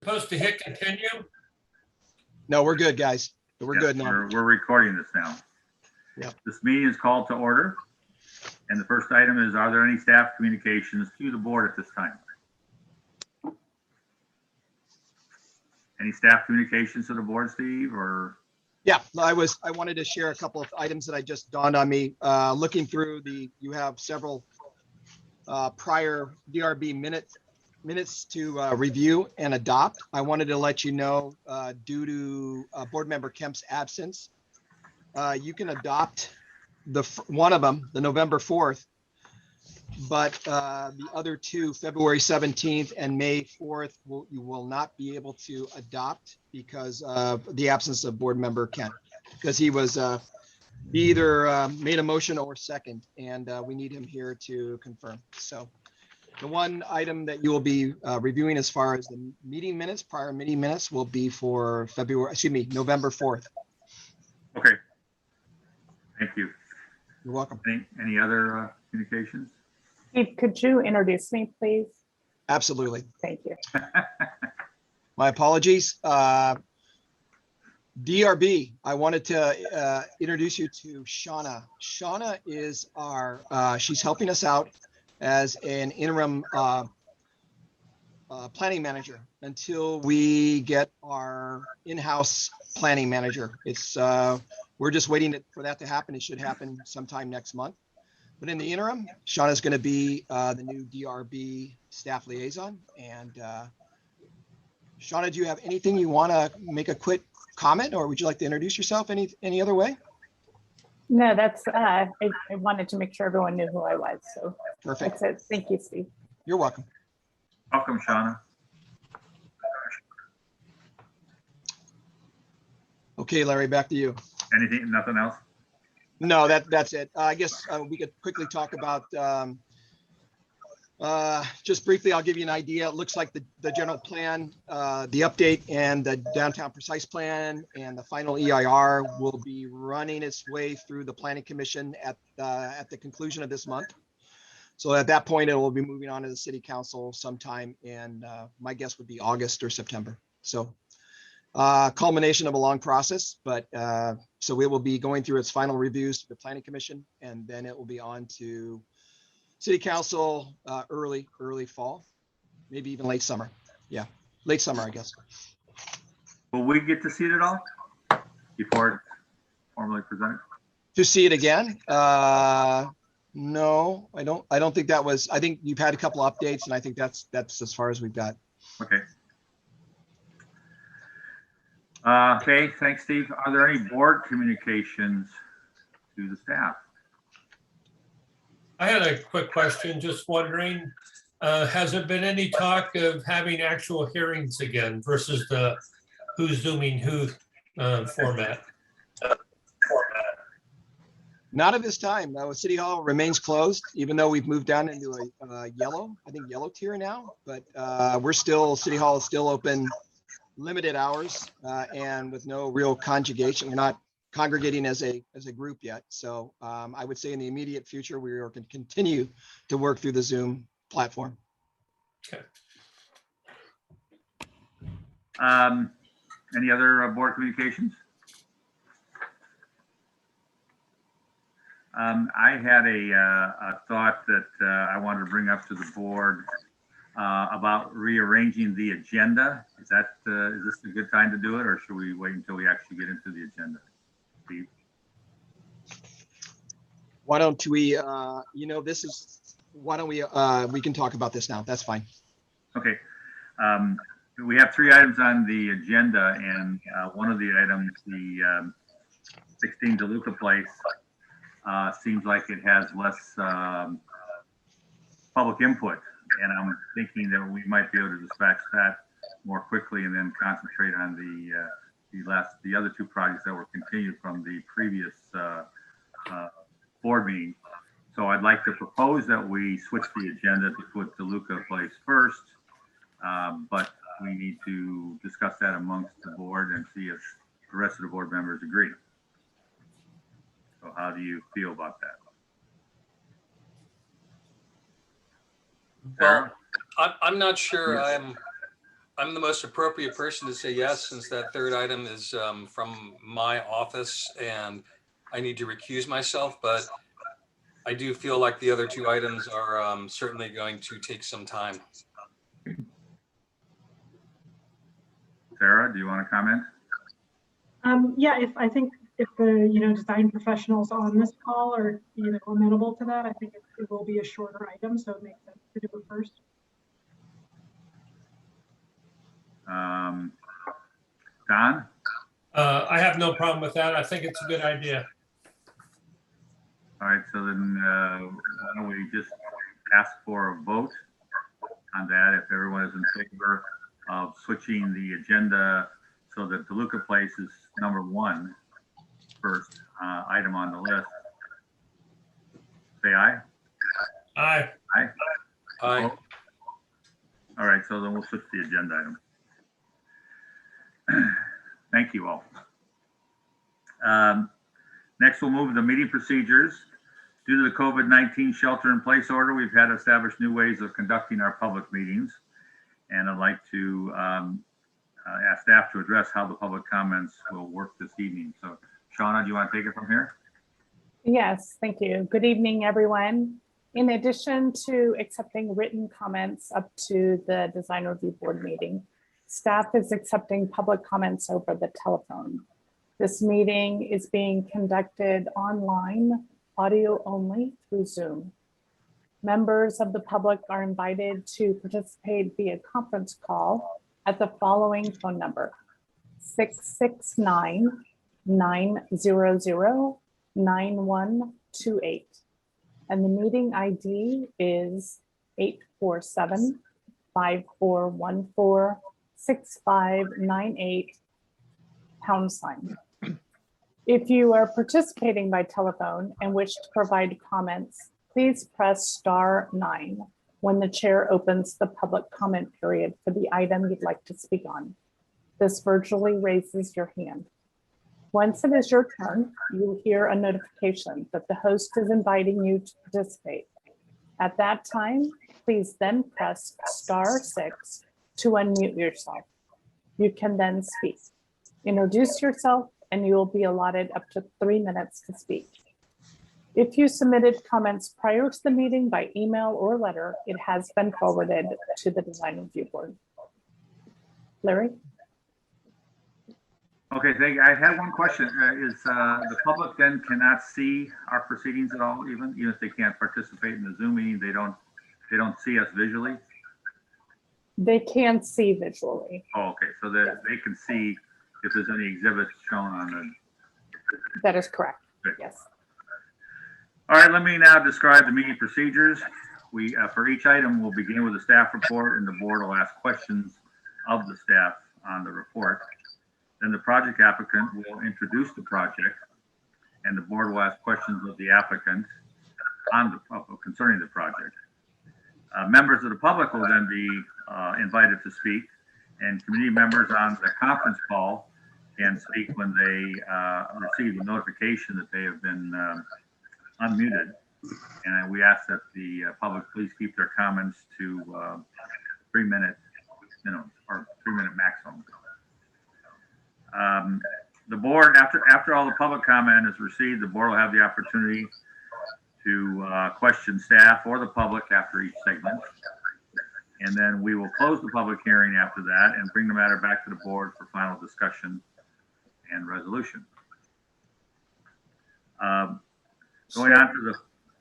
Supposed to hit continue? No, we're good, guys. We're Yes, good now. We're recording this now. Yep. This meeting is called to order. And the first item is, are there any staff communications to the board at this time? Any staff communications to the board, Steve, or? Yeah, I wanted to share a couple of items that I just dawned on me. Looking through you have several prior DRB minutes to review and adopt. I wanted to let you know, due to board member Kemp's absence, you can adopt one of them, the November 4th, but the other two, February 17th and May 4th, you will not be able to adopt because of the absence of board member Kemp, because he either made a motion or second, and we need him here to confirm. So the one item that you will be reviewing as far as the meeting minutes, prior meeting minutes, will be for November 4th. Okay. Thank you. You're welcome. Any other communications? Steve, could you introduce me, please? Absolutely. Thank you. My apologies. DRB, I wanted to introduce you to Shauna. Shauna is she's helping us out as an interim planning manager until we get our in-house planning manager. We're just waiting for that to happen. It should happen sometime next month. But in the interim, Shauna's going to be the new DRB staff liaison. And Shauna, do you have anything you want to make a quick comment, or would you like to introduce yourself any other way? No, that's, I wanted to make sure everyone knew who I was. So Perfect. that's it. Thank you, Steve. You're welcome. Welcome, Shauna. Okay, Larry, back to you. Anything, nothing else? No, that's it. I guess we could quickly talk about, just briefly, I'll give you an idea. It looks like the general plan, the update and the downtown precise plan and the final EIR will be running its way through the planning commission at the conclusion of this month. So at that point, it will be moving on to the city council sometime in, my guess would be August or September. So culmination of a long process, but so it will be going through its final reviews to the planning commission, and then it will be on to city council early fall, maybe even late summer. Yeah, late summer, I guess. Will we get to see it at all before it's formally presented? To see it again? No, I don't think that was. I think you've had a couple updates, and I think that's as far as we've got. Okay. Okay, thanks, Steve. Are there any board communications to the staff? I had a quick question, just wondering, has there been any talk of having actual hearings again versus the who's zooming who format? Not at this time. City Hall remains closed, even though we've moved down into a yellow tier now, but City Hall is still open limited hours and with no real conjugation. We're not congregating as a group yet. So I would say in the immediate future, we are going to continue to work through the Zoom platform. Okay. Any other board communications? I had a thought that I wanted to bring up to the board about rearranging the agenda. Is this a good time to do it, or should we wait until we actually get into the agenda? Steve? Why don't we, we can talk about this now. That's fine. Okay. We have 3 items on the agenda, and one of the items, the 16 DeLuca Place, seems like it has less public input, and I'm thinking that we might be able to dispatch that more quickly and then concentrate on the other 2 projects that were continued from the previous board meeting. So I'd like to propose that we switch the agenda to put DeLuca Place first, but we need to discuss that amongst the board and see if the rest of the board members agree. So how do you feel about that? Well, I'm not sure I'm I'm the most appropriate person to say yes, since that third item is from my office and I need to recuse myself, but I do feel like the other two items are certainly going to take some time. Sarah, do you want to comment? Yeah, I think if the, design professionals on this call are, amenable to that, I think it will be a shorter item, so it makes sense to do it first. Don? I have no problem with that. I think it's a good idea. All right, so then why don't we just ask for a vote on that if everyone is in favor of switching the agenda so that DeLuca Place is number one, first item on the list. Say aye. Aye. Aye. Aye. All right, so then we'll switch the agenda item. Thank you all. Next, we'll move to meeting procedures. Due to the COVID-19 shelter-in-place order, we've had to establish new ways of conducting our public meetings. And I'd like to ask staff to address how the public comments will work this evening. So, Shauna, do you want to take it from here? Yes, thank you. Good evening, everyone. In addition to accepting written comments up to the design review board meeting, staff is accepting public comments over the telephone. This meeting is being conducted online, audio only through Zoom. Members of the public are invited to participate via conference call at the following phone number: 669-900-9128. And the meeting ID is 847-5414-6598 #. If you are participating by telephone and wish to provide comments, please press *9 when the chair opens the public comment period for the item you'd like to speak on. This virtually raises your hand. Once it is your turn, you will hear a notification that the host is inviting you to participate. At that time, please then press *6 to unmute yourself. You can then speak. Introduce yourself and you will be allotted up to 3 minutes to speak. If you submitted comments prior to the meeting by email or letter, it has been forwarded to the design review board. Larry? Okay, thank you. I had one question. Is the public then cannot see our proceedings at all, even if they can't participate in the Zoom meeting, they don't see us visually? They can see visually. Oh, okay, so that they can see if there's any exhibits shown on the. That is correct. Good. Yes. All right, let me now describe the meeting procedures. We, for each item, we'll begin with a staff report and the board will ask questions of the staff on the report. Then the project applicant will introduce the project and the board will ask questions of the applicant concerning the project. Members of the public will then be invited to speak, and community members on the conference call can speak when they receive the notification that they have been unmuted. And we ask that the public please keep their comments to 3 minute minimum or 3 minute maximum. The board, after all the public comment is received, the board will have the opportunity to question staff or the public after each segment. And then we will close the public hearing after that and bring the matter back to the board for final discussion and resolution. Going on to the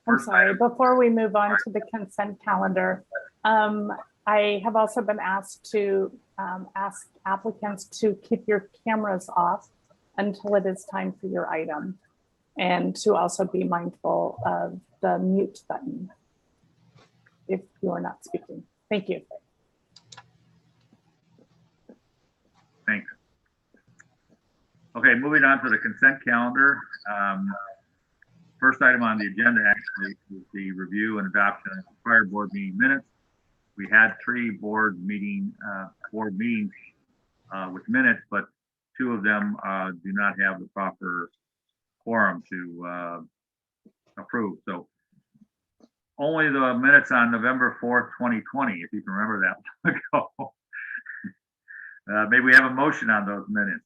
I'm sorry, before we move on to the consent calendar, I have also been asked to ask applicants to keep your cameras off until it is time for your item, and to also be mindful of the mute button if you are not speaking. Thank you. Thanks. Okay, moving on to the consent calendar. First item on the agenda actually is the review and adoption of prior board meeting minutes. We had 3 board meetings with minutes, but 2 of them do not have the proper quorum to approve. So only the minutes on November 4th, 2020, if you can remember that long ago, May we have a motion on those minutes?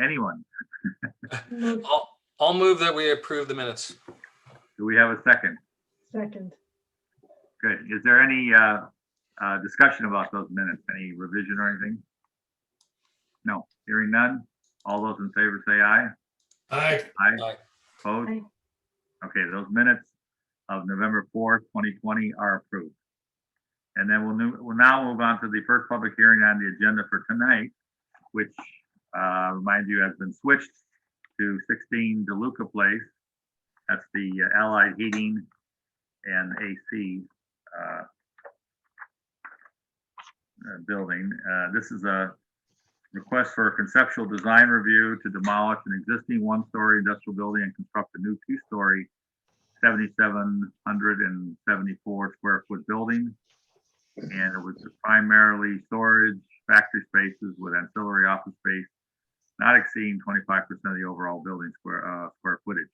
Anyone? I'll move that we approve the minutes. Do we have a second? Second. Good. Is there any discussion about those minutes? Any revision or anything? No. Hearing none. All those in favor say aye. Aye. Aye. Opposed? Aye. Okay, those minutes of November 4th, 2020 are approved. And then we'll now move on to the first public hearing on the agenda for tonight, which, remind you, has been switched to 16 DeLuca Place. That's the Allied Heating and AC building. This is a request for a conceptual design review to demolish an existing one-story industrial building and construct a new two-story 7,774 square foot building. And it was primarily storage, factory spaces with ancillary office space, not exceeding 25% of the overall building square footage.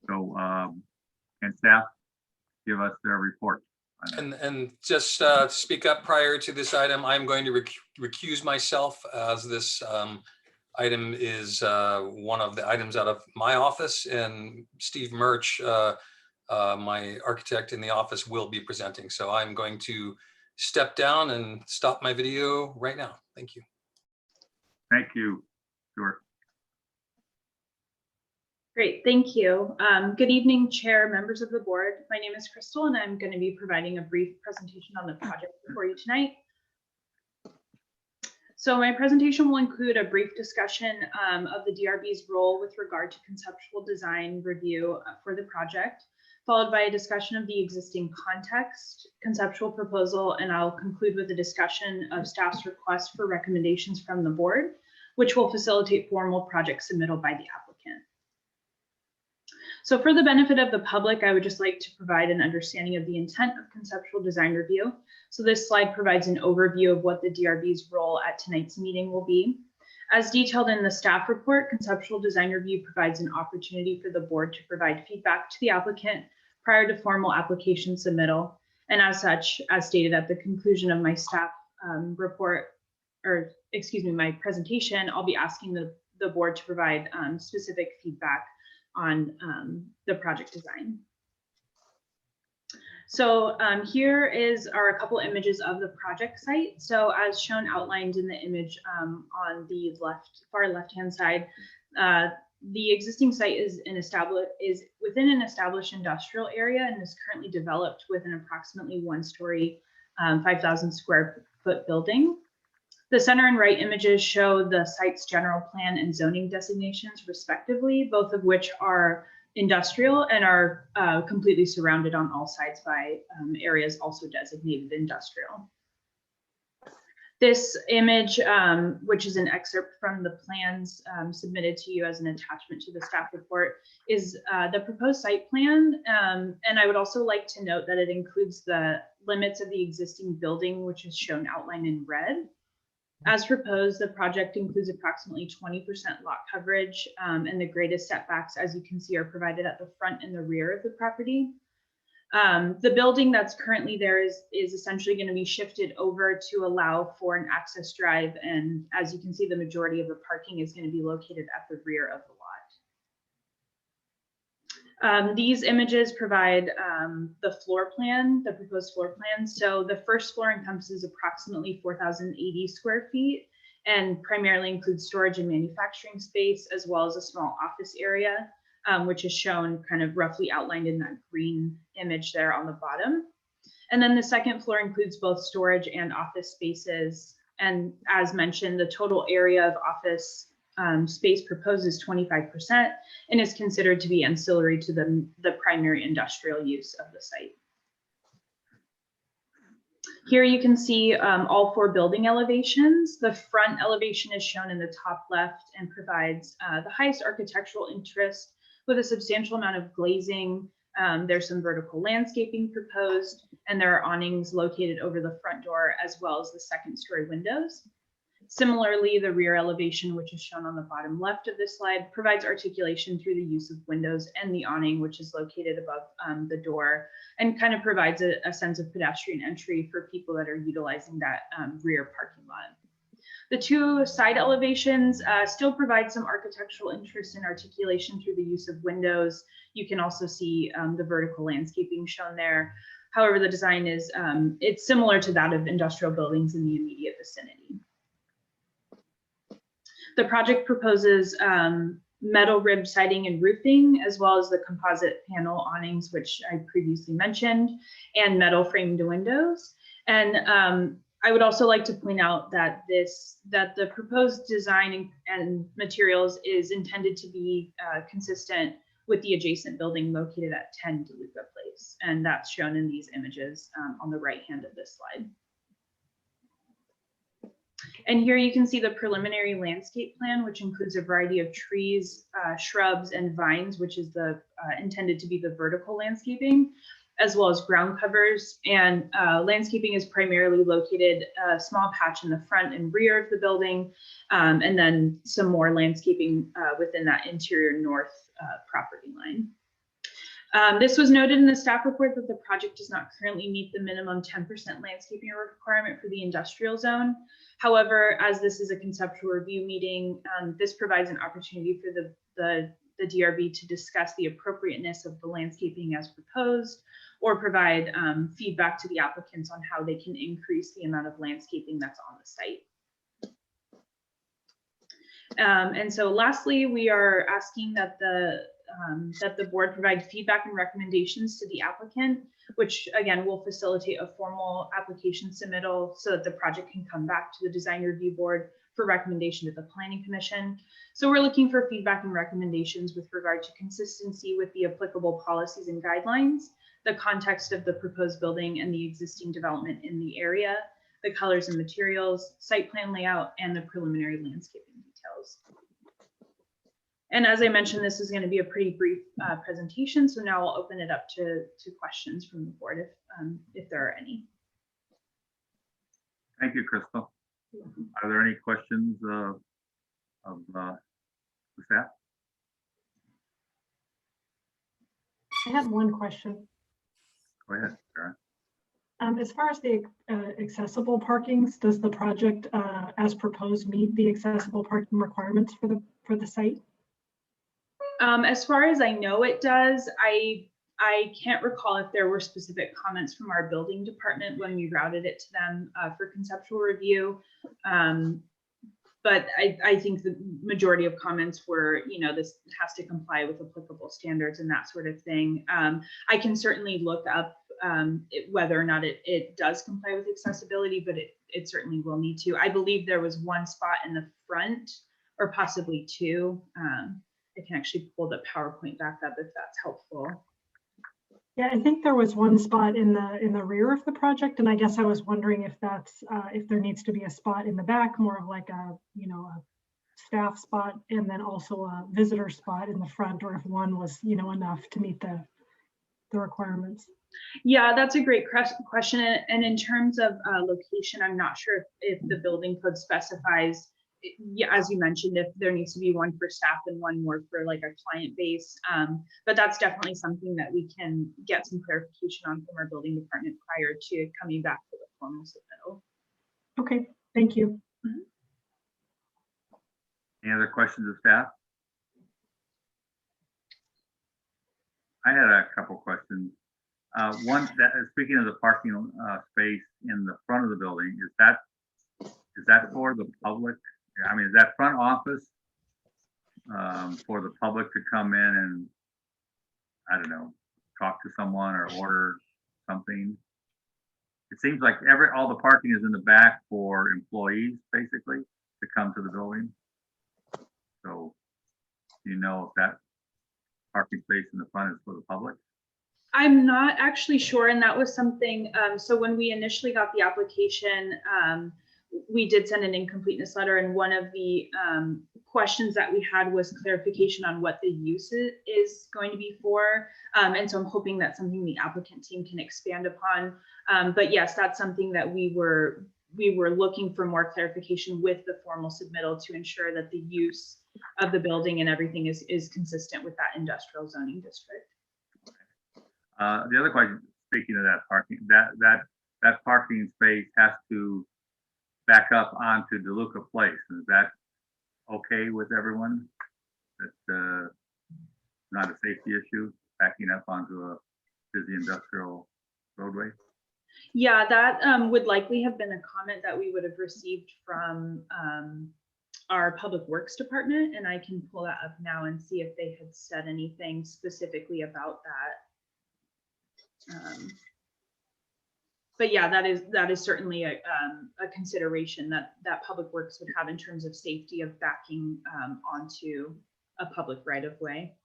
So, can staff give us their report? And just to speak up prior to this item, I'm going to recuse myself as this item is one of the items out of my office, and Steve Murch, my architect in the office, will be presenting. So I'm going to step down and stop my video right now. Thank you. Thank you, Stuart. Great, thank you. Good evening, Chair, members of the board. My name is Crystal, and I'm going to be providing a brief presentation on the project for you tonight. So my presentation will include a brief discussion of the DRB's role with regard to conceptual design review for the project, followed by a discussion of the existing context, conceptual proposal, and I'll conclude with a discussion of staff's request for recommendations from the board, which will facilitate formal project submittal by the applicant. So for the benefit of the public, I would just like to provide an understanding of the intent of conceptual design review. So this slide provides an overview of what the DRB's role at tonight's meeting will be. As detailed in the staff report, conceptual design review provides an opportunity for the board to provide feedback to the applicant prior to formal application submittal. And as such, as stated at the conclusion of my staff report, or excuse me, my presentation, I'll be asking the board to provide specific feedback on the project design. So here are a couple images of the project site. So as shown outlined in the image on the far left-hand side, the existing site is within an established industrial area and is currently developed with an approximately one-story 5,000 square foot building. The center and right images show the site's general plan and zoning designations respectively, both of which are industrial and are completely surrounded on all sides by areas also designated industrial. This image, which is an excerpt from the plans submitted to you as an attachment to the staff report, is the proposed site plan. And I would also like to note that it includes the limits of the existing building, which is shown outlined in red. As proposed, the project includes approximately 20% lot coverage, and the greatest setbacks, as you can see, are provided at the front and the rear of the property. The building that's currently there is essentially going to be shifted over to allow for an access drive, and as you can see, the majority of the parking is going to be located at the rear of the lot. These images provide the floor plan, the proposed floor plan. So the first floor encompasses approximately 4,080 square feet and primarily includes storage and manufacturing space, as well as a small office area, which is shown kind of roughly outlined in that green image there on the bottom. And then the second floor includes both storage and office spaces. And as mentioned, the total area of office space proposed is 25% and is considered to be ancillary to the primary industrial use of the site. Here you can see all four building elevations. The front elevation is shown in the top left and provides the highest architectural interest with a substantial amount of glazing. There's some vertical landscaping proposed, and there are awnings located over the front door as well as the second story windows. Similarly, the rear elevation, which is shown on the bottom left of this slide, provides articulation through the use of windows and the awning, which is located above the door, and kind of provides a sense of pedestrian entry for people that are utilizing that rear parking lot. The two side elevations still provide some architectural interest and articulation through the use of windows. You can also see the vertical landscaping shown there. However, the design is it's similar to that of industrial buildings in the immediate vicinity. The project proposes metal rib siding and roofing, as well as the composite panel awnings, which I previously mentioned, and metal framed windows. And I would also like to point out that the proposed design and materials is intended to be consistent with the adjacent building located at 10 DeLuca Place. And that's shown in these images on the right hand of this slide. And here you can see the preliminary landscape plan, which includes a variety of trees, shrubs, and vines, which is intended to be the vertical landscaping, as well as ground covers. And landscaping is primarily located a small patch in the front and rear of the building, and then some more landscaping within that interior north property line. This was noted in the staff report that the project does not currently meet the minimum 10% landscaping requirement for the industrial zone. However, as this is a conceptual review meeting, this provides an opportunity for the DRB to discuss the appropriateness of the landscaping as proposed, or provide feedback to the applicants on how they can increase the amount of landscaping that's on the site. And so lastly, we are asking that the board provide feedback and recommendations to the applicant, which again will facilitate a formal application submittal so that the project can come back to the design review board for recommendation to the planning commission. So we're looking for feedback and recommendations with regard to consistency with the applicable policies and guidelines, the context of the proposed building and the existing development in the area, the colors and materials, site plan layout, and the preliminary landscaping details. And as I mentioned, this is going to be a pretty brief presentation. So now I'll open it up to questions from the board if there are any. Thank you, Crystal. Are there any questions of the staff? I have one question. Go ahead, Sarah. As far as the accessible parkings, does the project as proposed meet the accessible parking requirements for the site? As far as I know, it does. I can't recall if there were specific comments from our building department when we routed it to them for conceptual review. But I think the majority of comments were, this has to comply with applicable standards and that sort of thing. I can certainly look up whether or not it does comply with accessibility, but it certainly will need to. I believe there was one spot in the front, or possibly two. I can actually pull the PowerPoint back up if that's helpful. Yeah, I think there was one spot in the rear of the project, and I guess I was wondering if that's if there needs to be a spot in the back, more of like a a staff spot, and then also a visitor spot in the front, or if one was enough to meet the requirements. Yeah, that's a great question. And in terms of location, I'm not sure if the building code specifies, yeah, as you mentioned, if there needs to be one for staff and one more for like a client base. But that's definitely something that we can get some clarification on from our building department prior to coming back to the formal submittal. Okay, thank you. Mm-hmm. Any other questions of staff? I had a couple questions. One, speaking of the parking space in the front of the building, is that for the public? I mean, is that front office for the public to come in and, I don't know, talk to someone or order something? It seems like all the parking is in the back for employees, basically, to come to the building. So, do you know if that parking space in the front is for the public? I'm not actually sure, and that was something, so when we initially got the application, we did send an incompleteness letter, and one of the questions that we had was clarification on what the use is going to be for. And so I'm hoping that's something the applicant team can expand upon. But yes, that's something that we were we were looking for more clarification with the formal submittal to ensure that the use of the building and everything is consistent with that industrial zoning district. The other question, speaking of that parking, that parking space has to back up onto DeLuca Place. Is that okay with everyone? That's not a safety issue, backing up onto a busy industrial roadway? Yeah, that would likely have been a comment that we would have received from our Public Works Department, and I can pull that up now and see if they had said anything specifically about that. But yeah, that is certainly a consideration that Public Works would have in terms of safety of backing onto a public right of way.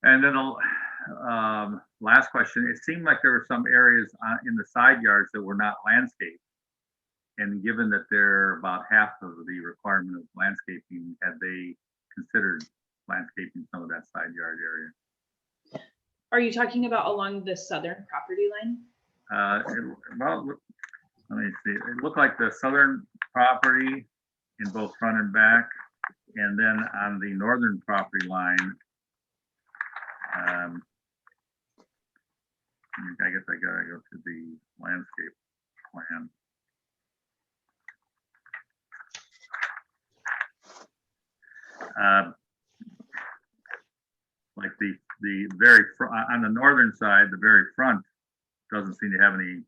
And then last question, it seemed like there were some areas in the side yards that were not landscaped. And given that they're about half of the requirement of landscaping, had they considered landscaping some of that side yard area? Are you talking about along the southern property line? Well, let me see. It looked like the southern property in both front and back, and then on the northern property line, I guess I gotta go to the landscape plan. Like the very front, on the northern side, the very front doesn't seem to have any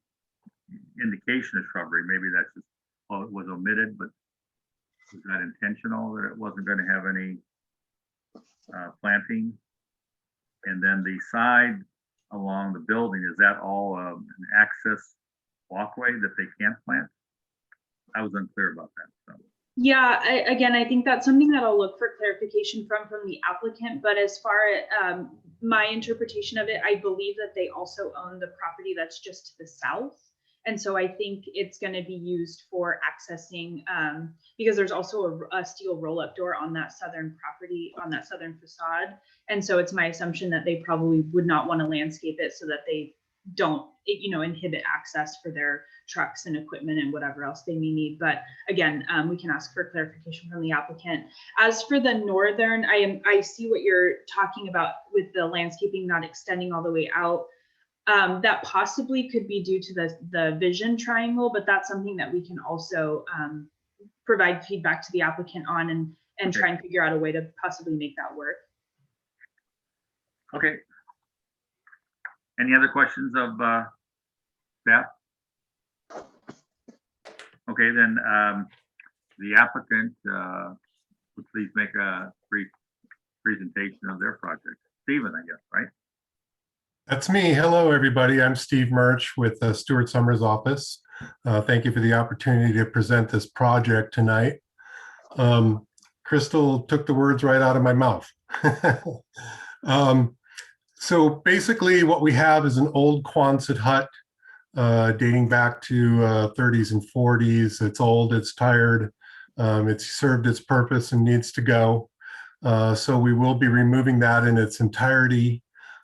indication of shrubbery. Maybe that's just, well, it was omitted, but was that intentional that it wasn't going to have any planting? And then the side along the building, is that all an access walkway that they can't plant? I was unclear about that. So. Yeah, again, I think that's something that I'll look for clarification from the applicant. But as far as my interpretation of it, I believe that they also own the property that's just to the south. And so I think it's going to be used for accessing, because there's also a steel roll-up door on that southern property, on that southern facade. And so it's my assumption that they probably would not want to landscape it so that they don't, inhibit access for their trucks and equipment and whatever else they may need. But again, we can ask for clarification from the applicant. As for the northern, I see what you're talking about with the landscaping not extending all the way out. That possibly could be due to the vision triangle, but that's something that we can also provide feedback to the applicant on and try and figure out a way to possibly make that work. Okay. Any other questions of staff? Okay, then the applicant would please make a brief presentation of their project. Stephen, I guess, right? That's me. Hello, everybody. I'm Steve Murch with Stuart Summers' office. Thank you for the opportunity to present this project tonight. Crystal took the words right out of my mouth. So basically what we have is an old Quonset hut dating back to 30s and 40s. It's old, it's tired, it's served its purpose and needs to go. So we will be removing that in its entirety.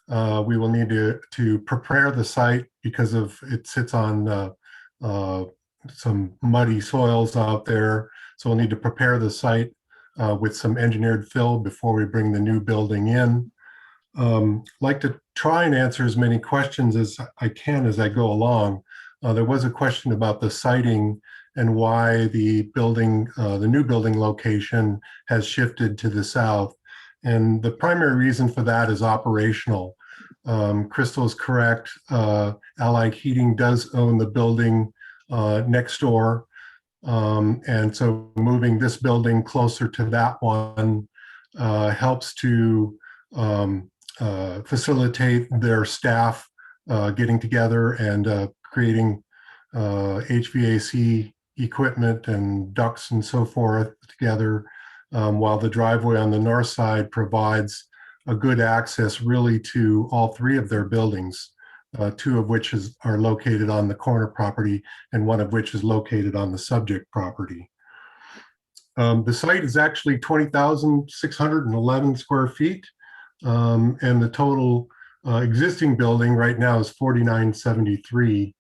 We will need to prepare the site because it sits on some muddy soils out there. So we'll need to prepare the site with some engineered fill before we bring the new building in. Like to try and answer as many questions as I can as I go along. There was a question about the siting and why the building, the new building location has shifted to the south. And the primary reason for that is operational. Crystal is correct. Allied Heating does own the building next door. And so moving this building closer to that one helps to facilitate their staff getting together and creating HVAC equipment and ducts and so forth together, while the driveway on the north side provides a good access really to all three of their buildings, two of which are located on the corner property and one of which is located on the subject property. The site is actually 20,611 square feet. And the total existing building right now is 4,973.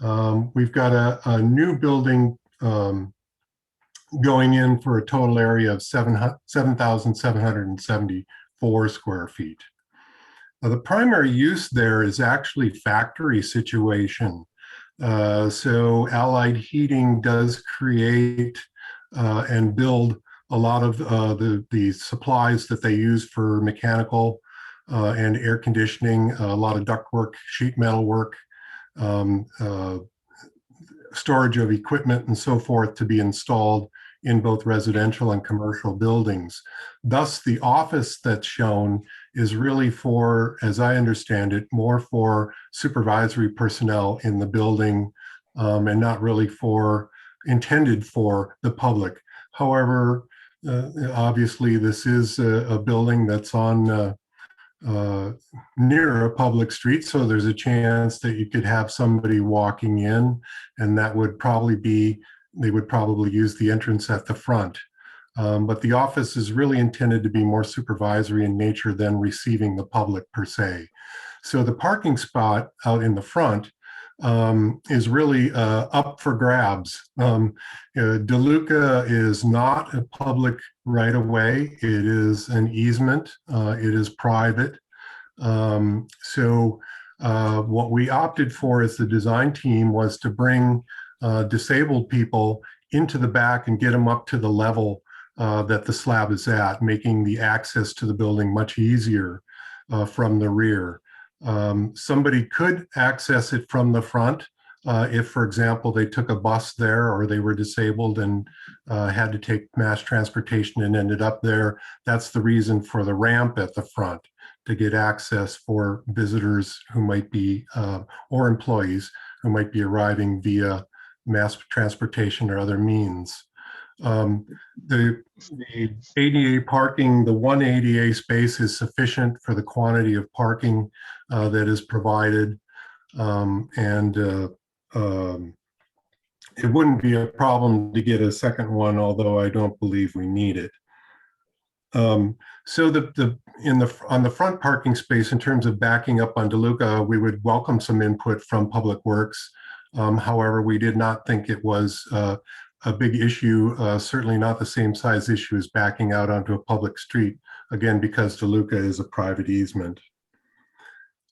We've got a new building going in for a total area of 7,774 square feet. The primary use there is actually factory situation. So Allied Heating does create and build a lot of the supplies that they use for mechanical and air conditioning, a lot of ductwork, sheet metal work, storage of equipment and so forth to be installed in both residential and commercial buildings. Thus, the office that's shown is really for, as I understand it, more for supervisory personnel in the building and not really intended for the public. However, obviously this is a building that's on near a public street, so there's a chance that you could have somebody walking in, and that would probably be, they would probably use the entrance at the front. But the office is really intended to be more supervisory in nature than receiving the public per se. So the parking spot out in the front is really up for grabs. DeLuca is not a public right of way. It is an easement. It is private. So what we opted for as the design team was to bring disabled people into the back and get them up to the level that the slab is at, making the access to the building much easier from the rear. Somebody could access it from the front if, for example, they took a bus there or they were disabled and had to take mass transportation and ended up there. That's the reason for the ramp at the front, to get access for visitors who might be, or employees who might be arriving via mass transportation or other means. The ADA parking, the one ADA space is sufficient for the quantity of parking that is provided. It wouldn't be a problem to get a second one, although I don't believe we need it. So on the front parking space, in terms of backing up on DeLuca, we would welcome some input from Public Works. However, we did not think it was a big issue, certainly not the same size issue as backing out onto a public street, again, because DeLuca is a private easement.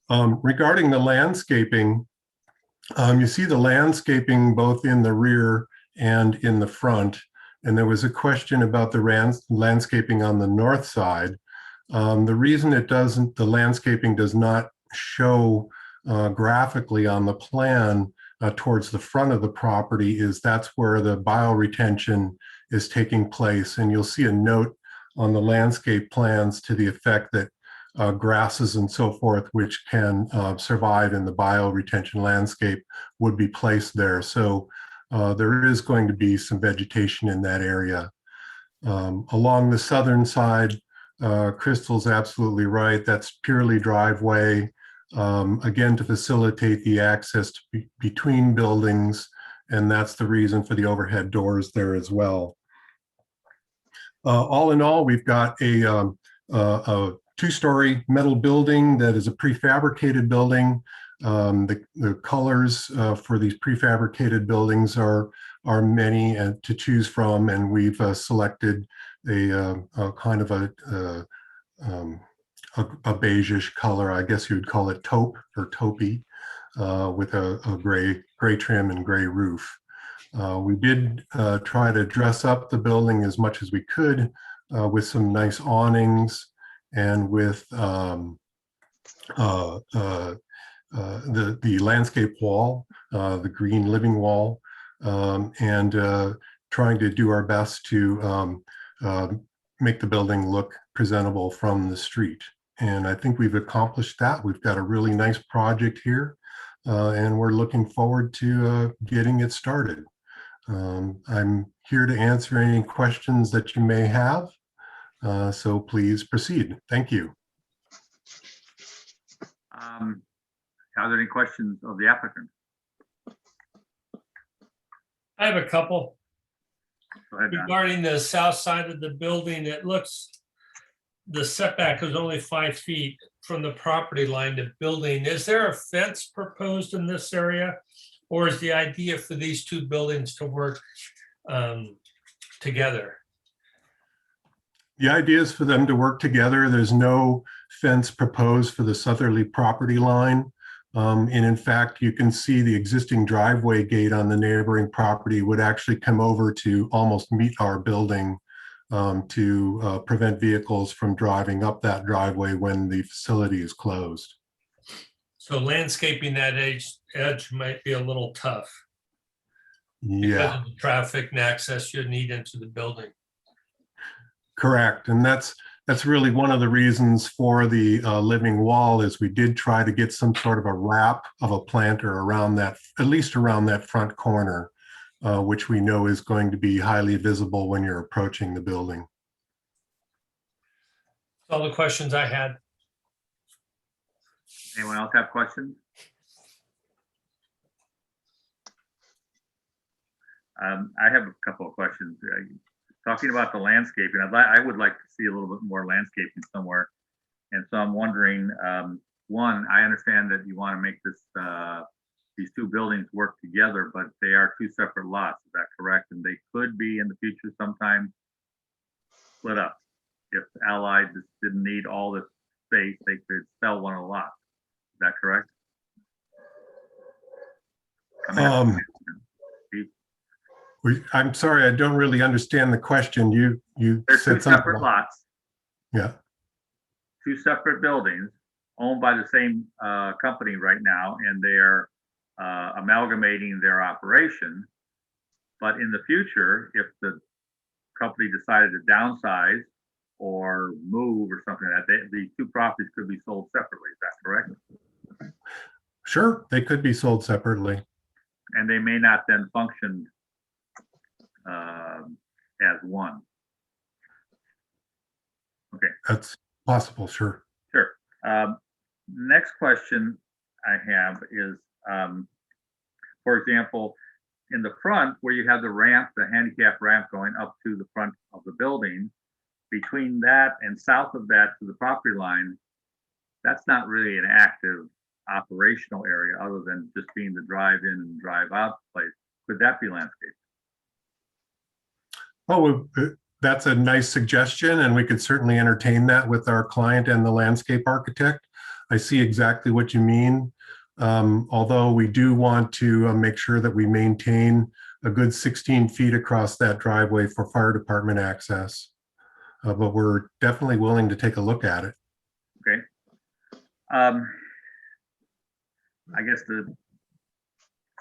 Regarding the landscaping, you see the landscaping both in the rear and in the front. And there was a question about the landscaping on the north side. The reason the landscaping does not show graphically on the plan towards the front of the property is that's where the bioretention is taking place. And you'll see a note on the landscape plans to the effect that grasses and so forth, which can survive in the bioretention landscape, would be placed there. So there is going to be some vegetation in that area. Along the southern side, Crystal's absolutely right. That's purely driveway, again, to facilitate the access between buildings. And that's the reason for the overhead doors there as well. All in all, we've got a two-story metal building that is a prefabricated building. The colors for these prefabricated buildings are many to choose from, and we've selected a kind of a beigeish color. I guess you would call it taupe or taupey, with a gray trim and gray roof. We did try to dress up the building as much as we could with some nice awnings and with the landscape wall, the green living wall, and trying to do our best to make the building look presentable from the street. And I think we've accomplished that. We've got a really nice project here, and we're looking forward to getting it started. I'm here to answer any questions that you may have, so please proceed. Thank you. Are there any questions of the applicant? I have a couple. Go ahead, Don. Regarding the south side of the building, it looks, the setback is only 5 feet from the property line to building. Is there a fence proposed in this area? Or is the idea for these two buildings to work together? The idea is for them to work together. There's no fence proposed for the southerly property line. And in fact, you can see the existing driveway gate on the neighboring property would actually come over to almost meet our building to prevent vehicles from driving up that driveway when the facility is closed. So landscaping that edge might be a little tough because Yeah, of the traffic and access you need into the building. correct. And that's really one of the reasons for the living wall is we did try to get some sort of a wrap of a planter around that, at least around that front corner, which we know is going to be highly visible when you're approaching the building. All the questions I had. Anyone else have questions? I have a couple of questions. Talking about the landscaping, I would like to see a little bit more landscaping somewhere. And so I'm wondering, one, I understand that you want to make this these two buildings work together, but they are two separate lots. Is that correct? And they could be in the future sometime split up. If Allied just didn't need all this space, they could sell one of the lots. Is that correct? I'm sorry, I don't really understand the question. You There's two said something. separate lots, Yeah. two separate buildings owned by the same company right now, and they're amalgamating their operation. But in the future, if the company decided to downsize or move or something like that, the two properties could be sold separately. Is that correct? Sure, they could be sold separately. And they may not then function as one. Okay. That's possible, sure. Sure. Next question I have is, for example, in the front where you have the ramp, the handicap ramp going up to the front of the building, between that and south of that to the property line, that's not really an active operational area other than just being the drive in and drive out place. Could that be landscaped? Oh, that's a nice suggestion, and we could certainly entertain that with our client and the landscape architect. I see exactly what you mean. Although we do want to make sure that we maintain a good 16 feet across that driveway for fire department access. But we're definitely willing to take a look at it. Okay. I guess the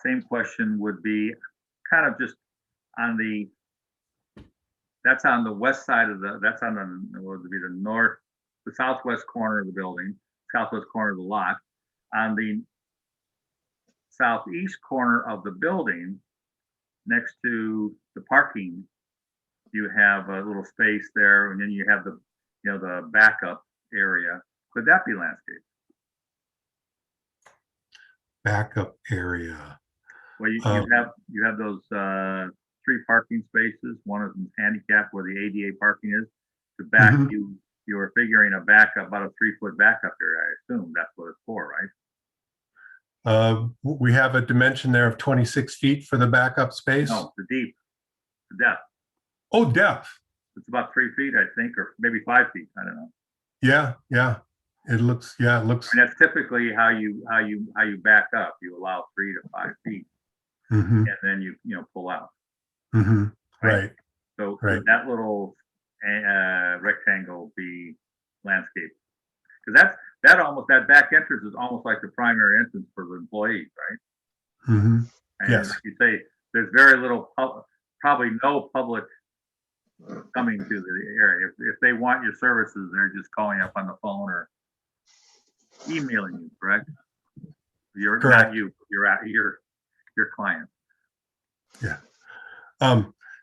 same question would be kind of just on the, that's on the west side of the, that's on the, what would be the north, the southwest corner of the building, southwest corner of the lot. On the southeast corner of the building, next to the parking, you have a little space there, and then you have the, you know, the backup area. Could that be landscaped? Backup area. Well, you have those 3 parking spaces. One of them is handicap where the ADA parking is. The back, you were figuring a backup, about a 3-foot backup area. I assume that's what it's for, right? We have a dimension there of 26 feet for the backup space. No, the depth. Oh, depth. It's about 3 feet, I think, or maybe 5 feet. I don't know. Yeah. It looks. And that's typically how you back up. You allow 3 to 5 feet, and then you pull out. Right. So could that little rectangle be landscaped? Because that back entrance is almost like the primary entrance for the employees, right? And yes. like you say, there's very little, probably no public coming to the area. If they want your services, they're just calling up on the phone or emailing you, correct? Correct. Not you, your client. Yeah.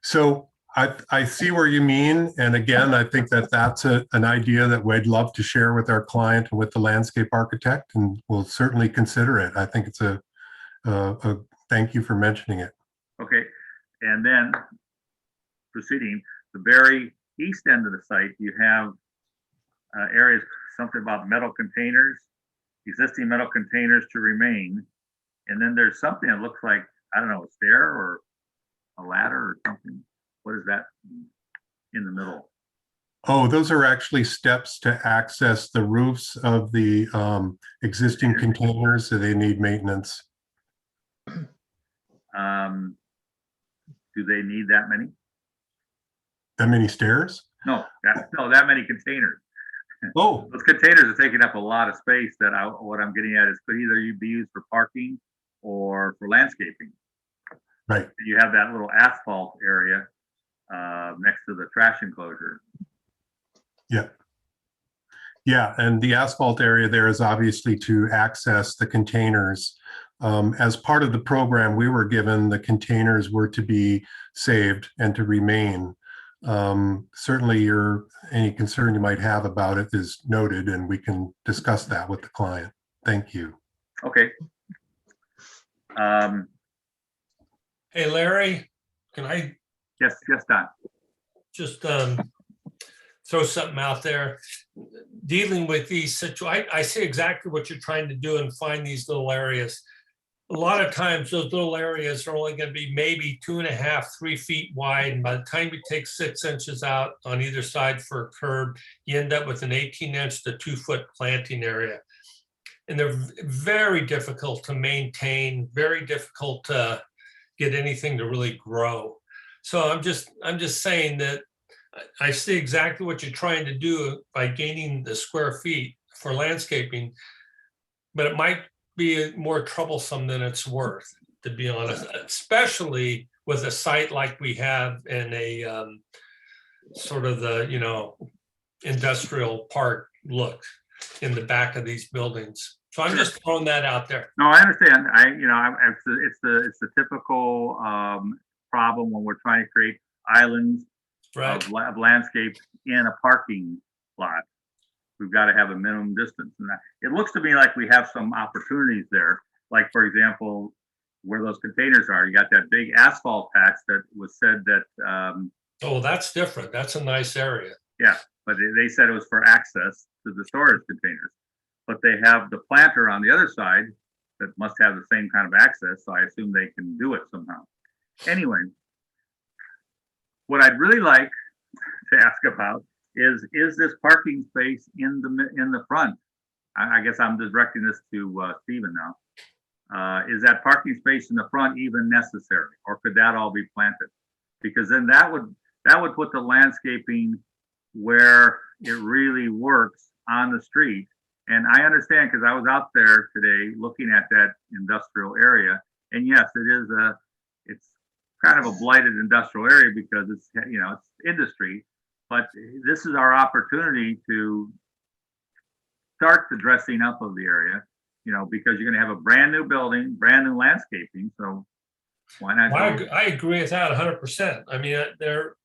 So I see where you mean. And again, I think that that's an idea that we'd love to share with our client and with the landscape architect, and we'll certainly consider it. I think it's a thank you for mentioning it. Okay. And then proceeding, the very east end of the site, you have areas, something about metal containers, existing metal containers to remain. And then there's something that looks like, I don't know, a stair or a ladder or something. What is that in the middle? Oh, those are actually steps to access the roofs of the existing containers, so they need maintenance. Do they need that many? That many stairs? No, that many containers. Oh, Those containers are taking up a lot of space what I'm getting at is could either be used for parking or for landscaping. right. You have that little asphalt area next to the trash enclosure. Yeah. Yeah, and the asphalt area there is obviously to access the containers. As part of the program, we were given the containers were to be saved and to remain. Certainly any concern you might have about it is noted, and we can discuss that with the client. Thank you. Okay. Hey, Larry, can I Yes, Don. just throw something out there? Dealing with these situations, I see exactly what you're trying to do and find these little areas. A lot of times those little areas are only going to be maybe 2.5, 3 feet wide. And by the time you take 6 inches out on either side for a curb, you end up with an 18-inch to 2-foot planting area. And they're very difficult to maintain, very difficult to get anything to really grow. So I'm just saying that I see exactly what you're trying to do by gaining the square feet for landscaping, but it might be more troublesome than it's worth, to be honest, especially with a site like we have in a sort of the, industrial park look in the back of these buildings. So I'm just throwing that out there. No, I understand. It's the typical problem when we're trying to create islands Right. of landscape in a parking lot. We've got to have a minimum distance, and it looks to me like we have some opportunities there. Like, for example, where those containers are, you got that big asphalt patch that was said that. Oh, that's different. That's a nice area. Yeah, but they said it was for access to the storage containers. But they have the planter on the other side that must have the same kind of access, so I assume they can do it somehow. Anyway, what I'd really like to ask about is this parking space in the front? I guess I'm directing this to Stephen now. Is that parking space in the front even necessary, or could that all be planted? Because then that would put the landscaping where it really works on the street. And I understand, because I was out there today looking at that industrial area, and yes, it's kind of a blighted industrial area because it's industry. But this is our opportunity to start the dressing up of the area, because you're going to have a brand new building, brand new landscaping. So why not? I agree with that 100%. I mean, their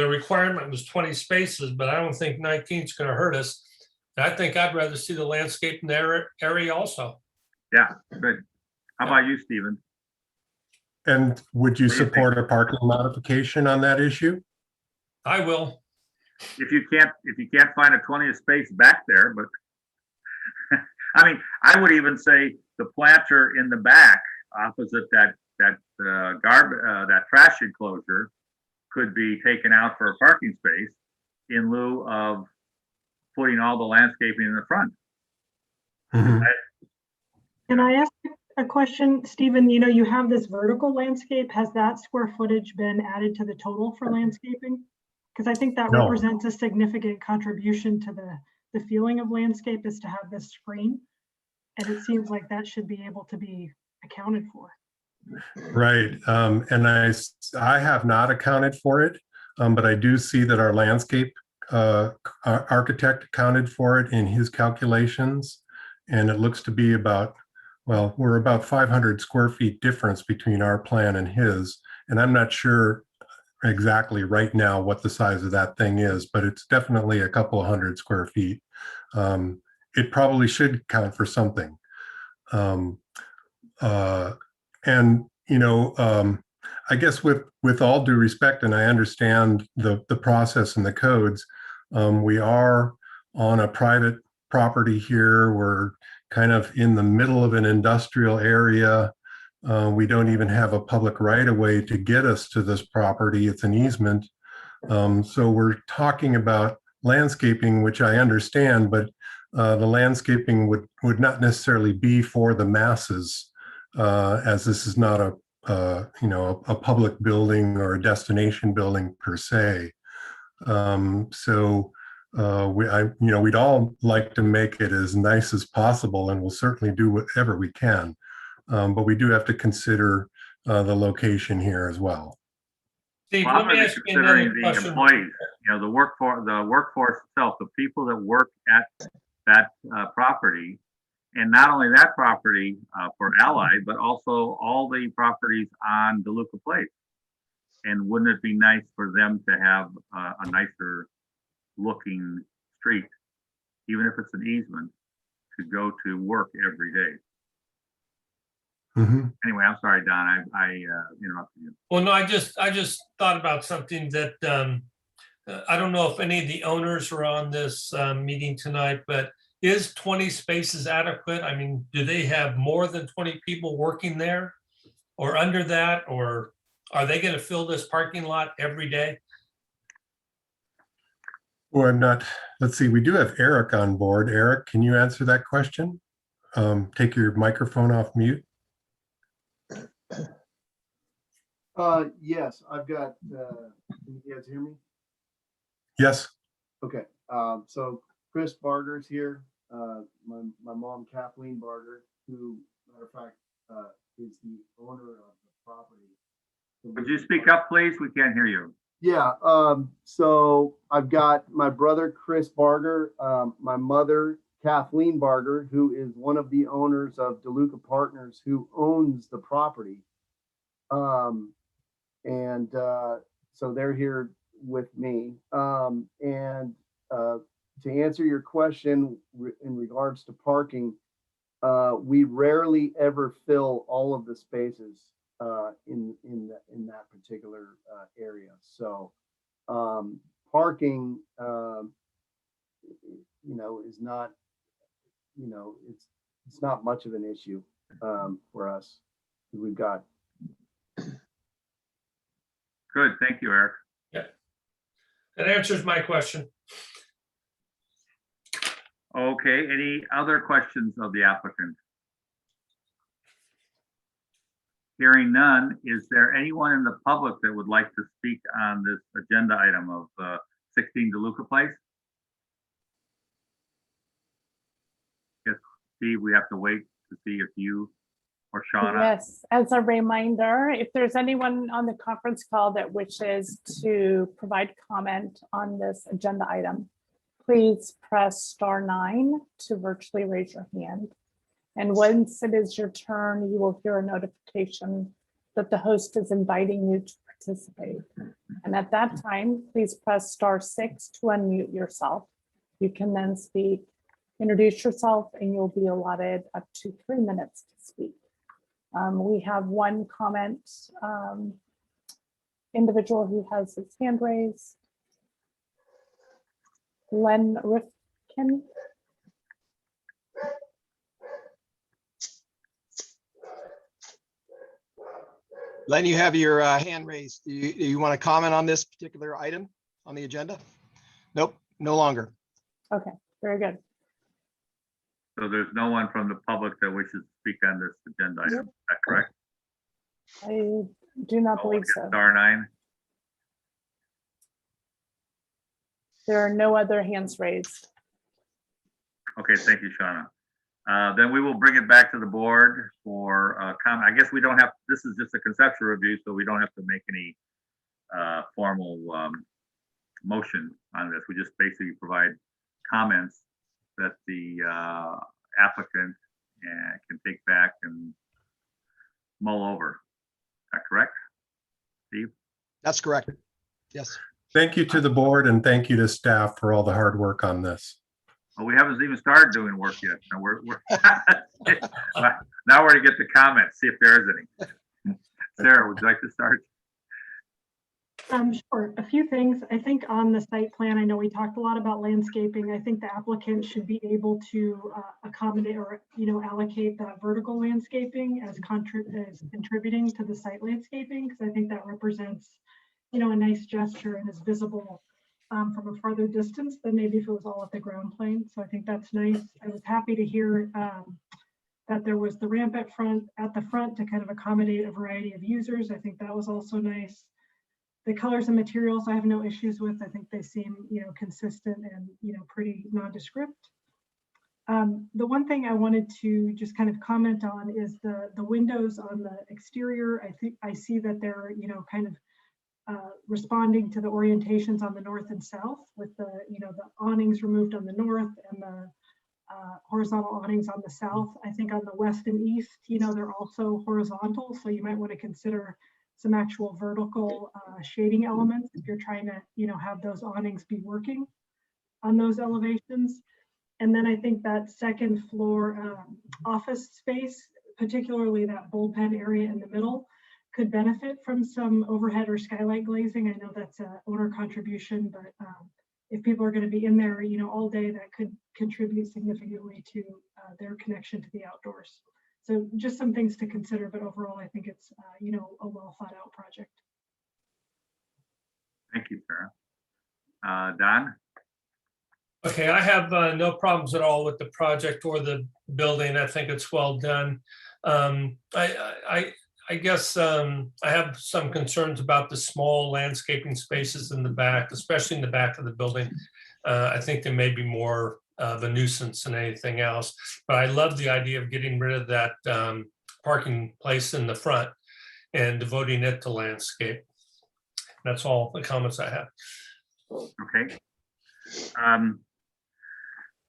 requirement was 20 spaces, but I don't think 19 is going to hurt us. I think I'd rather see the landscape in their area also. Yeah, good. How about you, Stephen? And would you What do you support a parking modification on that issue? I will. If you can't find a 20th space back there, but I mean, I would even say the planter in the back opposite that trash enclosure could be taken out for a parking space in lieu of putting all the landscaping in the front. Mhm. Can I ask a question, Stephen? You have this vertical landscape. Has that square footage been added to the total for landscaping? Because I think that No. represents a significant contribution to the feeling of landscape is to have this screen. And it seems like that should be able to be accounted for. Right. And I have not accounted for it, but I do see that our landscape architect accounted for it in his calculations. And it looks to be we're about 500 square feet difference between our plan and his. And I'm not sure exactly right now what the size of that thing is, but it's definitely a couple of hundred square feet. It probably should count for something. I guess with all due respect, and I understand the process and the codes, we are on a private property here. We're kind of in the middle of an industrial area. We don't even have a public right of way to get us to this property. It's an easement. So we're talking about landscaping, which I understand, but the landscaping would not necessarily be for the masses, as this is not a a public building or a destination building per se. We'd all like to make it as nice as possible, and we'll certainly do whatever we can. But we do have to consider the location here as well. Steve, Well, let me I'm ask you another considering the question. employees, the workforce itself, the people that work at that property, and not only that property for Allied, but also all the properties on DeLuca Place. And wouldn't it be nice for them to have a nicer looking street, even if it's an easement, to go to work every day? Mhm. Anyway, I'm sorry, Don, I interrupted you. Well, no, I just thought about something that I don't know if any of the owners are on this meeting tonight, but is 20 spaces adequate? I mean, do they have more than 20 people working there or under that, or are they going to fill this parking lot every day? Well, I'm not, let's see, we do have Eric on board. Eric, can you answer that question? Take your microphone off mute. Yes, I've got, can you guys hear me? Yes. Okay, so Chris Barger's here, my mom Kathleen Barger, who, matter of fact, is the owner of the property. Would you speak up, please? We can't hear you. Yeah, so I've got my brother Chris Barger, my mother Kathleen Barger, who is one of the owners of DeLuca Partners, who owns the property. So they're here with me. To answer your question in regards to parking, we rarely ever fill all of the spaces in that particular area. So parking, is not, it's not much of an issue for us. We've got. Good, thank you, Eric. Yeah, that answers my question. Okay, any other questions of the applicant? Hearing none, is there anyone in the public that would like to speak on this agenda item of 16 DeLuca Place? Yes, Steve, we have to wait to see if you or Shauna. Yes, as a reminder, if there's anyone on the conference call that wishes to provide comment on this agenda item, please press *9 to virtually raise your hand. And once it is your turn, you will hear a notification that the host is inviting you to participate. And at that time, please press *6 to unmute yourself. You can then speak, introduce yourself, and you'll be allotted up to 3 minutes to speak. We have one comment, individual who has his hand raised. Len Rifkin. Len, you have your hand raised. Do you want to comment on this particular item on the agenda? Nope, no longer. Okay, very good. So there's no one from the public that wishes to speak on this agenda item, is that correct? I do not believe so. *9. There are no other hands raised. Okay, thank you, Shauna. Then we will bring it back to the board for comment. I guess we don't have, this is just a conceptual review, so we don't have to make any formal motion on this. We just basically provide comments that the applicant can take back and mull over. Is that correct, Steve? That's correct. Yes. Thank you to the board and thank you to staff for all the hard work on this. Well, we haven't even started doing work yet. So we're now we're going to get the comments, see if there is any. Sarah, would you like to start? Sure. A few things. I think on the site plan, I know we talked a lot about landscaping. I think the applicant should be able to accommodate or, allocate that vertical landscaping as contributing to the site landscaping, because I think that represents, a nice gesture and is visible from a farther distance than maybe if it was all at the ground plane. So I think that's nice. I was happy to hear that there was the ramp at the front to kind of accommodate a variety of users. I think that was also nice. The colors and materials I have no issues with. I think they seem, consistent and, pretty nondescript. The one thing I wanted to just kind of comment on is the windows on the exterior. I think I see that they're, kind of responding to the orientations on the north and south with the, the awnings removed on the north and the horizontal awnings on the south. I think on the west and east, they're also horizontal. So you might want to consider some actual vertical shading elements if you're trying to, have those awnings be working on those elevations. And then I think that second floor office space, particularly that bullpen area in the middle, could benefit from some overhead or skylight glazing. I know that's an owner contribution, but if people are going to be in there, all day, that could contribute significantly to their connection to the outdoors. So just some things to consider, but overall, I think it's, a well thought out project. Thank you, Sarah. Don? Okay, I have no problems at all with the project or the building. I think it's well done. I guess I have some concerns about the small landscaping spaces in the back, especially in the back of the building. I think they may be more of a nuisance than anything else, but I love the idea of getting rid of that parking place in the front and devoting it to landscape. That's all the comments I have. Okay.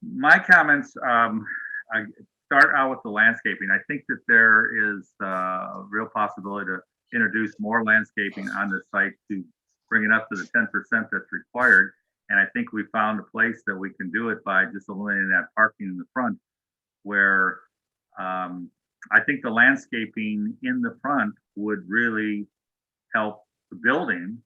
My comments, I start out with the landscaping. I think that there is a real possibility to introduce more landscaping on the site to bring it up to the 10% that's required. And I think we found a place that we can do it by just eliminating that parking in the front, where I think the landscaping in the front would really help the building,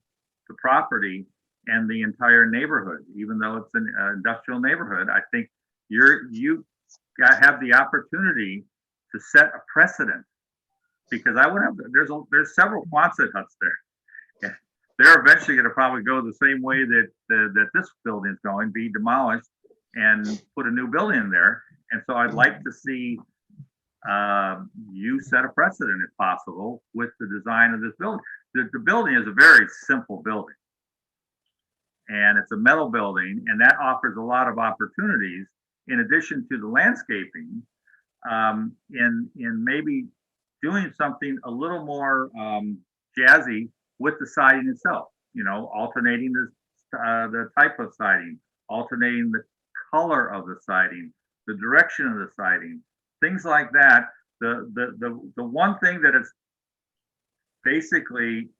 the property, and the entire neighborhood. Even though it's an industrial neighborhood, I think you have the opportunity to set a precedent, because I would have, there's several Quonset huts there. They're eventually going to probably go the same way that this building is going, be demolished and put a new building in there. And so I'd like to see you set a precedent, if possible, with the design of this building. The building is a very simple building, and it's a metal building, and that offers a lot of opportunities in addition to the landscaping, in maybe doing something a little more jazzy with the siding itself. Alternating the type of siding, alternating the color of the siding, the direction of the siding, things like that. The one thing that has basically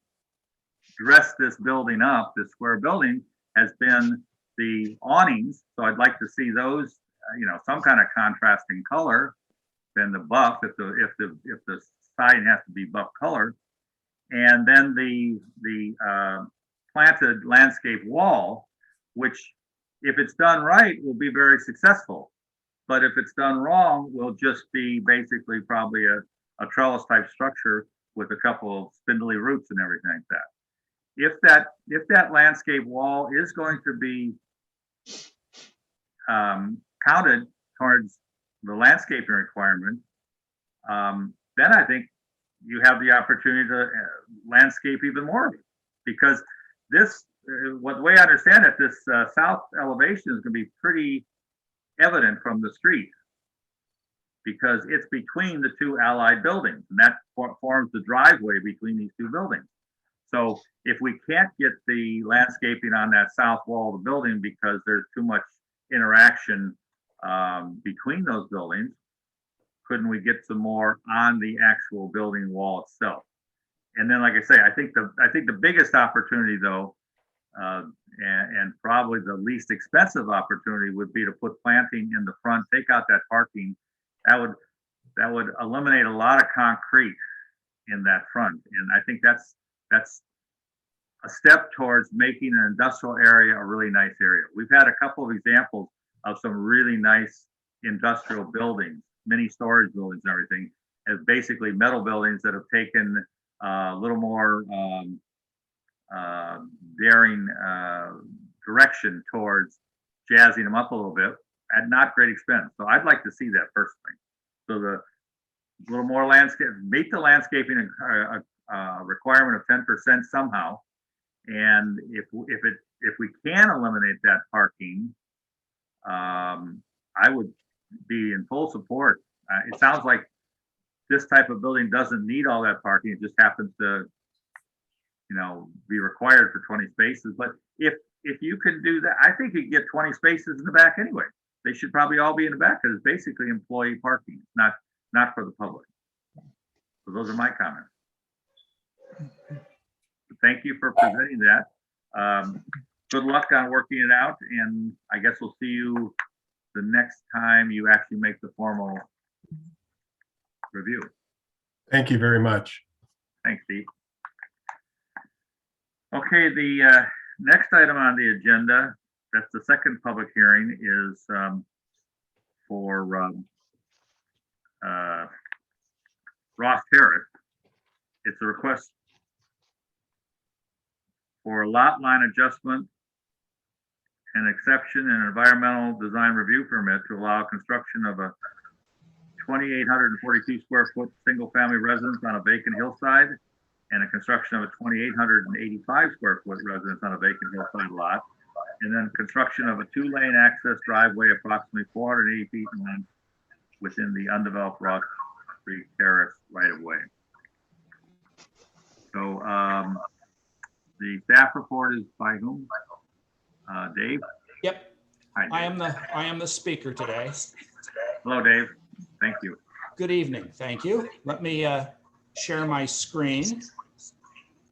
dressed this building up, this square building, has been the awnings. So I'd like to see those, some kind of contrasting color than the buff, if the siding has to be buff color. And then the planted landscape wall, which, if it's done right, will be very successful. But if it's done wrong, will just be basically probably a trellis type structure with a couple of spindly roots and everything like that. If that landscape wall is going to be counted towards the landscaping requirement, then I think you have the opportunity to landscape even more, because this, the way I understand it, this south elevation is going to be pretty evident from the street, because it's between the two allied buildings, and that forms the driveway between these two buildings. So if we can't get the landscaping on that south wall of the building because there's too much interaction between those buildings, couldn't we get some more on the actual building wall itself? And then, like I say, I think the biggest opportunity, though, and probably the least expensive opportunity, would be to put planting in the front, take out that parking. That would eliminate a lot of concrete in that front, and I think that's a step towards making an industrial area a really nice area. We've had a couple of examples of some really nice industrial buildings, mini storage buildings and everything, as basically metal buildings that have taken a little more daring direction towards jazzing them up a little bit at not great expense. So I'd like to see that personally. So the little more landscape, meet the landscaping requirement of 10% somehow. And if we can eliminate that parking, I would be in full support. It sounds like this type of building doesn't need all that parking. It just happens to, be required for 20 spaces. But if you can do that, I think you can get 20 spaces in the back anyway. They should probably all be in the back because it's basically employee parking, not for the public. So those are my comments. Thank you for presenting that. Good luck on working it out, and I guess we'll see you the next time you actually make the formal review. Thank you very much. Thanks, Steve. Okay, the next item on the agenda, that's the second public hearing, is for Ross Terrace. It's a request for a lot line adjustment and exception and environmental design review permit to allow construction of a 2,842 square foot single family residence on a vacant hillside and a construction of a 2,885 square foot residence on a vacant hillside lot, and then construction of a 2-lane access driveway approximately 480 feet in length within the undeveloped Ross Street Terrace right of way. So the staff report is by whom? Dave? Yep, Hi, Dave. I am the speaker today. Hello, Dave. Thank you. Good evening, thank you. Let me share my screen.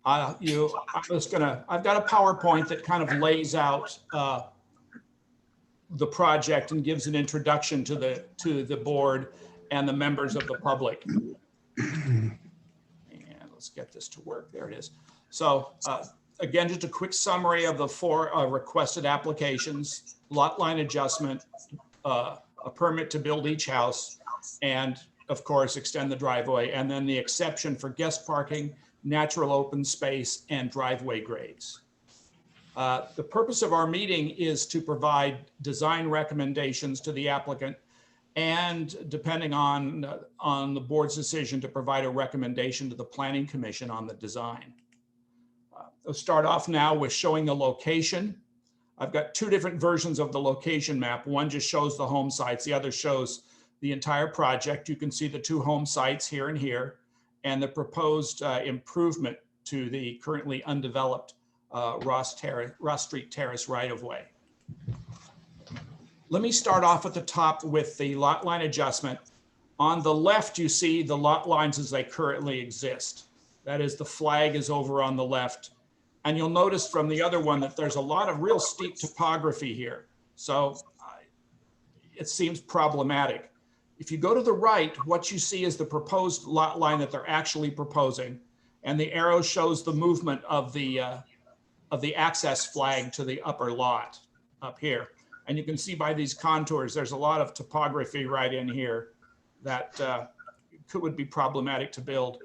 I've got a PowerPoint that kind of lays out the project and gives an introduction to the board and the members of the public. And let's get this to work. There it is. So again, just a quick summary of the 4 requested applications: lot line adjustment, a permit to build each house, and of course, extend the driveway, and then the exception for guest parking, natural open space, and driveway grades. The purpose of our meeting is to provide design recommendations to the applicant, and depending on the board's decision, to provide a recommendation to the Planning Commission on the design. I'll start off now with showing the location. I've got 2 different versions of the location map. One just shows the home sites, the other shows the entire project. You can see the 2 home sites here and here, and the proposed improvement to the currently undeveloped Ross Street Terrace right-of-way. Let me start off at the top with the lot line adjustment. On the left, you see the lot lines as they currently exist. That is, the flag is over on the left. And you'll notice from the other one that there's a lot of real steep topography here. So it seems problematic. If you go to the right, what you see is the proposed lot line that they're actually proposing. And the arrow shows the movement of the access flag to the upper lot up here. And you can see by these contours, there's a lot of topography right in here that would be problematic to build.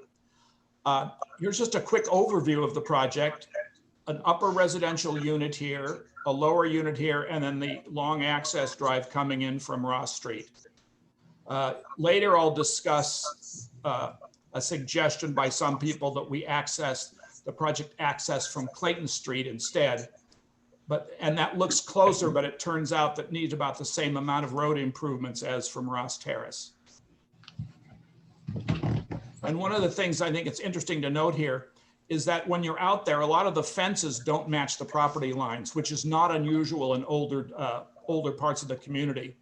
Here's just a quick overview of the project. An upper residential unit here, a lower unit here, and then the long access drive coming in from Ross Street. Later, I'll discuss a suggestion by some people that we access the project from Clayton Street instead. And that looks closer, but it turns out that needs about the same amount of road improvements as from Ross Terrace. And one of the things I think it's interesting to note here is that when you're out there, a lot of the fences don't match the property lines, which is not unusual in older parts of the community.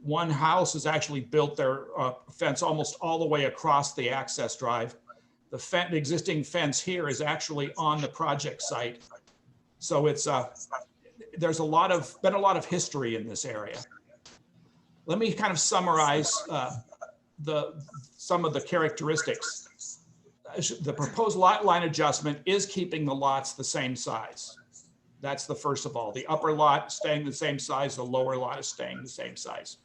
One house has actually built their fence almost all the way across the access drive. The existing fence here is actually on the project site. So it's there's been a lot of history in this area. Let me kind of summarize some of the characteristics. the proposed lot line adjustment is keeping the lots the same size. That's the first of all. The upper lot staying the same size, the lower lot is staying the same size.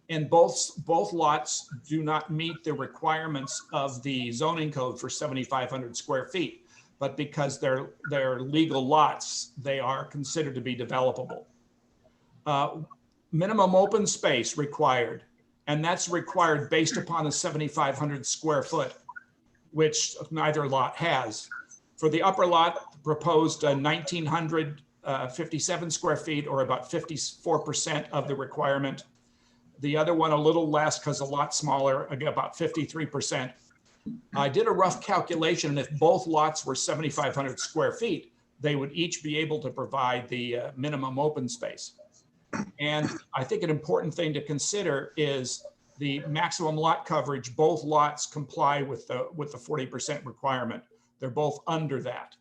And both lots do not meet the requirements of the zoning code for 7,500 square feet, but because they're legal lots, they are considered to be developable. Minimum open space required, and that's required based upon a 7,500 square foot, which neither lot has. For the upper lot, proposed 1,957 square feet, or about 54% of the requirement. The other one a little less because a lot smaller, again, about 53%. I did a rough calculation, and if both lots were 7,500 square feet, they would each be able to provide the minimum open space. And I think an important thing to consider is the maximum lot coverage. Both lots comply with the 40% requirement. They're both under that.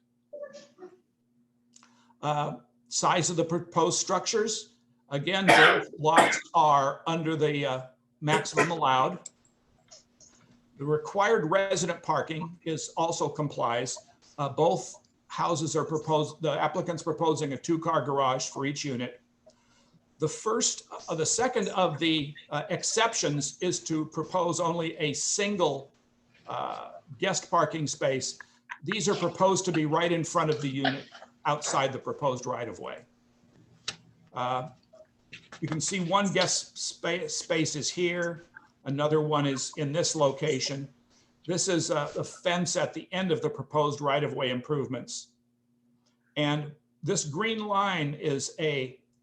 Size of the proposed structures. Again, both lots are under the maximum allowed. The required resident parking is also complies. Both houses are proposed, the applicant's proposing a 2-car garage for each unit. The second of the exceptions is to propose only a single guest parking space. These are proposed to be right in front of the unit outside the proposed right-of-way. You can see one guest space is here. Another one is in this location. This is a fence at the end of the proposed right-of-way improvements. And this green line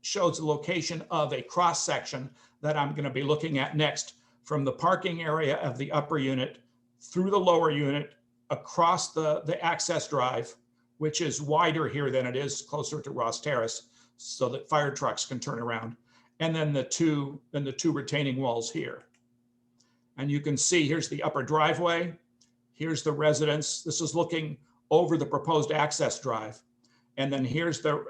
shows the location of a cross-section that I'm going to be looking at next, from the parking area of the upper unit through the lower unit, across the access drive, which is wider here than it is closer to Ross Terrace, so that fire trucks can turn around. And then the two retaining walls here. And you can see here's the upper driveway. Here's the residence. This is looking over the proposed access drive. And then here's the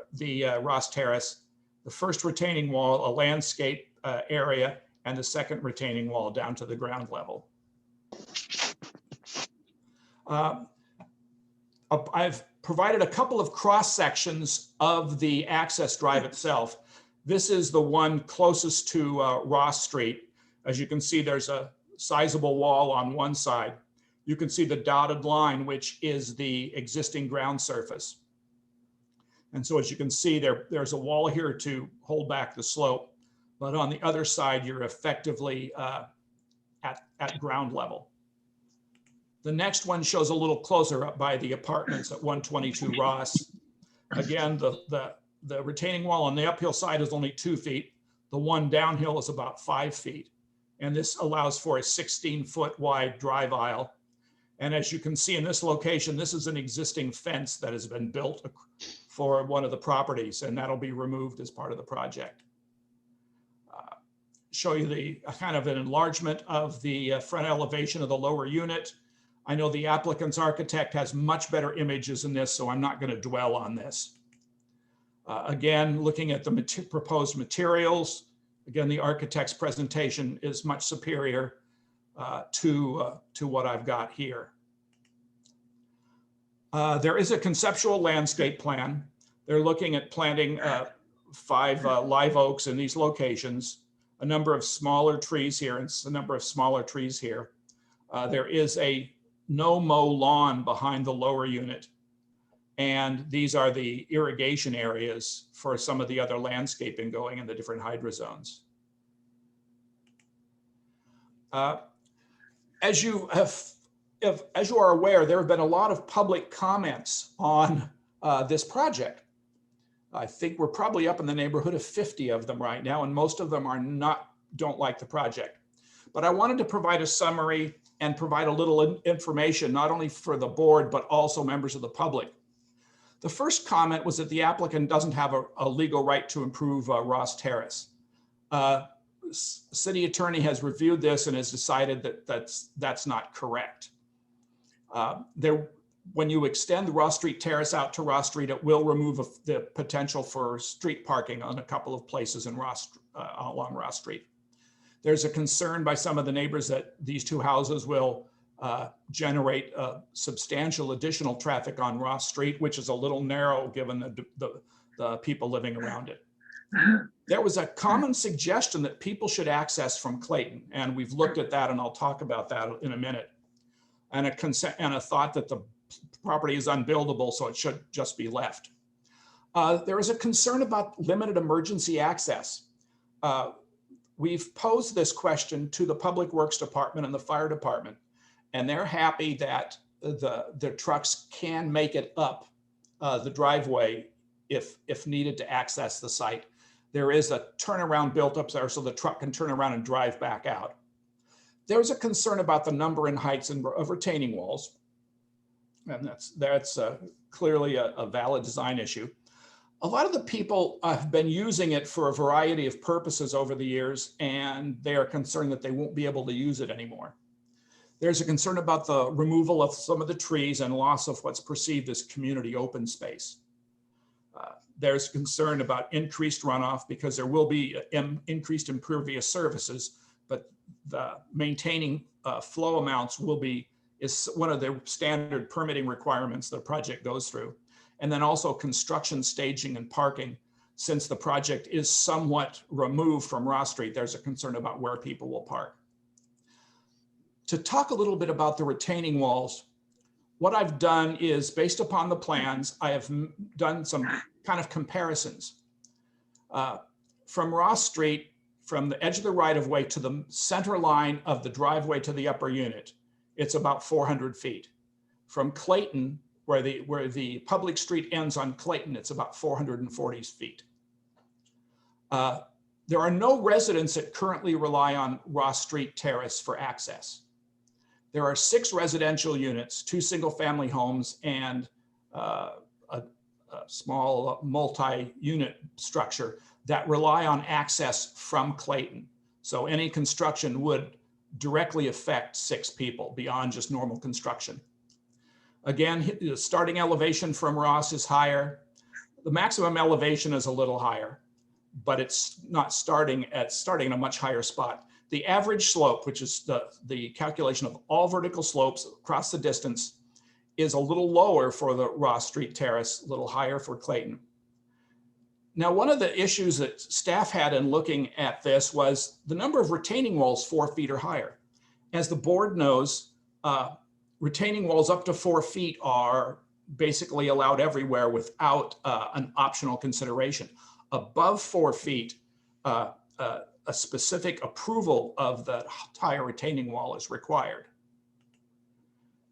Ross Terrace, the first retaining wall, a landscape area, and the second retaining wall down to the ground level. I've provided a couple of cross sections of the access drive itself. This is the one closest to Ross Street. As you can see, there's a sizable wall on one side. You can see the dotted line, which is the existing ground surface. And so as you can see, there's a wall here to hold back the slope. But on the other side, you're effectively at ground level. The next one shows a little closer up by the apartments at 122 Ross. Again, the retaining wall on the uphill side is only 2 feet. The one downhill is about 5 feet. And this allows for a 16-foot wide drive aisle. And as you can see in this location, this is an existing fence that has been built for one of the properties, and that'll be removed as part of the project. Show you the kind of an enlargement of the front elevation of the lower unit. I know the applicant's architect has much better images in this, so I'm not going to dwell on this. Again, looking at the proposed materials, again, the architect's presentation is much superior to what I've got here. There is a conceptual landscape plan. They're looking at planting 5 live oaks in these locations, a number of smaller trees here, and a number of smaller trees here. There is a no-mow lawn behind the lower unit. And these are the irrigation areas for some of the other landscaping going in the different hydrozones. As you are aware, there have been a lot of public comments on this project. I think we're probably up in the neighborhood of 50 of them right now, and most of them don't like the project. But I wanted to provide a summary and provide a little information, not only for the board, but also members of the public. The first comment was that the applicant doesn't have a legal right to improve Ross Terrace. City attorney has reviewed this and has decided that that's not correct. When you extend the Ross Street Terrace out to Ross Street, it will remove the potential for street parking on a couple of places in along Ross Street. There's a concern by some of the neighbors that these 2 houses will generate substantial additional traffic on Ross Street, which is a little narrow given the people living around it. There was a common suggestion that people should access from Clayton, and we've looked at that, and I'll talk about that in a minute. And a thought that the property is unbuildable, so it should just be left. There is a concern about limited emergency access. We've posed this question to the Public Works Department and the Fire Department, and they're happy that the trucks can make it up the driveway if needed to access the site. There is a turnaround built up there so the truck can turn around and drive back out. There's a concern about the number and heights of retaining walls, and that's clearly a valid design issue. A lot of the people have been using it for a variety of purposes over the years, and they are concerned that they won't be able to use it anymore. There's a concern about the removal of some of the trees and loss of what's perceived as community open space. There's concern about increased runoff because there will be increased impervious surfaces, but the maintaining flow amounts is one of the standard permitting requirements the project goes through. And then also construction, staging, and parking. Since the project is somewhat removed from Ross Street, there's a concern about where people will park. To talk a little bit about the retaining walls, what I've done is, based upon the plans, I have done some kind of comparisons. From Ross Street, from the edge of the right-of-way to the center line of the driveway to the upper unit, it's about 400 feet. From Clayton, where the public street ends on Clayton, it's about 440 feet. There are no residents that currently rely on Ross Street Terrace for access. There are 6 residential units, 2 single-family homes, and a small multi-unit structure that rely on access from Clayton. So any construction would directly affect 6 people beyond just normal construction. Again, the starting elevation from Ross is higher. The maximum elevation is a little higher, but it's not starting at a much higher spot. The average slope, which is the calculation of all vertical slopes across the distance, is a little lower for the Ross Street Terrace, a little higher for Clayton. Now, one of the issues that staff had in looking at this was the number of retaining walls 4 feet or higher. As the board knows, retaining walls up to 4 feet are basically allowed everywhere without an optional consideration. Above 4 feet, a specific approval of the higher retaining wall is required.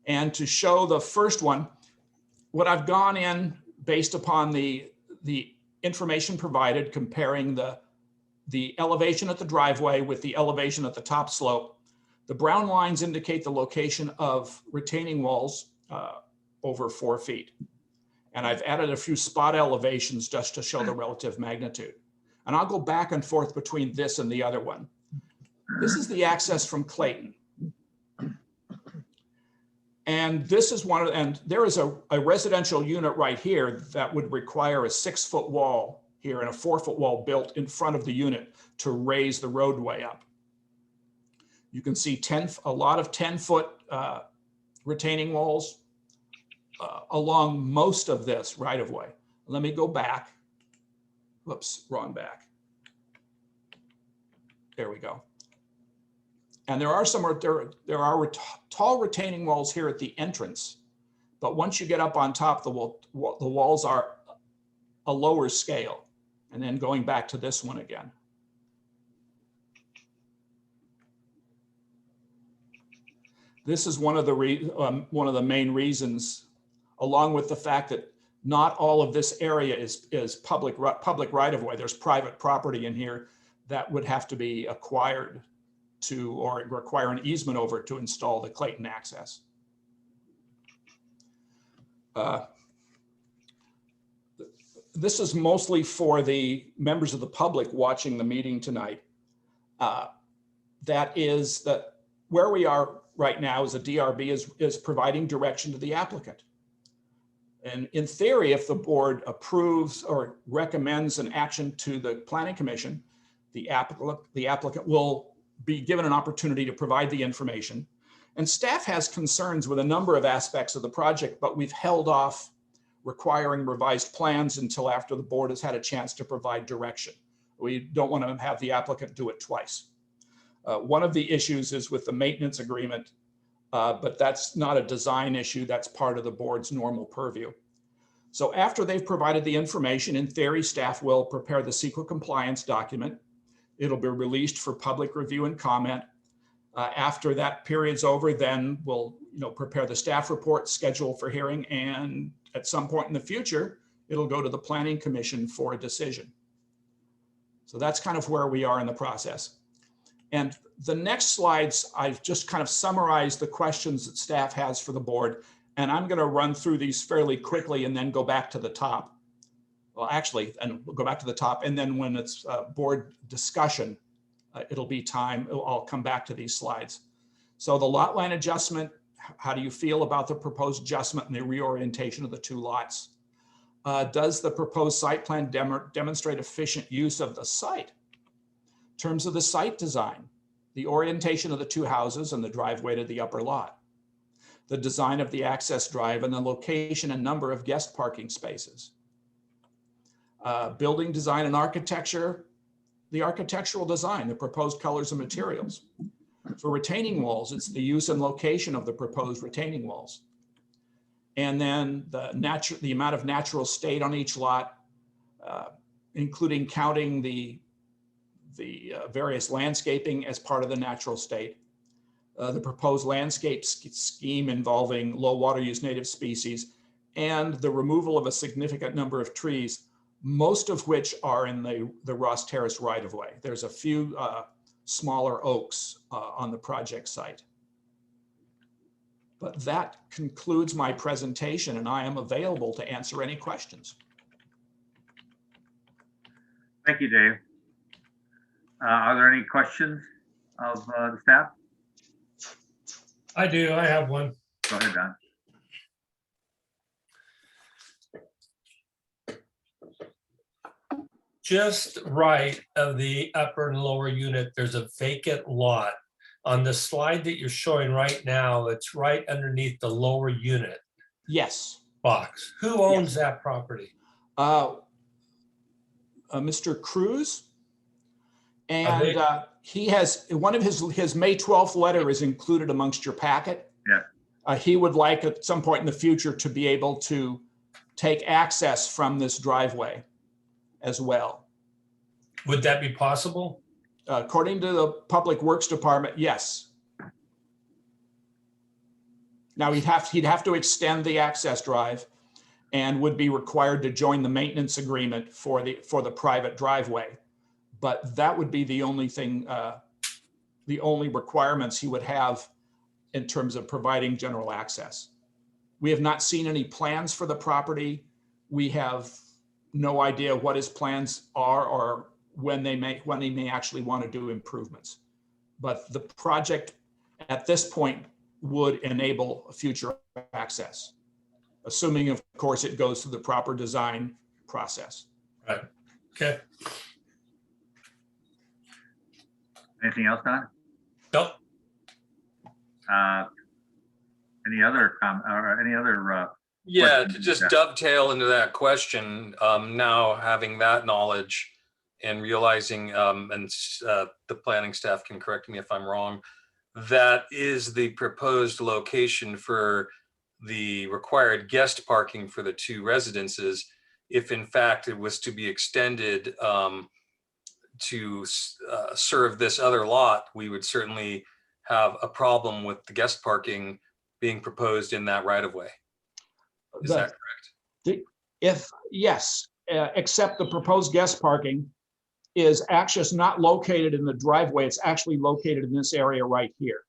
And to show the first one, what I've gone in based upon the information provided, comparing the elevation at the driveway with the elevation at the top slope. The brown lines indicate the location of retaining walls over 4 feet. And I've added a few spot elevations just to show the relative magnitude. And I'll go back and forth between this and the other one. This is the access from Clayton. And this is and there is a residential unit right here that would require a 6-foot wall here and a 4-foot wall built in front of the unit to raise the roadway up. You can see a lot of 10-foot retaining walls along most of this right of way. Let me go back. Whoops, wrong back. There we go. And there are tall retaining walls here at the entrance, but once you get up on top, the walls are a lower scale. And then going back to this one again. This is one of the main reasons, along with the fact that not all of this area is public right of way. There's private property in here that would have to be acquired or require an easement over to install the Clayton access. This is mostly for the members of the public watching the meeting tonight. That is that where we are right now is a DRB is providing direction to the applicant. And in theory, if the board approves or recommends an action to the Planning Commission, the applicant will be given an opportunity to provide the information. And staff has concerns with a number of aspects of the project, but we've held off requiring revised plans until after the board has had a chance to provide direction. We don't want to have the applicant do it twice. One of the issues is with the maintenance agreement, but that's not a design issue. That's part of the board's normal purview. So after they've provided the information, in theory, staff will prepare the CEQA compliance document. It'll be released for public review and comment. After that period's over, then we'll prepare the staff report, schedule for hearing, and at some point in the future, it'll go to the Planning Commission for a decision. So that's kind of where we are in the process. And the next slides, I've just kind of summarized the questions that staff has for the board. And I'm going to run through these fairly quickly and then go back to the top. Well, actually, and we'll go back to the top. And then when it's board discussion, it'll be time. I'll come back to these slides. So the lot line adjustment, how do you feel about the proposed adjustment and the reorientation of the two lots? Does the proposed site plan demonstrate efficient use of the site? In terms of the site design, the orientation of the two houses and the driveway to the upper lot, the design of the access drive and the location and number of guest parking spaces, building design and architecture, the architectural design, the proposed colors and materials. For retaining walls, it's the use and location of the proposed retaining walls. And then the amount of natural state on each lot, including counting the various landscaping as part of the natural state. The proposed landscape scheme involving low water use native species, and the removal of a significant number of trees, most of which are in the Ross Terrace right-of-way. There's a few smaller oaks on the project site. But that concludes my presentation, and I am available to answer any questions. Thank you, Dave. Are there any questions of the staff? I do. I have one. Go ahead, Don. Just right of the upper and lower unit, there's a vacant lot. On the slide that you're showing right now, it's right underneath the lower unit Yes. box. Who owns that property? Mr. Cruz. And he has, one of his May 12th letter is included amongst your packet. Yeah. He would like at some point in the future to be able to take access from this driveway as well. Would that be possible? According to the Public Works Department, yes. Now he'd have to extend the access drive and would be required to join the maintenance agreement for the private driveway. But that would be the only thing, the only requirements he would have in terms of providing general access. We have not seen any plans for the property. We have no idea what his plans are or when he may actually want to do improvements. But the project at this point would enable future access, assuming, of course, it goes through the proper design process. Right. Okay. Anything else, Don? Nope. Any other comment or any other? Yeah, to questions? just dovetail into that question, now having that knowledge and realizing, the planning staff can correct me if I'm wrong, that is the proposed location for the required guest parking for the two residences. If in fact it was to be extended to serve this other lot, we would certainly have a problem with the guest parking being proposed in that right of way. Is that correct? Yes, except the proposed guest parking is actually not located in the driveway. It's actually located in this area right here.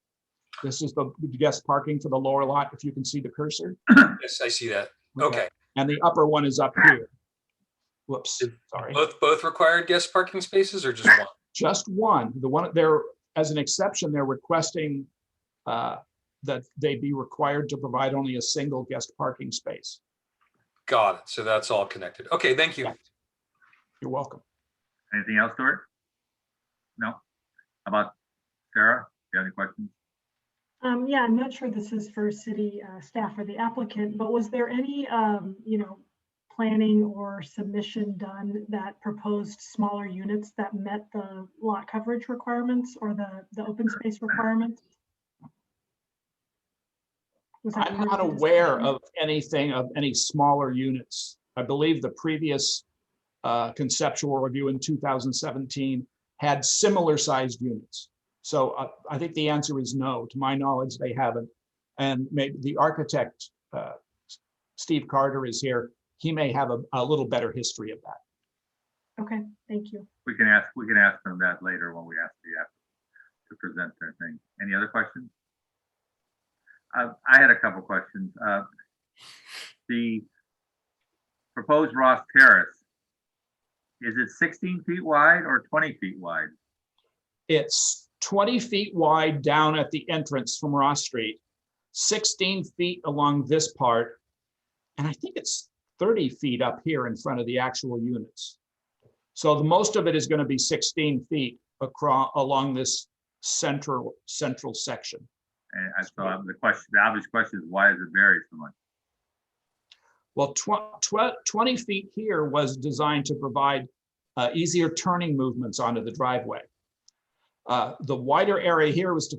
This is the guest parking for the lower lot, if you can see the cursor. Yes, I see that. Okay. And the upper one is up here. Whoops, sorry. Both required guest parking spaces or just one? Just one. The one there, as an exception, they're requesting that they be required to provide only a single guest parking space. Got it. So that's all connected. Okay, thank you. Yeah. You're welcome. Anything else, Stuart? No? How about Sarah? Do you have any questions? Yeah, I'm not sure this is for city staff or the applicant, but was there any, planning or submission done that proposed smaller units that met the lot coverage requirements or the open space requirements? Was that I'm part not of the aware discussion? of anything of any smaller units. I believe the previous conceptual review in 2017 had similar sized units. So I think the answer is no. To my knowledge, they haven't. And maybe the architect, Steve Carter, is here. He may have a little better history of that. Okay, thank you. We can ask them that later when we ask the applicant to present their thing. Any other questions? I had a couple questions. The proposed Ross Terrace, is it 16 feet wide or 20 feet wide? It's 20 feet wide down at the entrance from Ross Street, 16 feet along this part, and I think it's 30 feet up here in front of the actual units. So the most of it is going to be 16 feet across along this central section. And I saw the obvious question is, why does it vary so much? Well, 20 feet here was designed to provide easier turning movements onto the driveway. The wider area here was to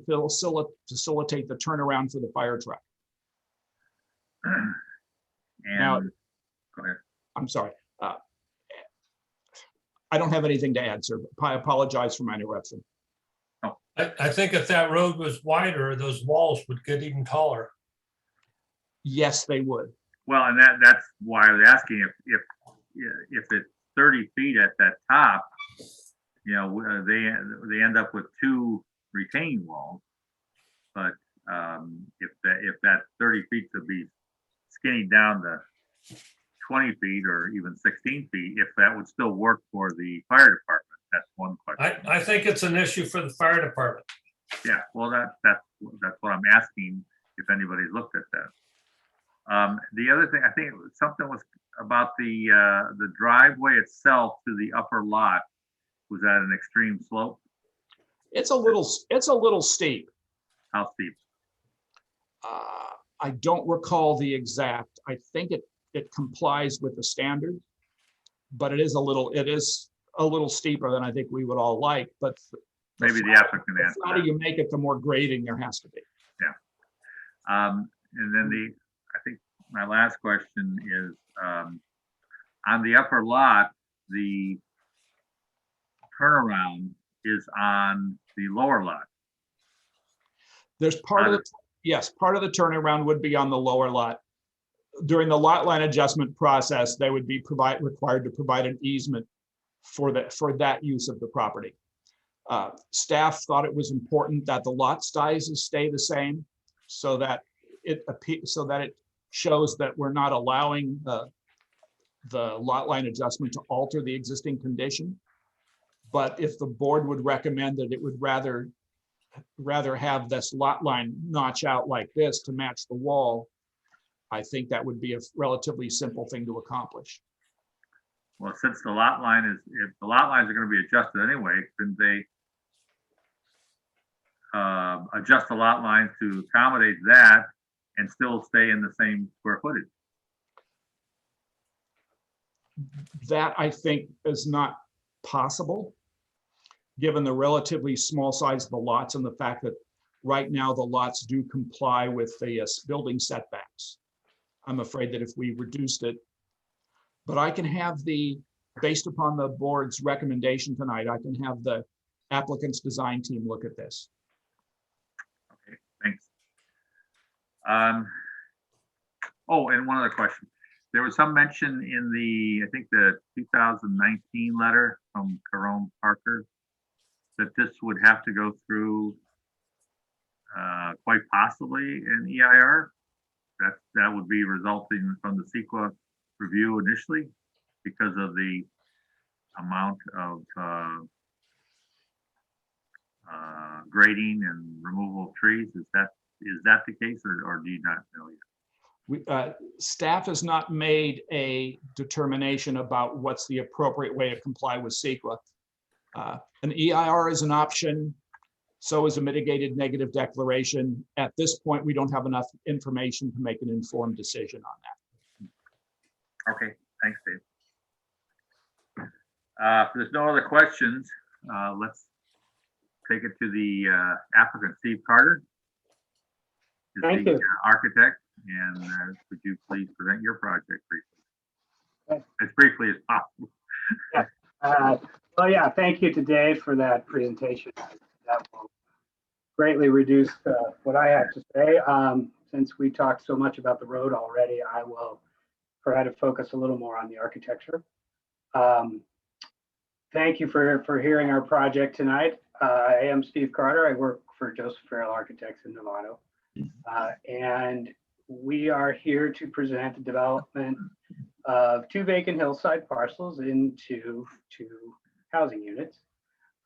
facilitate the turnaround for the fire truck. And Now, go ahead. I'm sorry. I don't have anything to add, sir. I apologize for my interruption. I think if that road was wider, those walls would get even taller. Yes, they would. Well, and that's why I was asking if it's 30 feet at that top, they end up with two retaining walls. But if that 30 feet could be skinny down to 20 feet or even 16 feet, if that would still work for the fire department, that's one question. I think it's an issue for the fire department. Yeah, well, that's what I'm asking, if anybody's looked at that. The other thing, I think something was about the driveway itself to the upper lot was at an extreme slope. It's a little steep. How steep? I don't recall the exact. I think it complies with the standard, but it is a little steeper than I think we would all like. But maybe the applicant answer. The flatter you make it, the more grading there has to be. Yeah. And then I think my last question is, on the upper lot, the turnaround is on the lower lot. There's part of the turnaround would be on the lower lot. During the lot line adjustment process, they would be required to provide an easement for that use of the property. Staff thought it was important that the lot sizes stay the same, so that it shows that we're not allowing the lot line adjustment to alter the existing condition. But if the board would recommend that it would rather have this lot line notch out like this to match the wall, I think that would be a relatively simple thing to accomplish. Well, since if the lot lines are going to be adjusted anyway, couldn't they adjust the lot lines to accommodate that and still stay in the same square footage? That, I think, is not possible, given the relatively small size of the lots and the fact that right now the lots do comply with the building setbacks. I'm afraid that if we reduced it, but I can have based upon the board's recommendation tonight, I can have the applicant's design team look at this. Okay, thanks. Oh, and one other question. There was some mention in I think the 2019 letter from Carone Parker that this would have to go through quite possibly an EIR. That would be resulting from the CEQA review initially because of the amount of grading and removal of trees. Is that the case, or do you not know yet? Staff has not made a determination about what's the appropriate way to comply with CEQA. An EIR is an option. So is a mitigated negative declaration. At this point, we don't have enough information to make an informed decision on that. Okay, thanks, Dave. If there's no other questions, let's take it to the applicant, Steve Carter. Is Thank the you. architect, and would you please present your project briefly? Okay. As briefly as possible. Well, yeah, thank you to Dave for that presentation. That will greatly reduce what I have to say. Since we talked so much about the road already, I will try to focus a little more on the architecture. Thank you for hearing our project tonight. I am Steve Carter. I work for Joseph Farrell Architects in Novato. And we are here to present the development of 2 vacant hillside parcels into 2 housing units.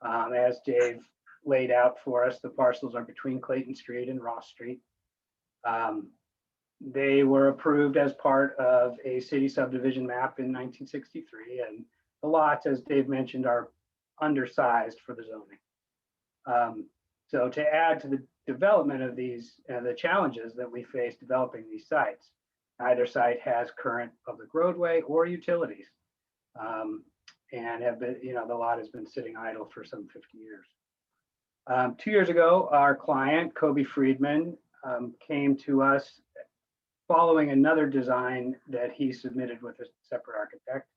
As Dave laid out for us, the parcels are between Clayton Street and Ross Street. They were approved as part of a city subdivision map in 1963, and the lots, as Dave mentioned, are undersized for the zoning. So to add to the development of these, the challenges that we face developing these sites, either site has current public roadway or utilities, and have been, the lot has been sitting idle for some 50 years. 2 years ago, our client, Kobe Friedman, came to us following another design that he submitted with a separate architect,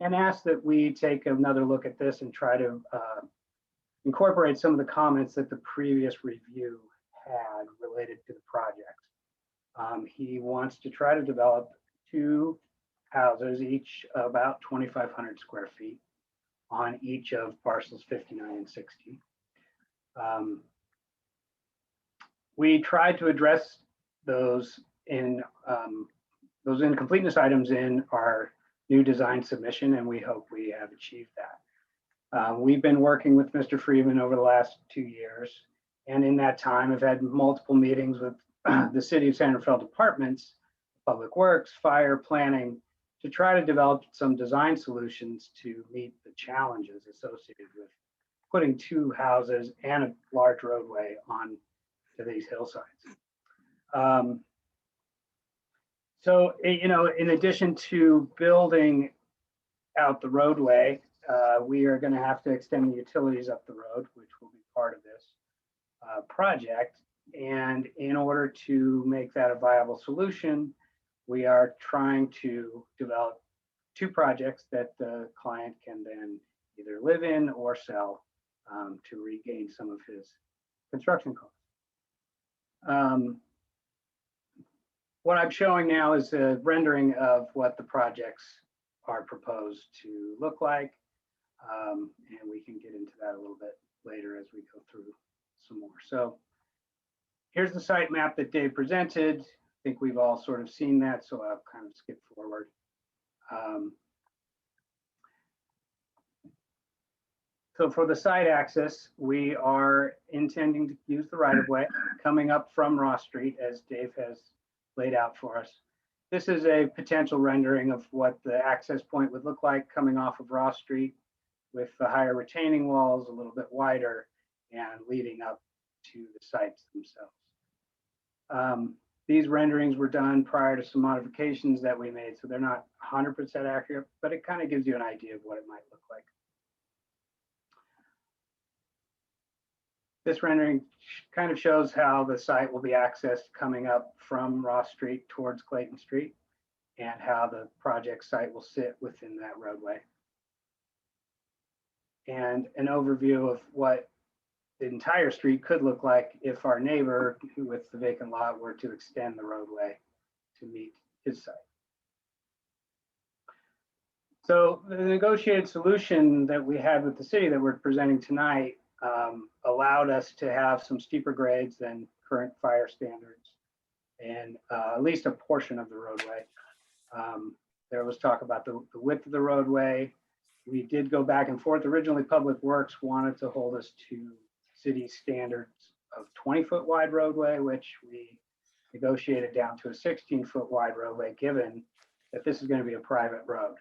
and asked that we take another look at this and try to incorporate some of the comments that the previous review had related to the project. He wants to try to develop 2 houses, each about 2,500 square feet on each of parcels 59 and 60. We tried to address those incompleteness items in our new design submission, and we hope we have achieved that. We've been working with Mr. Friedman over the last 2 years, and in that time have had multiple meetings with the City of San Rafael departments, Public Works, Fire, Planning, to try to develop some design solutions to meet the challenges associated with putting 2 houses and a large roadway on to these hillsides. So, in addition to building out the roadway, we are going to have to extend the utilities up the road, which will be part of this project. And in order to make that a viable solution, we are trying to develop 2 projects that the client can then either live in or sell to regain some of his construction costs. What I'm showing now is a rendering of what the projects are proposed to look like. And we can get into that a little bit later as we go through some more. So here's the site map that Dave presented. I think we've all sort of seen that, so I'll kind of skip forward. So for the site access, we are intending to use the right-of-way coming up from Ross Street, as Dave has laid out for us. This is a potential rendering of what the access point would look like coming off of Ross Street, with the higher retaining walls a little bit wider and leading up to the sites themselves. These renderings were done prior to some modifications that we made, so they're not 100% accurate, but it kind of gives you an idea of what it might look like. This rendering kind of shows how the site will be accessed coming up from Ross Street towards Clayton Street, and how the project site will sit within that roadway. And an overview of what the entire street could look like if our neighbor with the vacant lot were to extend the roadway to meet his site. So the negotiated solution that we had with the city that we're presenting tonight allowed us to have some steeper grades than current fire standards, and at least a portion of the roadway. There was talk about the width of the roadway. We did go back and forth. Originally, Public Works wanted to hold us to city standards of 20-foot wide roadway, which we negotiated down to a 16-foot wide roadway, given that this is going to be a private road.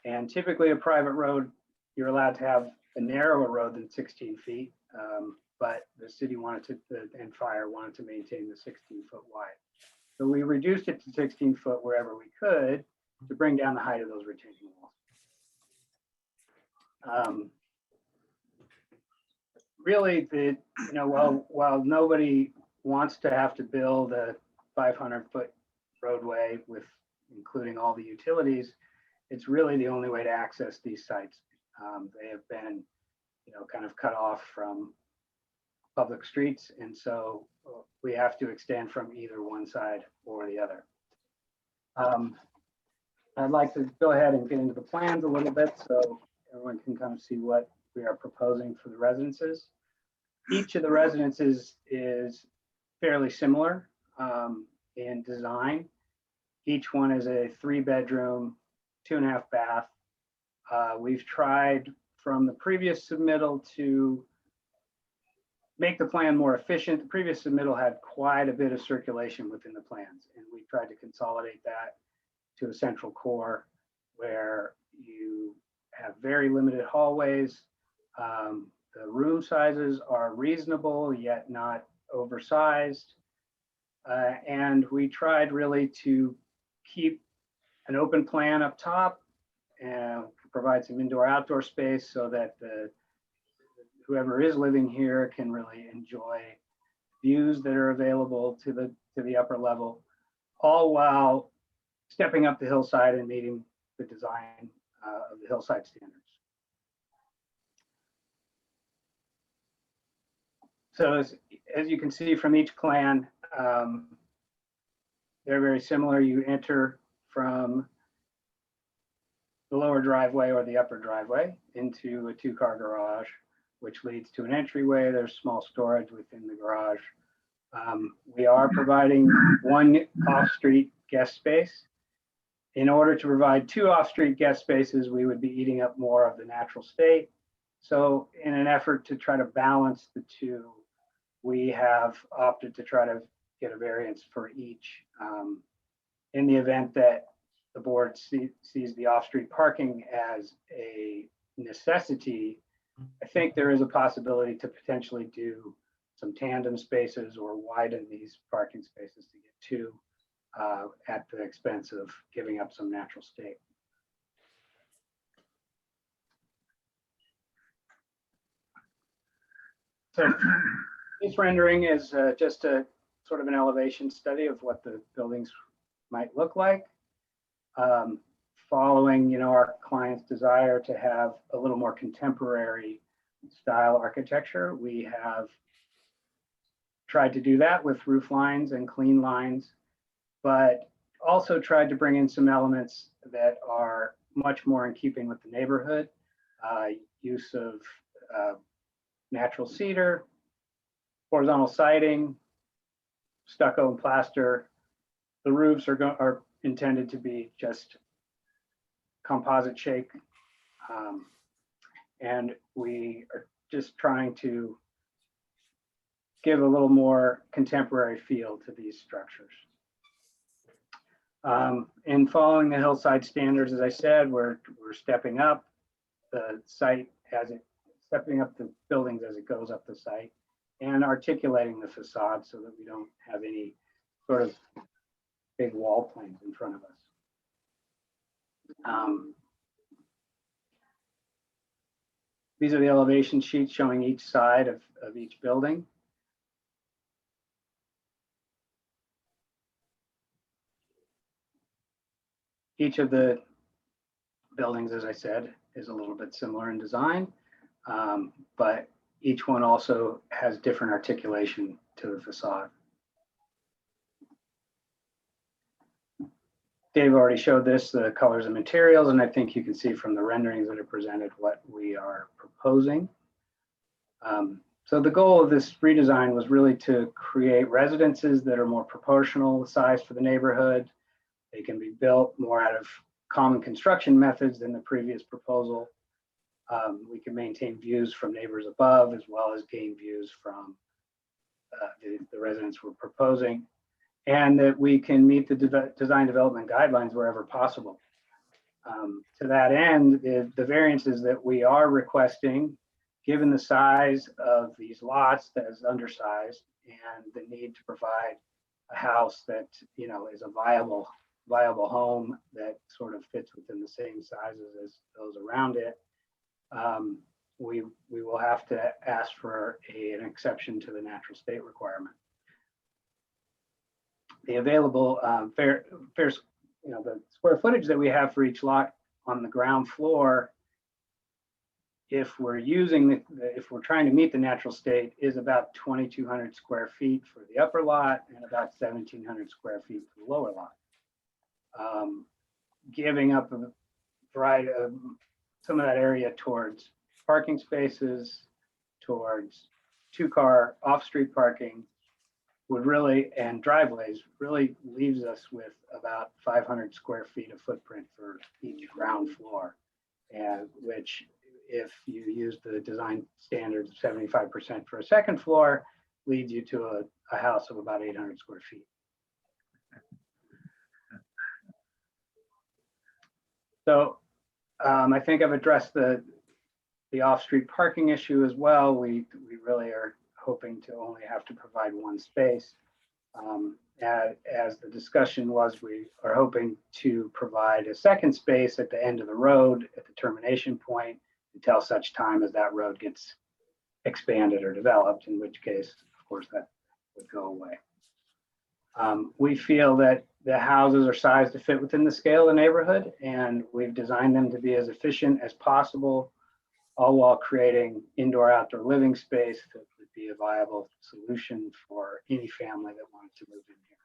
And typically a private road, you're allowed to have a narrower road than 16 feet, but the city and fire wanted to maintain the 16-foot wide. So we reduced it to 16 foot wherever we could to bring down the height of those retaining walls. Really, while nobody wants to have to build a 500-foot roadway with including all the utilities, it's really the only way to access these sites. They have been, kind of cut off from public streets, and so we have to extend from either one side or the other. I'd like to go ahead and get into the plans a little bit so everyone can kind of see what we are proposing for the residences. Each of the residences is fairly similar in design. Each one is a 3-bedroom, 2.5 bath. We've tried from the previous submittal to make the plan more efficient. The previous submittal had quite a bit of circulation within the plans, and we tried to consolidate that to a central core where you have very limited hallways. The room sizes are reasonable yet not oversized. And we tried really to keep an open plan up top and provide some indoor-outdoor space so that whoever is living here can really enjoy views that are available to the upper level, all while stepping up the hillside and meeting the design of the hillside standards. So as you can see from each plan, they're very similar. You enter from the lower driveway or the upper driveway into a 2-car garage, which leads to an entryway. There's small storage within the garage. We are providing 1 off-street guest space. In order to provide 2 off-street guest spaces, we would be eating up more of the natural state. So in an effort to try to balance the two, we have opted to try to get a variance for each. In the event that the board sees the off-street parking as a necessity, I think there is a possibility to potentially do some tandem spaces or widen these parking spaces to get 2 at the expense of giving up some natural state. So this rendering is just a sort of an elevation study of what the buildings might look like. Following, our client's desire to have a little more contemporary style architecture, we have tried to do that with roof lines and clean lines, but also tried to bring in some elements that are much more in keeping with the neighborhood. Use of natural cedar, horizontal siding, stucco and plaster. The roofs are intended to be just composite shake. And we are just trying to give a little more contemporary feel to these structures. In following the hillside standards, as I said, we're stepping up the site stepping up the buildings as it goes up the site and articulating the facade so that we don't have any sort of big wall planes in front of us. These are the elevation sheets showing each side of each building. Each of the buildings, as I said, is a little bit similar in design, but each one also has different articulation to the facade. Dave already showed this, the colors and materials, and I think you can see from the renderings that are presented what we are proposing. So the goal of this redesign was really to create residences that are more proportional size for the neighborhood. They can be built more out of common construction methods than the previous proposal. We can maintain views from neighbors above as well as gain views from the residents we're proposing, and that we can meet the design development guidelines wherever possible. To that end, the variances that we are requesting, given the size of these lots that is undersized and the need to provide a house that, you know, is a viable home that sort of fits within the same sizes as those around it, we will have to ask for an exception to the natural state requirement. The available fair, you know, the square footage that we have for each lot on the ground floor, if we're using if we're trying to meet the natural state, is about 2,200 square feet for the upper lot and about 1,700 square feet for the lower lot. Giving up a variety of some of that area towards parking spaces, towards two-car off-street parking would really, and driveways, really leaves us with about 500 square feet of footprint for each ground floor, and which, if you use the design standards of 75% for a second floor, leads you to a house of about 800 square feet. So I think I've addressed the off-street parking issue as well. We really are hoping to only have to provide one space. As the discussion was, we are hoping to provide a second space at the end of the road at the termination point until such time as that road gets expanded or developed, in which case, of course, that would go away. We feel that the houses are sized to fit within the scale of the neighborhood, and we've designed them to be as efficient as possible, all while creating indoor-outdoor living space that would be a viable solution for any family that wanted to move in here.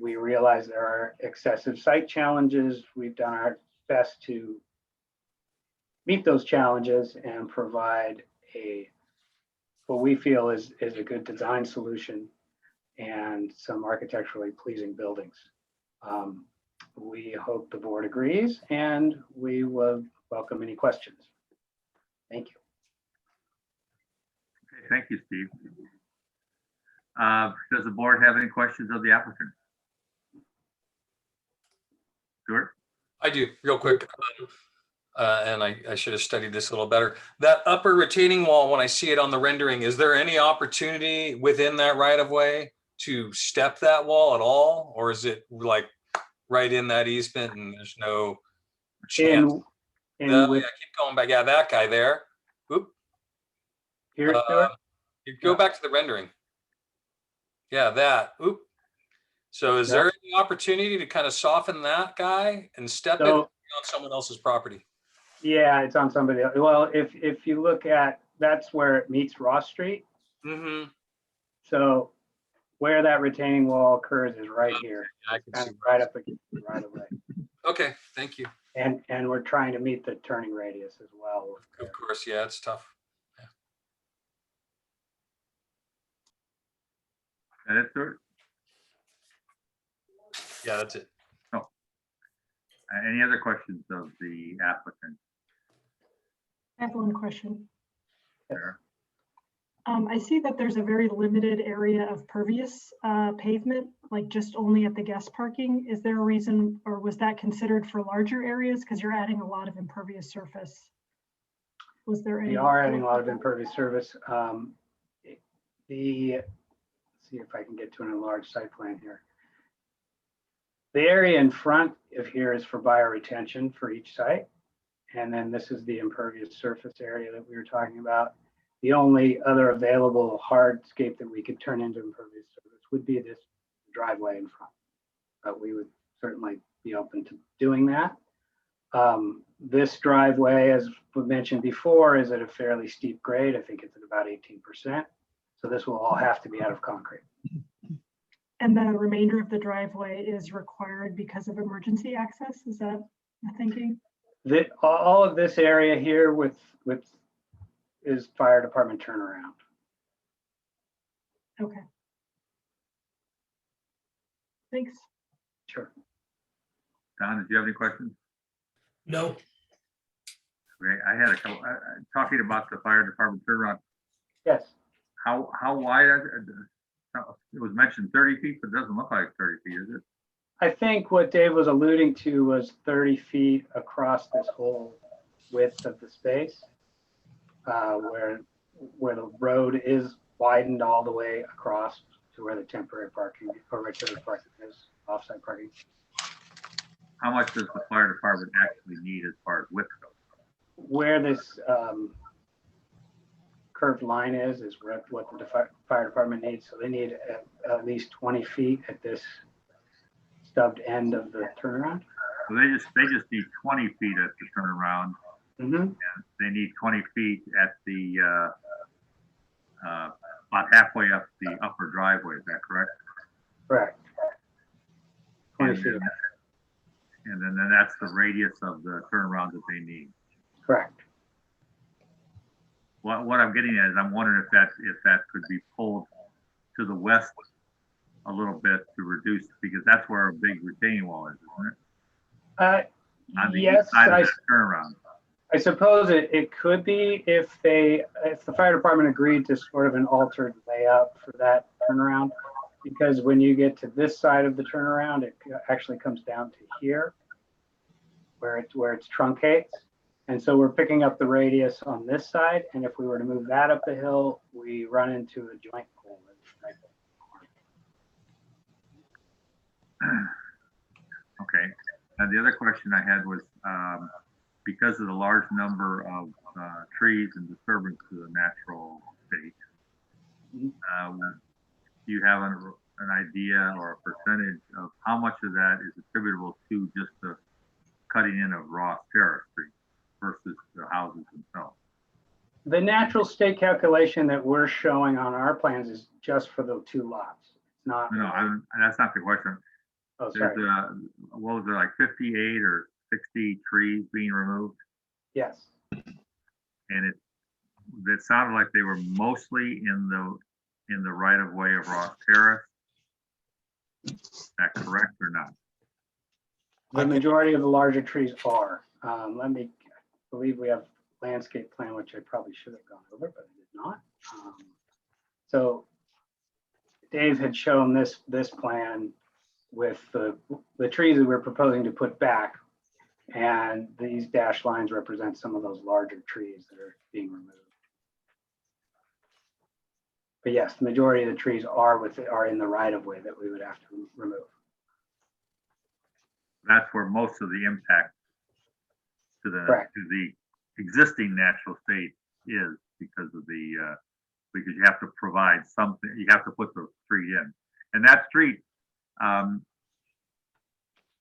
We realize there are excessive site challenges. We've done our best to meet those challenges and provide what we feel is a good design solution and some architecturally pleasing buildings. We hope the board agrees, and we will welcome any questions. Thank you. Okay, thank you, Steve. Does the board have any questions of the applicant? Stuart? I do, real quick. And I should have studied this a little better. That upper retaining wall, when I see it on the rendering, is there any opportunity within that right of way to step that wall at all? Or is it like right in that easement and there's no chance? I keep going back. Yeah, that guy there. Oop. Here, Stuart? You go back to the rendering. Yeah, that. Oop. So is there any opportunity to kind of soften that guy and step it on someone else's property? Yeah, it's on somebody else. Well, if you look at, that's where it meets Ross Street. Mm-hmm. So where that retaining wall occurs is right here. I can see right up against the right of way. Okay, thank you. And we're trying to meet the turning radius as well. Of course, yeah, it's tough. Is that it, Stuart? Yeah, that's it. Any other questions of the applicant? I have one question. Sure. I see that there's a very limited area of pervious pavement, like just only at the guest parking. Is there a reason, or was that considered for larger areas? Because you're adding a lot of impervious surface. Was there any? We are adding a lot of impervious surface. Let's see if I can get to an enlarged site plan here. The area in front of here is for bioretention for each site. And then this is the impervious surface area that we were talking about. The only other available hardscape that we could turn into impervious surface would be this driveway in front. But we would certainly be open to doing that. This driveway, as we mentioned before, is at a fairly steep grade. I think it's at about 18%. So this will all have to be out of concrete. And the remainder of the driveway is required because of emergency access? Is that the thinking? All of this area here is fire department turnaround. Okay. Thanks. Sure. Don, did you have any questions? No. Okay, I had a couple, talking about the fire department turnaround. Yes. How wide is it? It was mentioned 30 feet, but it doesn't look like 30 feet, is it? I think what Dave was alluding to was 30 feet across this whole width of the space, where the road is widened all the way across to where the temporary parking or regular parking is, offsite parking. How much does the fire department actually need as far as width goes? Where this curved line is what the fire department needs. So they need at least 20 feet at this stubbed end of the turnaround. So they just need 20 feet at the turnaround. Mm-hmm. And they need 20 feet at the about halfway up the upper driveway. Is that correct? Correct. 20 And feet. then that's the radius of the turnaround that they need. Correct. What I'm getting at is I'm wondering if that could be pulled to the west a little bit to reduce, because that's where our big retaining wall is, isn't it? On the Yes, east side of that turnaround. I suppose it could be if the fire department agreed to sort of an altered layout for that turnaround, because when you get to this side of the turnaround, it actually comes down to here, where it truncates. And so we're picking up the radius on this side, and if we were to move that up the hill, we run into a joint pole right there. Okay. And the other question I had was, because of the large number of trees and disturbance to the natural state, do you have an idea or a percentage of how much of that is attributable to just the cutting in of Ross Terrace Street versus the houses themselves? The natural state calculation that we're showing on our plans is just for the two lots. It's not. No, that's not the question. Oh, sorry. There's what was it, like 58 or 60 trees being removed? Yes. And it sounded like they were mostly in the right of way of Ross Terrace. Is that correct or not? The majority of the larger trees are. I believe we have landscape plan, which I probably should have gone over, but I did not. So Dave had shown this plan with the trees that we're proposing to put back, and these dashed lines represent some of those larger trees that are being removed. But yes, the majority of the trees are in the right of way that we would have to remove. That's where most of the impact to the existing natural state is, because of because you have to provide something, you have to put the street in. And that street,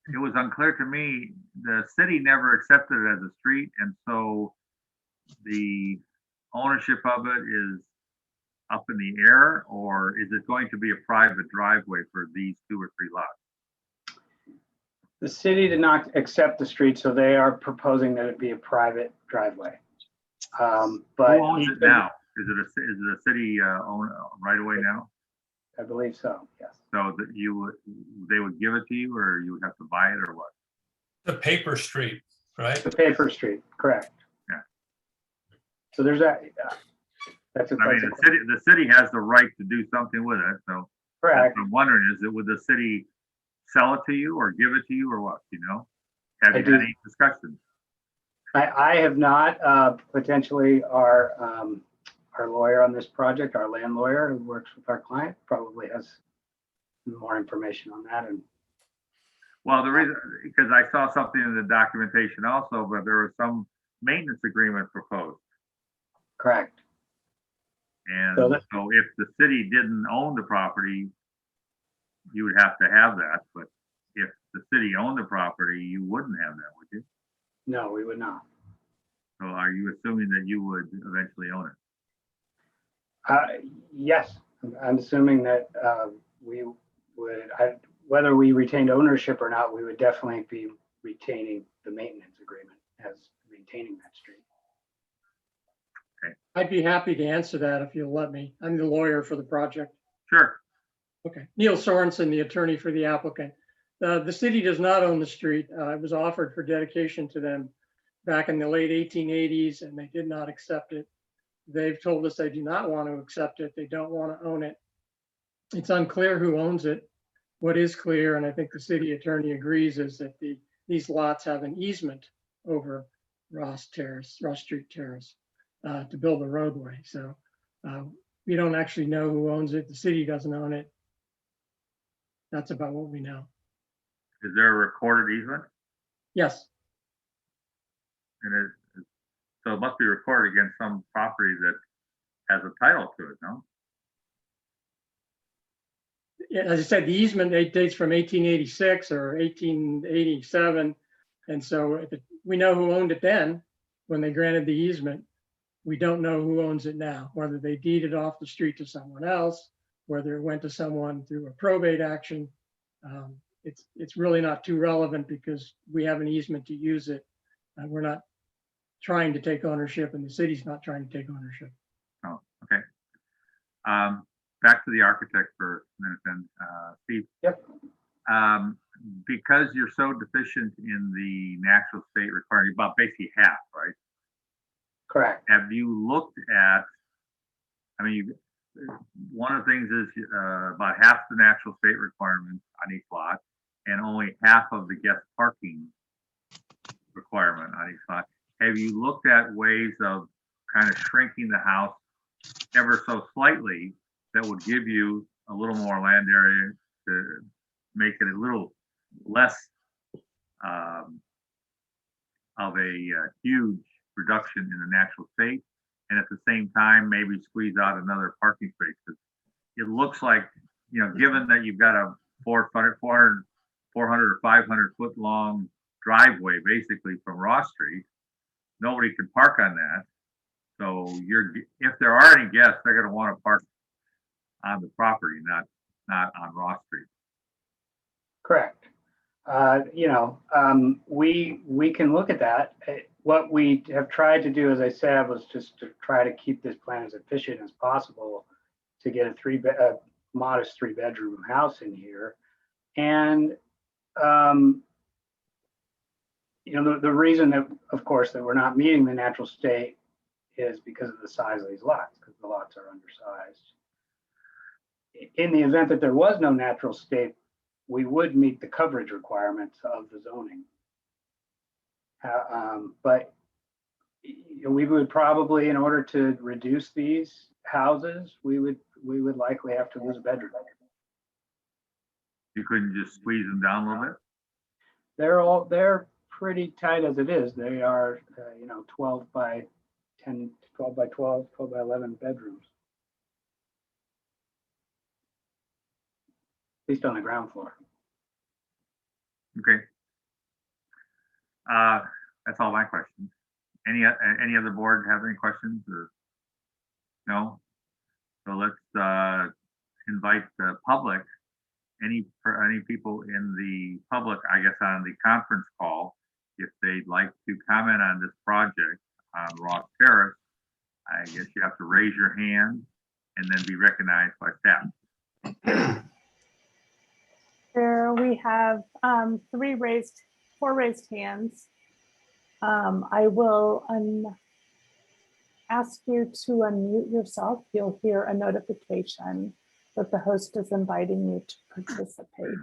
it was unclear to me, the city never accepted it as a street, and so the ownership of it is up in the air, or is it going to be a private driveway for these 2 or 3 lots? The city did not accept the street, so they are proposing that it be a private driveway. But who owns it now? Is it a city own right away now? I believe so, yes. So that they would give it to you, or you would have to buy it, or what? The paper street, right? The paper street, correct. Yeah. So there's that. That's the city has the right to do something with it. So correct. what I'm wondering is, would the city sell it to you or give it to you, or what? You know, have you had any discussions? I have not. Potentially our lawyer on this project, our land lawyer who works with our client, probably has more information on that. And well, the reason, because I saw something in the documentation also, but there was some maintenance agreement proposed. Correct. And so if the city didn't own the property, you would have to have that. But if the city owned the property, you wouldn't have that, would you? No, we would not. So are you assuming that you would eventually own it? Yes, I'm assuming that we would, whether we retained ownership or not, we would definitely be retaining the maintenance agreement as maintaining that street. Okay. I'd be happy to answer that if you'll let me. I'm the lawyer for the project. Sure. Okay. Neil Sorensen, the attorney for the applicant. The city does not own the street. It was offered for dedication to them back in the late 1880s, and they did not accept it. They've told us they do not want to accept it. They don't want to own it. It's unclear who owns it. what is clear, and I think the city attorney agrees, is that these lots have an easement over Ross Street Terrace, to build a roadway. So we don't actually know who owns it. The city doesn't own it. That's about what we know. Is there a recorded easement? Yes, And so it must be recorded against some property that has a title to it, no? yeah, as I said, the easement dates from 1886 or 1887. And so we know who owned it then when they granted the easement. We don't know who owns it now, whether they deeded off the street to someone else, whether it went to someone through a probate action. It's really not too relevant because we have an easement to use it. We're not trying to take ownership, and the city's not trying to take ownership. Oh, okay. Back to the architect for a minute then, Steve. Yep. Because you're so deficient in the natural state requirement, about basically half, right? correct. Have you looked at, I mean, one of the things is about half the natural state requirements on each lot and only half of the guest parking requirement on each lot. Have you looked at ways of kind of shrinking the house ever so slightly that would give you a little more land area to make it a little less of a huge reduction in the natural state, and at the same time maybe squeeze out another parking space? Because it looks like, you know, given that you've got a 400 or 500 foot long driveway basically from Ross Street, nobody can park on that. So if there are any guests, they're going to want to park on the property, not on Ross Street. Correct. We can look at that. What we have tried to do, as I said, was just to try to keep this plan as efficient as possible to get a modest 3-bedroom house in here. And, the reason that, of course, that we're not meeting the natural state is because of the size of these lots, because the lots are undersized. In the event that there was no natural state, we would meet the coverage requirements of the zoning. But we would probably, in order to reduce these houses, we would likely have to lose a bedroom. You couldn't just squeeze them down a little bit? They're pretty tight as it is. They are, 12 by 10, 12 by 12, 12 by 11 bedrooms. At least on the ground floor. Okay. That's all my questions. Any other board have any questions or no? So let's invite the public, any people in the public, I guess, on the conference call, if they'd like to comment on this project on Ross Terrace. I guess you have to raise your hand and then be recognized by staff. There we have 4 raised hands. I will ask you to unmute yourself. You'll hear a notification that the host is inviting you to participate.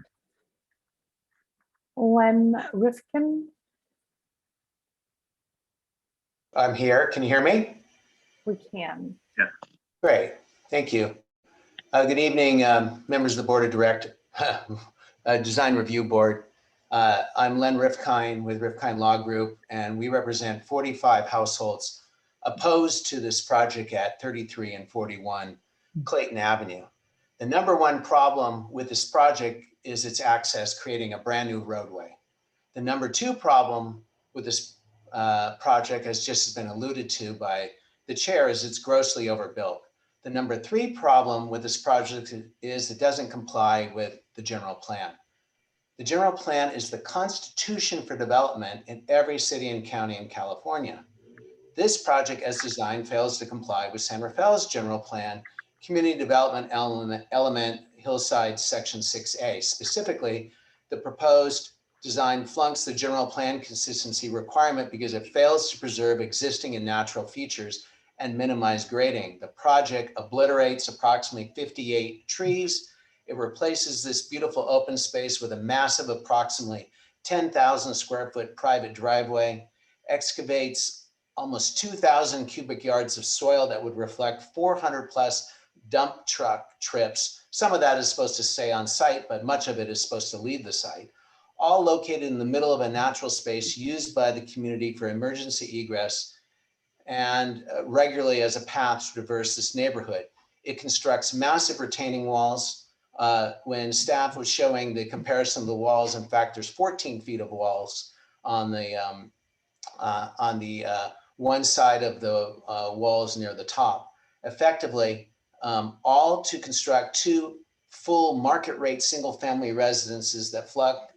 Len Rifkin. I'm here. Can you hear me? We can. Yeah. Great. Thank you. Good evening, members of the Board of Directors, Design Review Board. I'm Len Rifkind with Rifkind Law Group, and we represent 45 households opposed to this project at 33 and 41 Clayton Avenue. The number one problem with this project is its access, creating a brand new roadway. The number 2 problem with this project, as just has been alluded to by the chair, is it's grossly overbuilt. The number 3 problem with this project is it doesn't comply with the general plan. The general plan is the constitution for development in every city and county in California. This project as designed fails to comply with San Rafael's general plan, community development element Hillside Section 6A. Specifically, the proposed design flunks the general plan consistency requirement because it fails to preserve existing and natural features and minimize grading. The project obliterates approximately 58 trees It replaces this beautiful open space with a massive, approximately 10,000 square foot private driveway, excavates almost 2,000 cubic yards of soil that would reflect 400 plus dump truck trips. Some of that is supposed to stay on site, but much of it is supposed to leave the site, all located in the middle of a natural space used by the community for emergency egress and regularly as a path to traverse this neighborhood. It constructs massive retaining walls. When staff was showing the comparison of the walls, in fact, there's 14 feet of walls on the one side of the walls near the top. Effectively, all to construct 2 full market rate single family residences that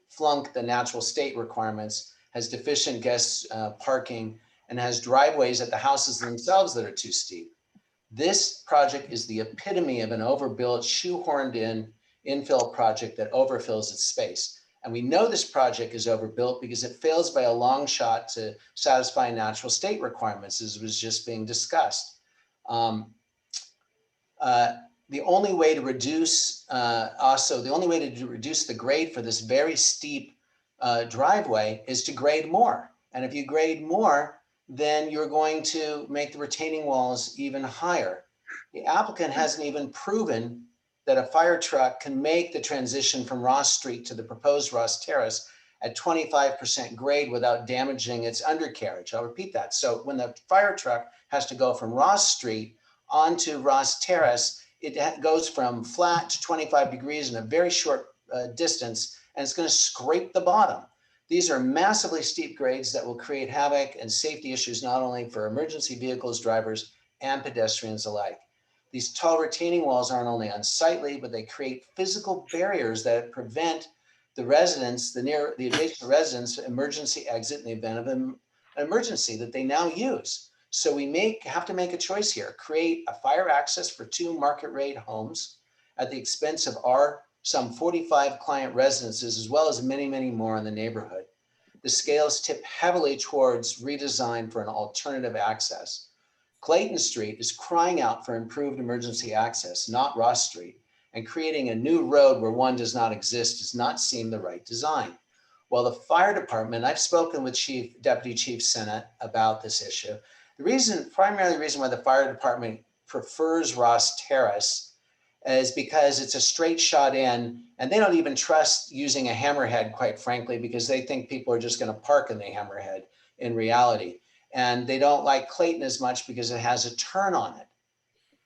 flunk the natural state requirements, has deficient guest parking, and has driveways at the houses themselves that are too steep. This project is the epitome of an overbuilt, shoehorned in infill project that overfills its space. And we know this project is overbuilt because it fails by a long shot to satisfy natural state requirements, as was just being discussed. The only way to reduce, the grade for this very steep driveway is to grade more. And if you grade more, then you're going to make the retaining walls even higher. The applicant hasn't even proven that a fire truck can make the transition from Ross Street to the proposed Ross Terrace at 25% grade without damaging its undercarriage. I'll repeat that. So when the fire truck has to go from Ross Street onto Ross Terrace, it goes from flat to 25 degrees in a very short distance, and it's going to scrape the bottom. These are massively steep grades that will create havoc and safety issues, not only for emergency vehicles, drivers, and pedestrians alike. These tall retaining walls aren't only unsightly, but they create physical barriers that prevent the residents, the adjacent residents, emergency exit in the event of an emergency that they now use. So we have to make a choice here, create a fire access for 2 market rate homes at the expense of our some 45 client residences, as well as many, many more in the neighborhood. The scales tip heavily towards redesign for an alternative access. Clayton Street is crying out for improved emergency access, not Ross Street, and creating a new road where one does not exist does not seem the right design. While the fire department, I've spoken with Deputy Chief Sennett about this issue. The primary reason why the fire department prefers Ross Terrace is because it's a straight shot in, and they don't even trust using a hammerhead, quite frankly, because they think people are just going to park in the hammerhead in reality. And they don't like Clayton as much because it has a turn on it.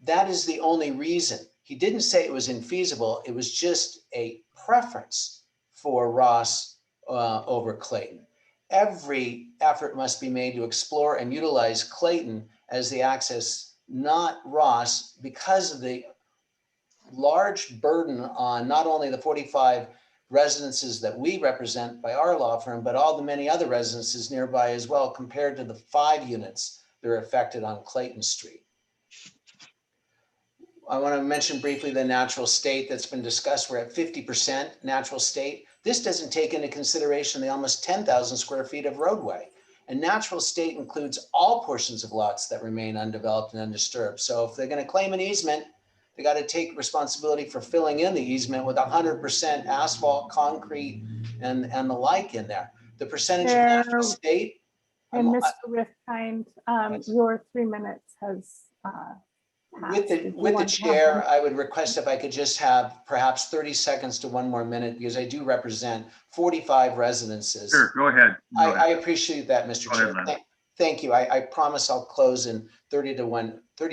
That is the only reason. He didn't say it was infeasible. It was just a preference for Ross over Clayton. Every effort must be made to explore and utilize Clayton as the access, not Ross, because of the large burden on not only the 45 residences that we represent by our law firm, but all the many other residences nearby as well, compared to the 5 units that are affected on Clayton Street. I want to mention briefly the natural state that's been discussed. We're at 50% natural state. This doesn't take into consideration the almost 10,000 square feet of roadway. And natural state includes all portions of lots that remain undeveloped and undisturbed. So if they're going to claim an easement, they got to take responsibility for filling in the easement with 100% asphalt, concrete, and the like in there. The percentage of natural state. And Mr. Rifkind, your 3 minutes has passed. With the chair, I would request if I could just have perhaps 30 seconds to 1 more minute, because I do represent 45 residences. Sure, go ahead. I appreciate that, Mr. Chair. Thank you. I promise I'll close in 30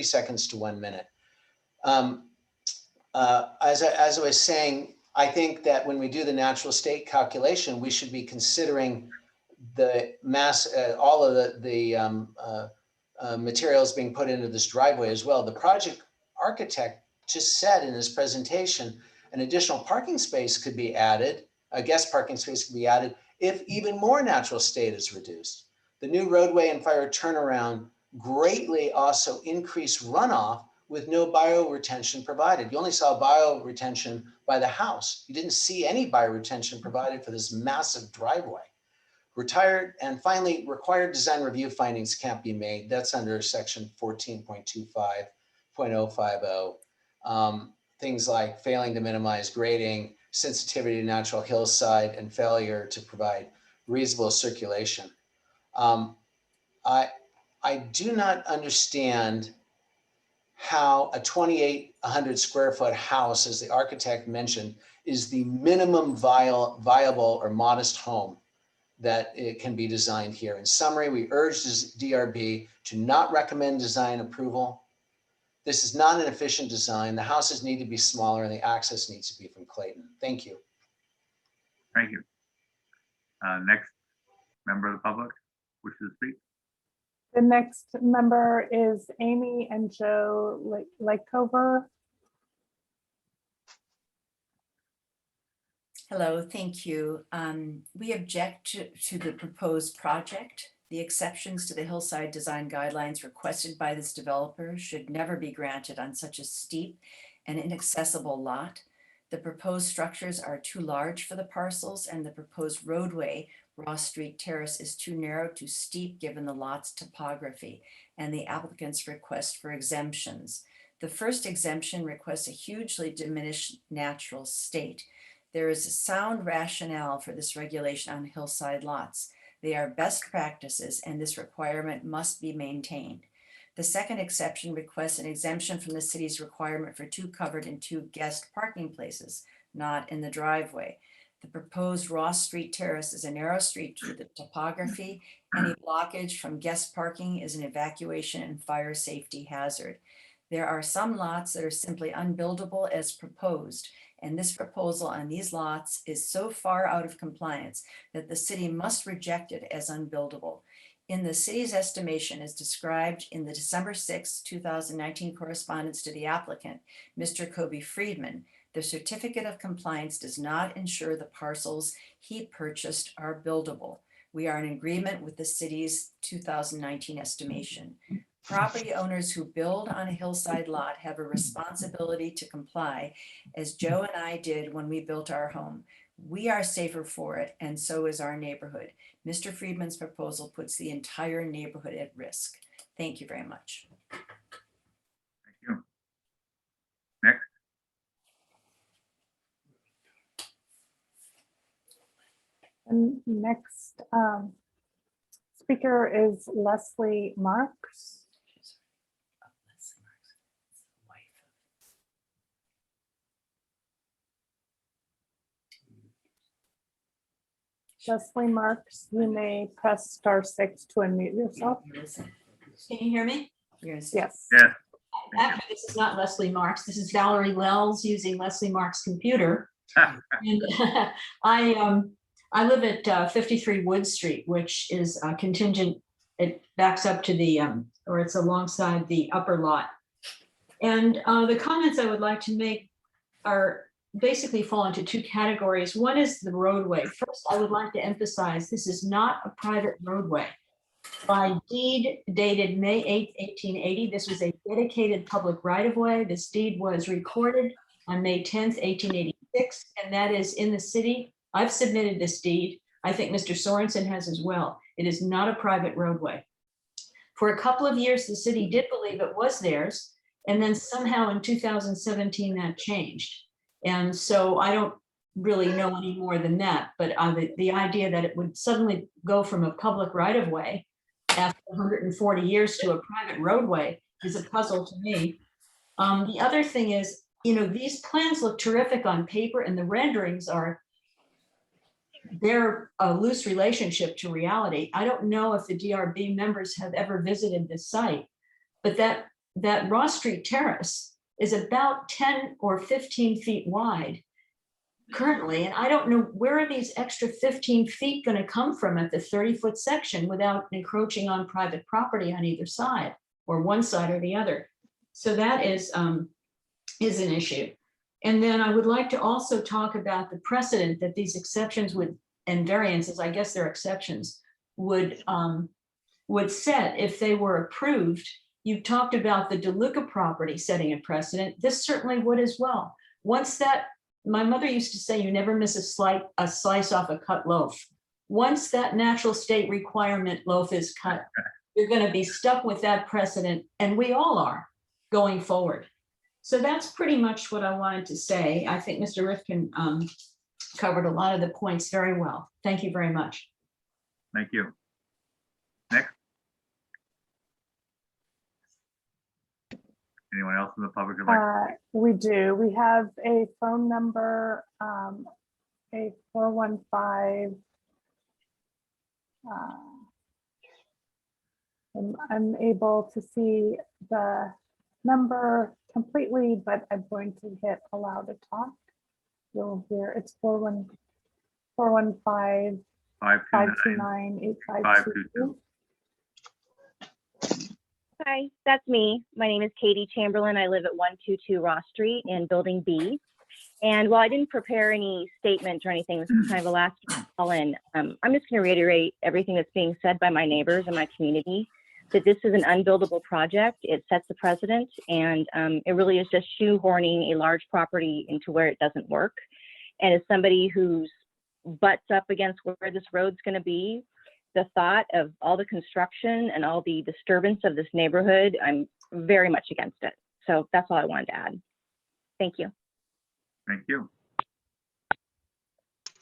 seconds to 1 minute. As I was saying, I think that when we do the natural state calculation, we should be considering the all of the materials being put into this driveway as well. The project architect just said in his presentation, an additional parking space could be added, a guest parking space could be added if even more natural state is reduced. The new roadway and fire turnaround greatly also increase runoff with no bioretention provided. You only saw bioretention by the house. You didn't see any bioretention provided for this massive driveway. Required design review findings can't be made. That's under section 14.25.050. things like failing to minimize grading, sensitivity to natural hillside, and failure to provide reasonable circulation. I do not understand how a 2,800 square foot house, as the architect mentioned, is the minimum viable or modest home that it can be designed here. In summary, we urge this DRB to not recommend design approval. This is not an efficient design. The houses need to be smaller and the access needs to be from Clayton. Thank you. Thank you. Next member of the public wishes to speak. The next member is Amy and Joe Lakeover. Hello, thank you. We object to the proposed project. The exceptions to the hillside design guidelines requested by this developer should never be granted on such a steep and inaccessible lot. The proposed structures are too large for the parcels, and the proposed roadway, Ross Street Terrace, is too narrow, too steep given the lot's topography and the applicant's request for exemptions. The first exemption requests a hugely diminished natural state. There is a sound rationale for this regulation on hillside lots. They are best practices, and this requirement must be maintained. The second exception requests an exemption from the city's requirement for 2 covered and 2 guest parking places, not in the driveway. The proposed Ross Street Terrace is a narrow street due to the topography. Any blockage from guest parking is an evacuation and fire safety hazard. There are some lots that are simply unbuildable as proposed, and this proposal on these lots is so far out of compliance that the city must reject it as unbuildable. In the city's estimation, as described in the December 6, 2019 correspondence to the applicant, Mr. Kobe Friedman, the certificate of compliance does not ensure the parcels he purchased are buildable. We are in agreement with the city's 2019 estimation. Property owners who build on a hillside lot have a responsibility to comply, as Joe and I did when we built our home. We are safer for it, and so is our neighborhood. Mr. Friedman's proposal puts the entire neighborhood at risk. Thank you very much. Thank you. Next. And next speaker is Leslie Marks. Leslie Marks, you may press *6 to unmute yourself. Can you hear me? Yes. Yes. Actually, this is not Leslie Marks. This is Valerie Wells using Leslie Marks' computer. And I live at 53 Wood Street, which is contingent. It backs up to the, or it's alongside the upper lot. And the comments I would like to make are basically fall into 2 categories. One is the roadway. First, I would like to emphasize this is not a private roadway. By deed dated May 8, 1880, this was a dedicated public right-of-way. This deed was recorded on May 10th, 1886, and that is in the city. I've submitted this deed. I think Mr. Sorensen has as well. It is not a private roadway. For a couple of years, the city did believe it was theirs, and then somehow in 2017 that changed. And so I don't really know any more than that, but the idea that it would suddenly go from a public right-of-way after 140 years to a private roadway is a puzzle to me. The other thing is, you know, these plans look terrific on paper and the renderings they're a loose relationship to reality. I don't know if the DRB members have ever visited this site, but that Ross Street Terrace is about 10 or 15 feet wide currently. And I don't know where are these extra 15 feet going to come from at the 30-foot section without encroaching on private property on either side or one side or the other. So that is an issue. And then I would like to also talk about the precedent that these exceptions and variances, I guess they're exceptions, would set if they were approved. You talked about the DeLuca property setting a precedent. This certainly would as well. Once that, my mother used to say, you never miss a slice off a cut loaf. Once that natural state requirement loaf is cut, you're going to be stuck with that precedent, and we all are going forward. So that's pretty much what I wanted to say. I think Mr. Rifkin covered a lot of the points very well. Thank you very much. Thank you. Next. Anyone else in the public would like? We do. We have a phone number, a 415. I'm able to see the number completely, but I'm going to hit allow to talk. You'll hear it's 415 529 8522. Hi, that's me. My name is Katie Chamberlain. I live at 122 Ross Street in Building B. And while I didn't prepare any statements or anything, this is kind of a last call in. I'm just going to reiterate everything that's being said by my neighbors and my community, that this is an unbuildable project. It sets the precedent, and it really is just shoehorning a large property into where it doesn't work. And as somebody who's butts up against where this road's going to be, the thought of all the construction and all the disturbance of this neighborhood, I'm very much against it. So that's all I wanted to add. Thank you. Thank you. Is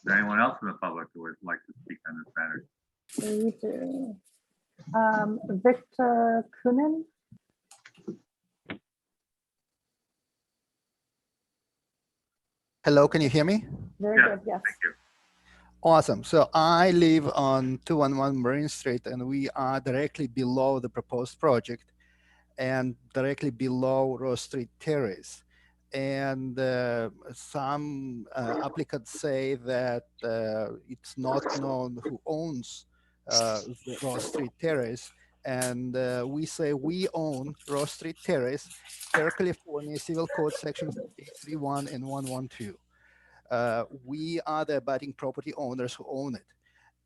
there anyone else in the public who would like to speak on this matter? We do. Victor Kunin. Hello, can you hear me? Very good, yes. Thank you. Awesome. So I live on 211 Marine Street, and we are directly below the proposed project and directly below Rose Street Terrace. And some applicants say that it's not known who owns the Rose Street Terrace. And we say we own Rose Street Terrace per California Civil Code sections 831 and 112. We are the abutting property owners who own it.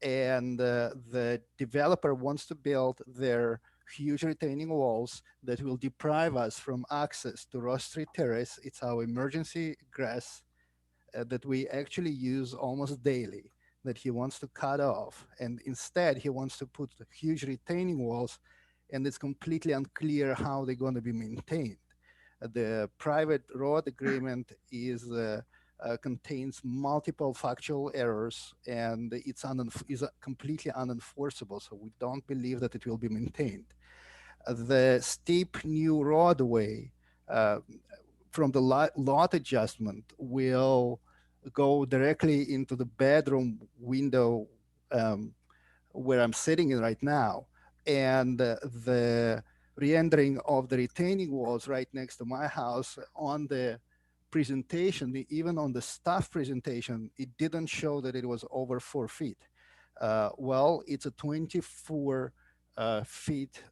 And the developer wants to build their huge retaining walls that will deprive us from access to Ross Street Terrace. It's our emergency egress that we actually use almost daily, that he wants to cut off. And instead, he wants to put huge retaining walls, and it's completely unclear how they're going to be maintained. The private road agreement is contains multiple factual errors, and it's is completely unenforceable. So we don't believe that it will be maintained. The steep new roadway from the lot adjustment will go directly into the bedroom window where I'm sitting in right now. And the rendering of the retaining walls right next to my house on the presentation, even on the staff presentation, it didn't show that it was over 4 feet. Well, it's a 24 feet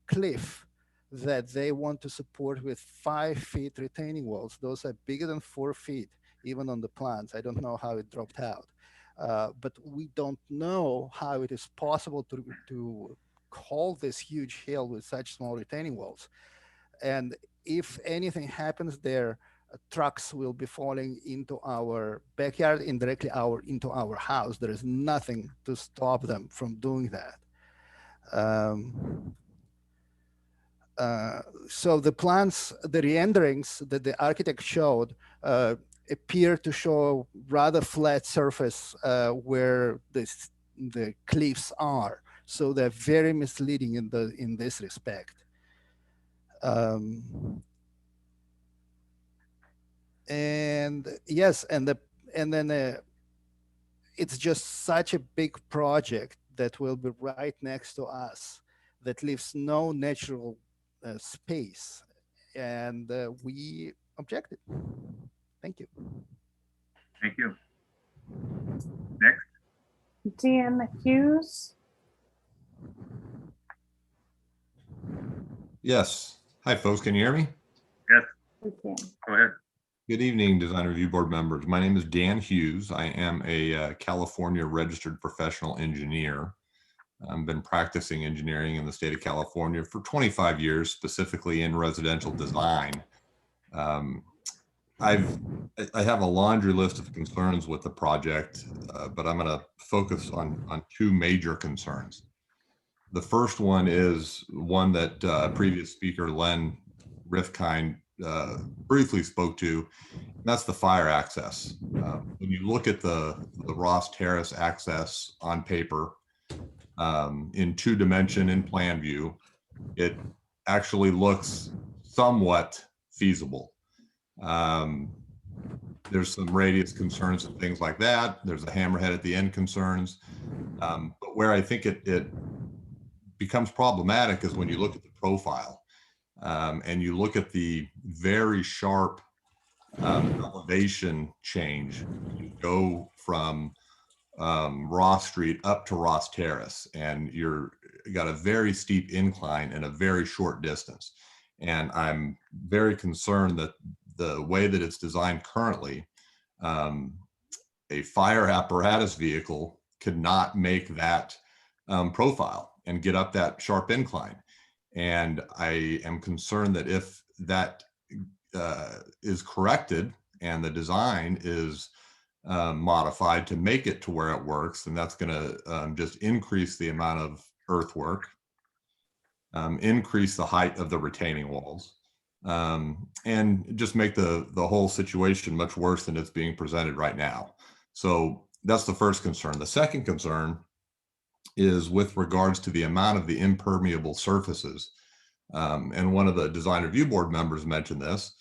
cliff that they want to support with 5 feet retaining walls. Those are bigger than 4 feet, even on the plans. I don't know how it dropped out. But we don't know how it is possible to hold this huge hill with such small retaining walls. And if anything happens there, trucks will be falling into our backyard, indirectly into our house. There is nothing to stop them from doing that. So the plans, the renderings that the architect showed appear to show rather flat surface where the cliffs are. So they're very misleading in this respect. And yes, and then it's just such a big project that will be right next to us that leaves no natural space, and we objected. Thank you. Thank you. Next. Dan Hughes. Yes. Hi, folks. Can you hear me? Yes. We can. Go ahead. Good evening, Design Review Board members. My name is Dan Hughes. I am a California registered professional engineer. I've been practicing engineering in the state of California for 25 years, specifically in residential design. I have a laundry list of concerns with the project, but I'm going to focus on two major concerns. The first one is one that previous speaker Len Rifkind briefly spoke to, and that's the fire access. When you look at the Ross Terrace access on paper, in 2D in plan view, it actually looks somewhat feasible. There's some radius concerns and things like that. There's a hammerhead at the end concerns. But where I think it becomes problematic is when you look at the profile and you look at the very sharp elevation change. You go from Ross Street up to Ross Terrace, and you got a very steep incline in a very short distance. And I'm very concerned that the way that it's designed currently, a fire apparatus vehicle could not make that profile and get up that sharp incline. And I am concerned that if that is corrected and the design is modified to make it to where it works, and that's going to just increase the amount of earthwork, increase the height of the retaining walls, and just make the whole situation much worse than it's being presented right now. So that's the first concern. The second concern is with regards to the amount of the impermeable surfaces. And one of the design review board members mentioned this.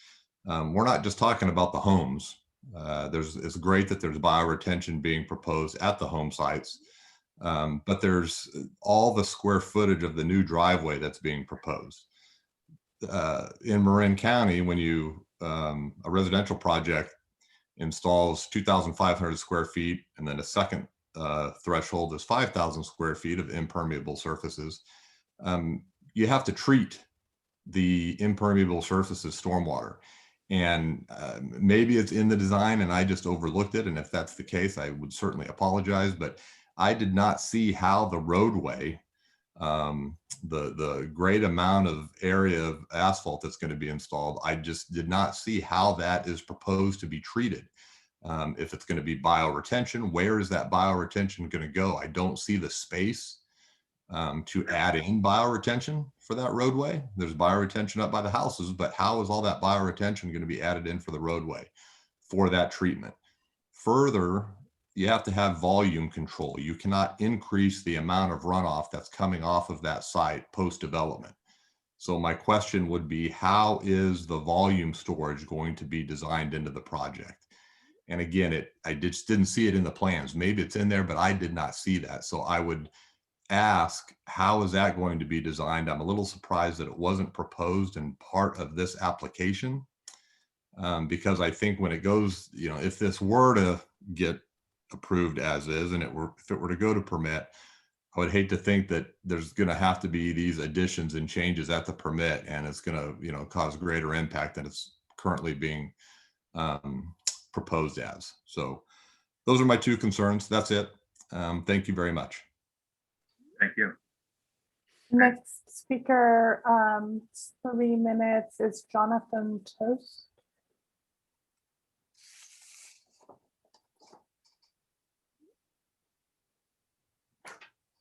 We're not just talking about the homes. It's great that there's bioretention being proposed at the home sites, but there's all the square footage of the new driveway that's being proposed. In Marin County, when a residential project installs 2,500 square feet, and then a second threshold is 5,000 square feet of impermeable surfaces, you have to treat the impermeable surfaces stormwater. And maybe it's in the design and I just overlooked it. And if that's the case, I would certainly apologize, but I did not see how the roadway, the great amount of area of asphalt that's going to be installed, I just did not see how that is proposed to be treated. If it's going to be bioretention, where is that bioretention going to go? I don't see the space to add in bioretention for that roadway. There's bioretention up by the houses, but how is all that bioretention going to be added in for the roadway for that treatment? Further, you have to have volume control. You cannot increase the amount of runoff that's coming off of that site post-development. So my question would be, how is the volume storage going to be designed into the project? And again, I just didn't see it in the plans. Maybe it's in there, but I did not see that. So I would ask, how is that going to be designed? I'm a little surprised that it wasn't proposed in part of this application, because I think when it goes, if this were to get approved as is, and if it were to go to permit, I would hate to think that there's going to have to be these additions and changes at the permit, and it's going to, cause greater impact than it's currently being proposed as. So those are my two concerns. That's it. Thank you very much. Thank you. Next speaker, 3 minutes, is Jonathan Toast.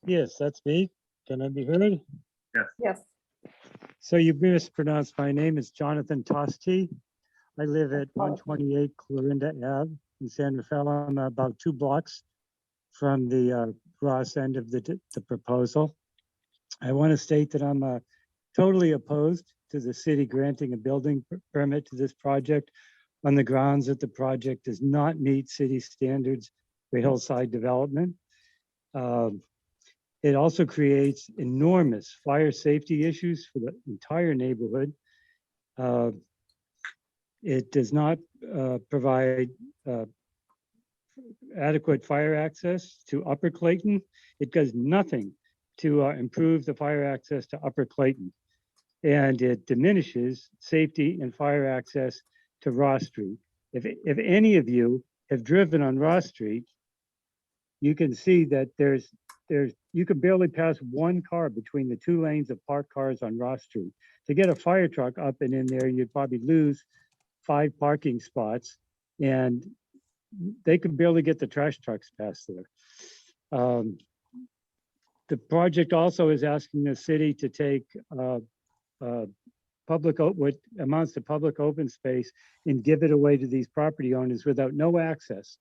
Yes, that's me. Can I be heard? Yes. Yes. So you mispronounced my name. It's Jonathan Tosti. I live at 128 Clorinda Ave in San Rafael. I'm about 2 blocks from the Ross end of the proposal. I want to state that I'm totally opposed to the city granting a building permit to this project on the grounds that the project does not meet city standards for hillside development. It also creates enormous fire safety issues for the entire neighborhood. It does not provide adequate fire access to Upper Clayton. It does nothing to improve the fire access to Upper Clayton. And it diminishes safety and fire access to Ross Street. If any of you have driven on Ross Street, you can see that you could barely pass one car between the 2 lanes of parked cars on Ross Street. To get a fire truck up and in there, you'd probably lose 5 parking spots, and they could barely get the trash trucks past there. The project also is asking the city to take what amounts to public open space and give it away to these property owners without no access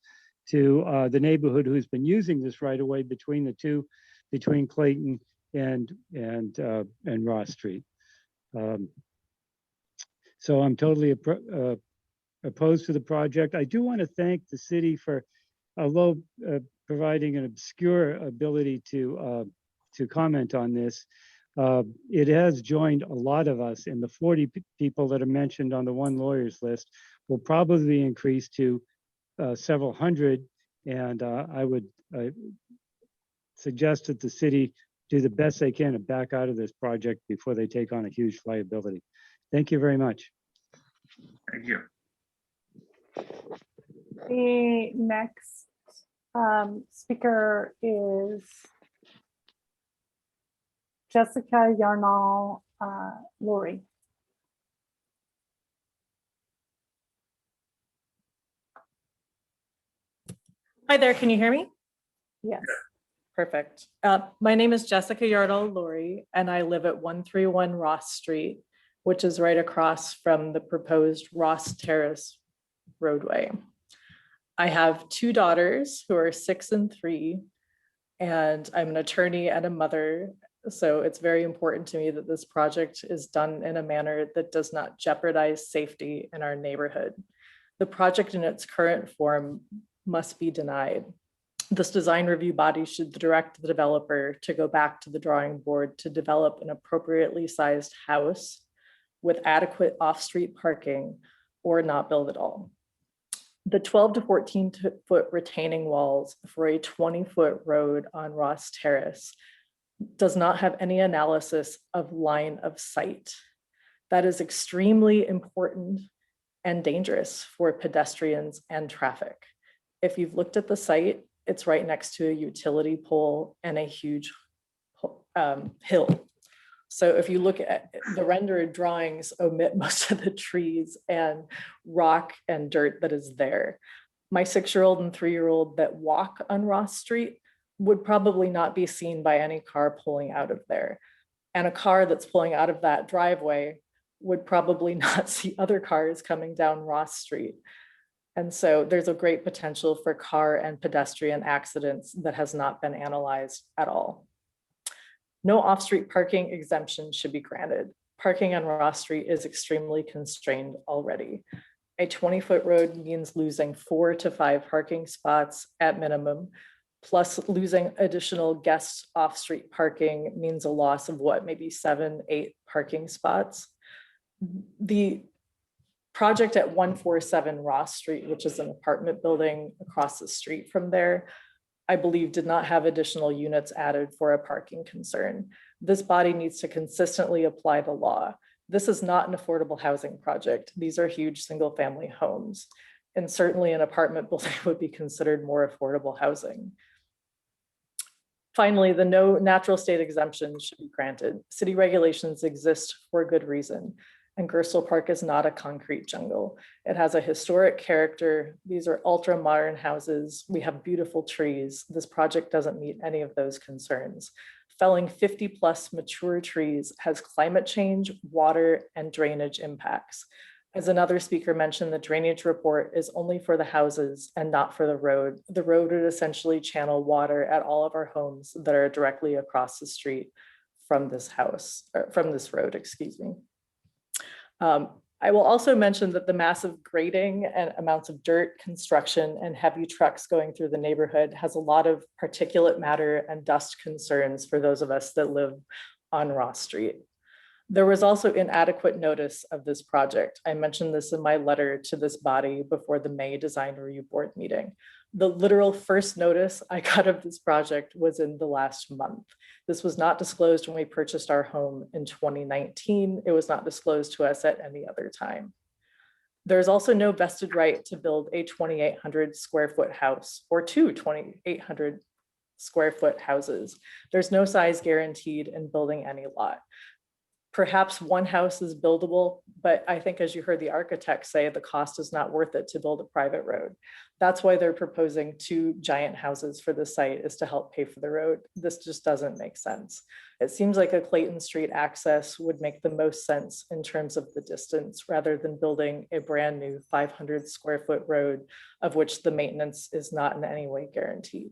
to the neighborhood who's been using this right away between the two, between Clayton and Ross Street. So I'm totally opposed to the project. I do want to thank the city for, although providing an obscure ability to comment on this, it has joined a lot of us, and the 40 people that are mentioned on the one lawyer's list will probably increase to several hundred. And I would suggest that the city do the best they can to back out of this project before they take on a huge liability. Thank you very much. Thank you. The next speaker is Jessica Yarnall Laurie. Hi there, can you hear me? Yes. Perfect. My name is Jessica Yardall Laurie, and I live at 131 Ross Street, which is right across from the proposed Ross Terrace roadway. I have two daughters who are 6 and 3, and I'm an attorney and a mother. So it's very important to me that this project is done in a manner that does not jeopardize safety in our neighborhood. The project in its current form must be denied. This design review body should direct the developer to go back to the drawing board to develop an appropriately sized house with adequate off-street parking or not build at all. The 12 to 14 foot retaining walls for a 20-foot road on Ross Terrace does not have any analysis of line of sight. That is extremely important and dangerous for pedestrians and traffic. If you've looked at the site, it's right next to a utility pole and a huge hill. So if you look at the rendered drawings, omit most of the trees and rock and dirt that is there. My 6-year-old and 3-year-old that walk on Ross Street would probably not be seen by any car pulling out of there. And a car that's pulling out of that driveway would probably not see other cars coming down Ross Street. And so there's a great potential for car and pedestrian accidents that has not been analyzed at all. No off-street parking exemption should be granted. Parking on Ross Street is extremely constrained already. A 20-foot road means losing 4 to 5 parking spots at minimum, plus losing additional guest off-street parking means a loss of what, maybe 7, 8 parking spots. The project at 147 Ross Street, which is an apartment building across the street from there, I believe did not have additional units added for a parking concern. This body needs to consistently apply the law. This is not an affordable housing project. These are huge single family homes. And certainly an apartment building would be considered more affordable housing. Finally, the no natural state exemption should be granted. City regulations exist for a good reason. And Gerstle Park is not a concrete jungle. It has a historic character. These are ultra modern houses. We have beautiful trees. This project doesn't meet any of those concerns. Felling 50+ mature trees has climate change, water, and drainage impacts. As another speaker mentioned, the drainage report is only for the houses and not for the road. The road would essentially channel water at all of our homes that are directly across the street from this house, or from this road, excuse me. I will also mention that the massive grading and amounts of dirt, construction, and heavy trucks going through the neighborhood has a lot of particulate matter and dust concerns for those of us that live on Ross Street. There was also inadequate notice of this project. I mentioned this in my letter to this body before the May Design Review Board meeting. The literal first notice I got of this project was in the last month. This was not disclosed when we purchased our home in 2019. It was not disclosed to us at any other time. There's also no vested right to build a 2,800 square foot house or two 2,800 square foot houses. There's no size guaranteed in building any lot. Perhaps one house is buildable, but I think as you heard the architect say, the cost is not worth it to build a private road. That's why they're proposing 2 giant houses for the site, is to help pay for the road. This just doesn't make sense. It seems like a Clayton Street access would make the most sense in terms of the distance, rather than building a brand new 500 square foot road of which the maintenance is not in any way guaranteed.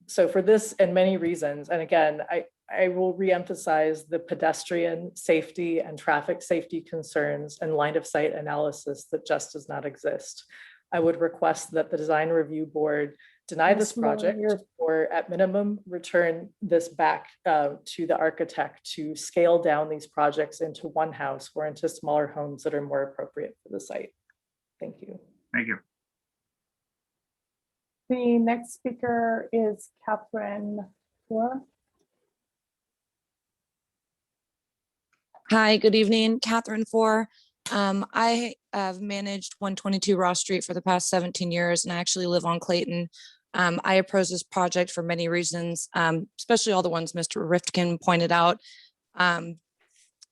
So for this and many reasons, and again, I will reemphasize the pedestrian safety and traffic safety concerns and line of sight analysis that just does not exist. I would request that the design review board deny this project, or at minimum return this back to the architect to scale down these projects into one house or into smaller homes that are more appropriate for the site. Thank you. Thank you. The next speaker is Catherine Flora. Hi, good evening, Catherine Four. I have managed 122 Ross Street for the past 17 years, and I actually live on Clayton. I oppose this project for many reasons, especially all the ones Mr. Rifkin pointed out.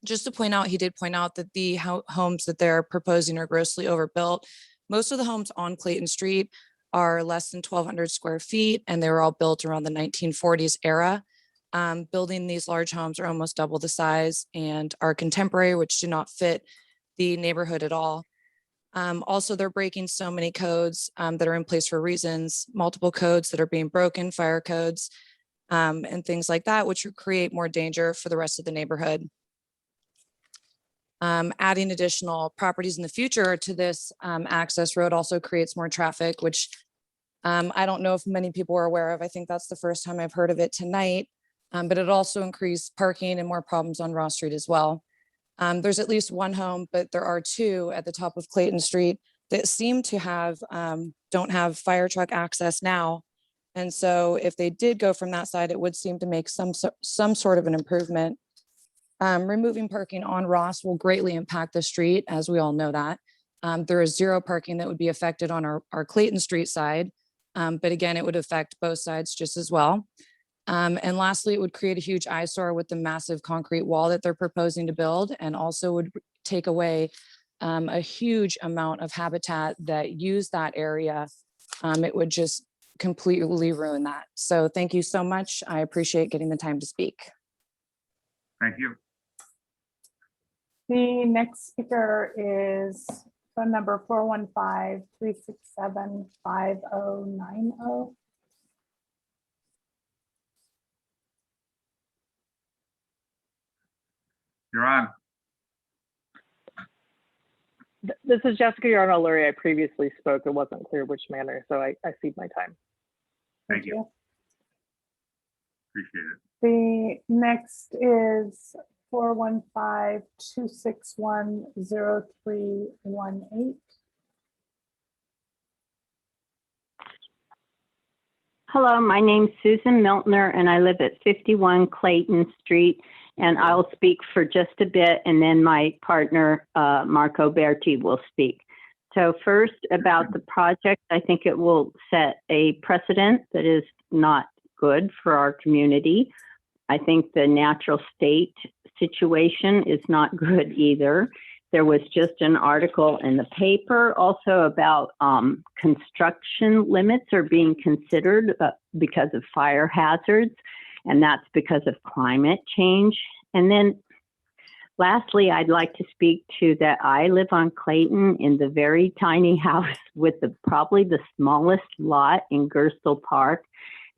Just to point out, he did point out that the homes that they're proposing are grossly overbuilt. Most of the homes on Clayton Street are less than 1,200 square feet, and they were all built around the 1940s era. Building these large homes are almost double the size and are contemporary, which do not fit the neighborhood at all. Also, they're breaking so many codes that are in place for reasons, multiple codes that are being broken, fire codes, and things like that, which would create more danger for the rest of the neighborhood. Adding additional properties in the future to this access road also creates more traffic, which I don't know if many people are aware of. I think that's the first time I've heard of it tonight. But it also increased parking and more problems on Ross Street as well. There's at least one home, but there are 2 at the top of Clayton Street that seem to have, don't have fire truck access now. And so if they did go from that side, it would seem to make some sort of an improvement. Removing parking on Ross will greatly impact the street, as we all know that. There is 0 parking that would be affected on our Clayton Street side. But again, it would affect both sides just as well. And lastly, it would create a huge eyesore with the massive concrete wall that they're proposing to build, and also would take away a huge amount of habitat that use that area. It would just completely ruin that. So thank you so much. I appreciate getting the time to speak. Thank you. The next speaker is phone number 415-367-5090. You're on. This is Jessica Yarnall-Lurie. I previously spoke. It wasn't clear which manner, so I cede my time. Thank you. Appreciate it. The next is 415-261-0318. Hello, my name's Susan Miltner, and I live at 51 Clayton Street. And I'll speak for just a bit, and then my partner, Marco Berti, will speak. So first, about the project, I think it will set a precedent that is not good for our community. I think the natural state situation is not good either. There was just an article in the paper also about construction limits are being considered because of fire hazards. And that's because of climate change. And then lastly, I'd like to speak to that I live on Clayton in the very tiny house with probably the smallest lot in Gerstle Park.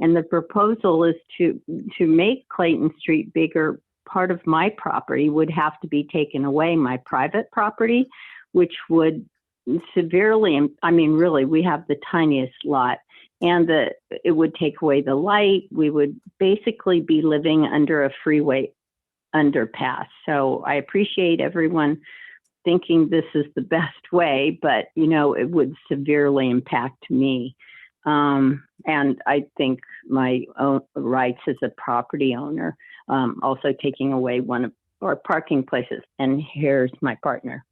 And the proposal is to make Clayton Street bigger. Part of my property would have to be taken away, my private property, which would severely, I mean, really, we have the tiniest lot. And it would take away the light. We would basically be living under a freeway underpass. So I appreciate everyone thinking this is the best way, but you know, it would severely impact me. And I think my own rights as a property owner, also taking away one of our parking places. And here's my partner.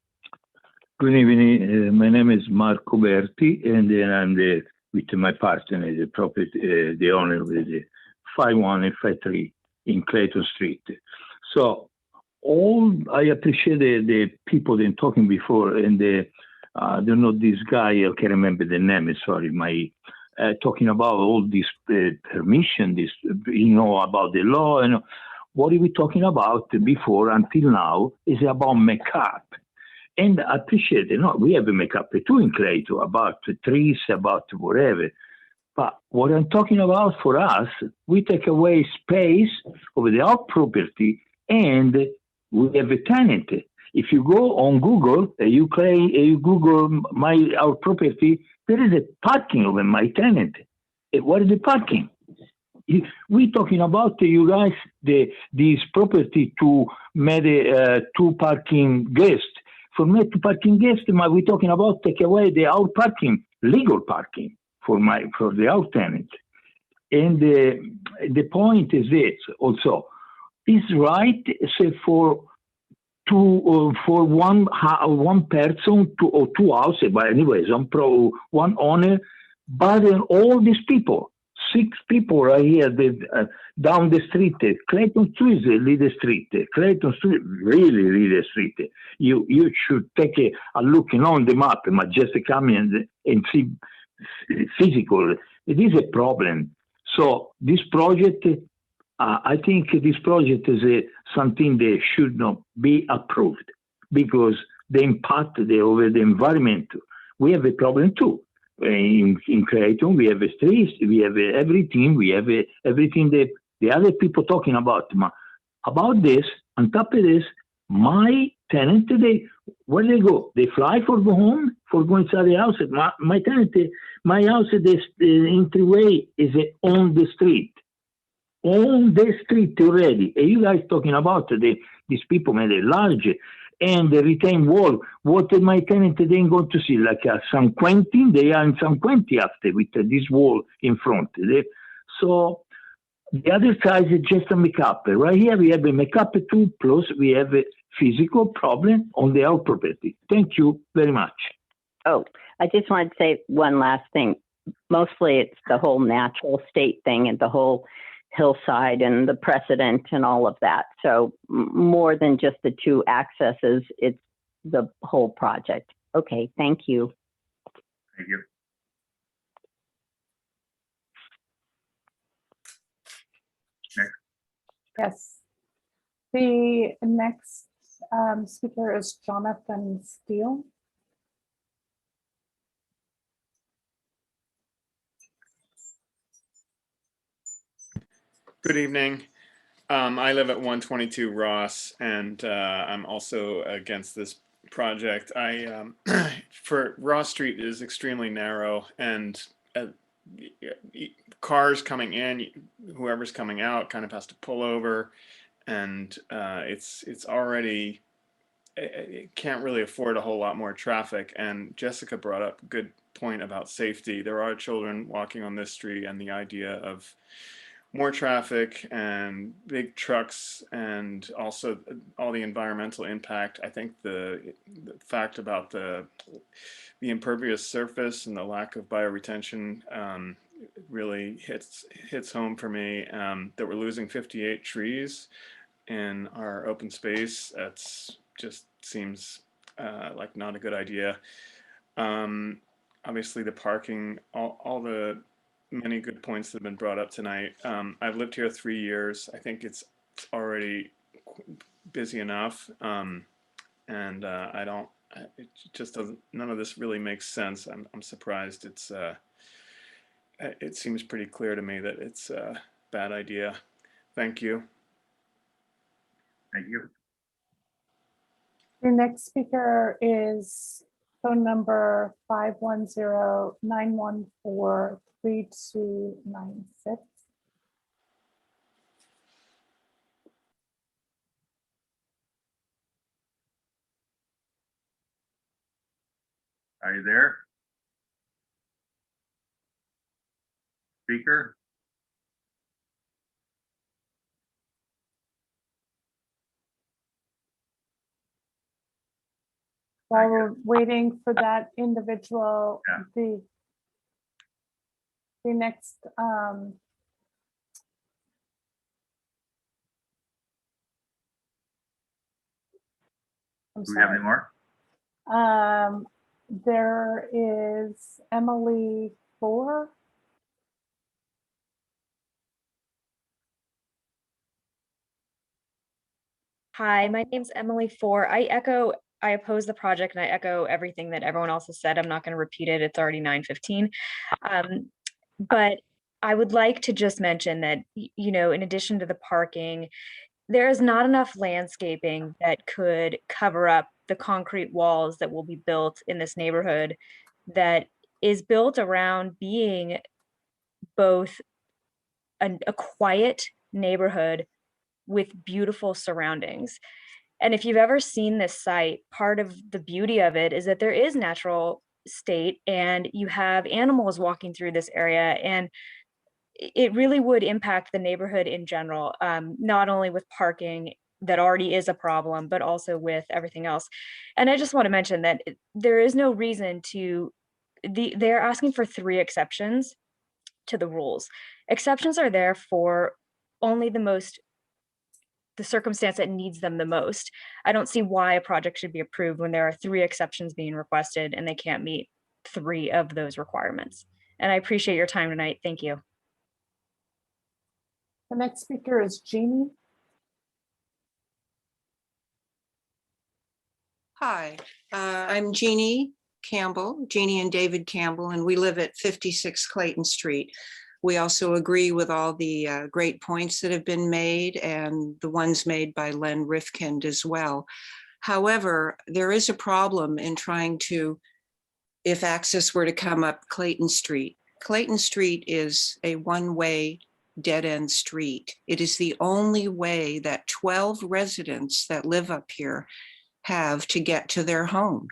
Good evening. My name is Marco Berti, and then I'm with my partner, the property, the owner of the 51 and 53 in Clayton Street. So I appreciate the people that talking before, and I don't know this guy, I can't remember the name, sorry, talking about all this permission, this, about the law, and what are we talking about before until now is about makeup. And I appreciate it. We have a makeup too in Clayton about the trees, about whatever. But what I'm talking about for us, we take away space over the our property, and we have a tenant. If you go on Google, you Google our property, there is a parking over my tenant. What is the parking? We talking about you guys this property to make two parking guests. For me, two parking guests, we talking about take away the out parking, legal parking for the out tenant. And the point is this also. It's right for one person or two houses, but anyways, one owner, but all these people, 6 people right here down the street. Clayton Street is a little street. Clayton Street really the street. You should take a look on the map, but just come in and see physical. It is a problem. So this project, I think this project is something that should not be approved because the impact over the environment. We have a problem too. In Clayton, we have streets, we have everything, everything that the other people talking about. About this, on top of this, my tenant, where they go? They fly for go home, for go inside the house. My tenant, my house, the entryway is on the street. On the street already. And you guys talking about these people made it large and the retaining wall. What my tenant then going to see? Like San Quentin, they are in San Quentin after with this wall in front. So the other side is just a makeup. Right here we have a makeup too, plus we have a physical problem on the our property. Thank you very much. Oh, I just wanted to say one last thing. Mostly it's the whole natural state thing and the whole hillside and the precedent and all of that. So more than just the 2 accesses, it's the whole project. Okay, thank you. Thank you. Next. Yes. The next speaker is Jonathan Steele. Good evening. I live at 122 Ross, and I'm also against this project. For Ross Street is extremely narrow, and cars coming in, whoever's coming out, kind of has to pull over, and it's already it can't really afford a whole lot more traffic. And Jessica brought up a good point about safety. There are children walking on this street, and the idea of more traffic and big trucks and also all the environmental impact. I think the fact about the impervious surface and the lack of bioretention really hits home for me. That we're losing 58 trees in our open space. That's just seems like not a good idea. Obviously the parking, all the many good points that have been brought up tonight. I've lived here 3 years. I think it's already busy enough. And it just doesn't, none of this really makes sense. I'm surprised. It seems pretty clear to me that it's a bad idea. Thank you. Thank you. Your next speaker is phone number 510-914-3296. Are you there? Speaker? While we're waiting for that individual, the next I'm Do we have any sorry. more? There is Emily 4. Hi, my name's Emily Four. I oppose the project and I echo everything that everyone else has said. I'm not going to repeat it. It's already 9:15. But I would like to just mention that, in addition to the parking, there is not enough landscaping that could cover up the concrete walls that will be built in this neighborhood that is built around being both a quiet neighborhood with beautiful surroundings. And if you've ever seen this site, part of the beauty of it is that there is natural state and you have animals walking through this area, and it really would impact the neighborhood in general, not only with parking that already is a problem, but also with everything else. And I just want to mention that there is no reason they're asking for 3 exceptions to the rules. Exceptions are there for only the circumstance that needs them the most. I don't see why a project should be approved when there are 3 exceptions being requested and they can't meet 3 of those requirements. And I appreciate your time tonight. Thank you. The next speaker is Jeannie. Hi, I'm Jeannie Campbell, Jeannie and David Campbell, and we live at 56 Clayton Street. We also agree with all the great points that have been made and the ones made by Len Rifkind as well. However, there is a problem in trying to, if access were to come up Clayton Street. Clayton Street is a one-way dead-end street. It is the only way that 12 residents that live up here have to get to their home.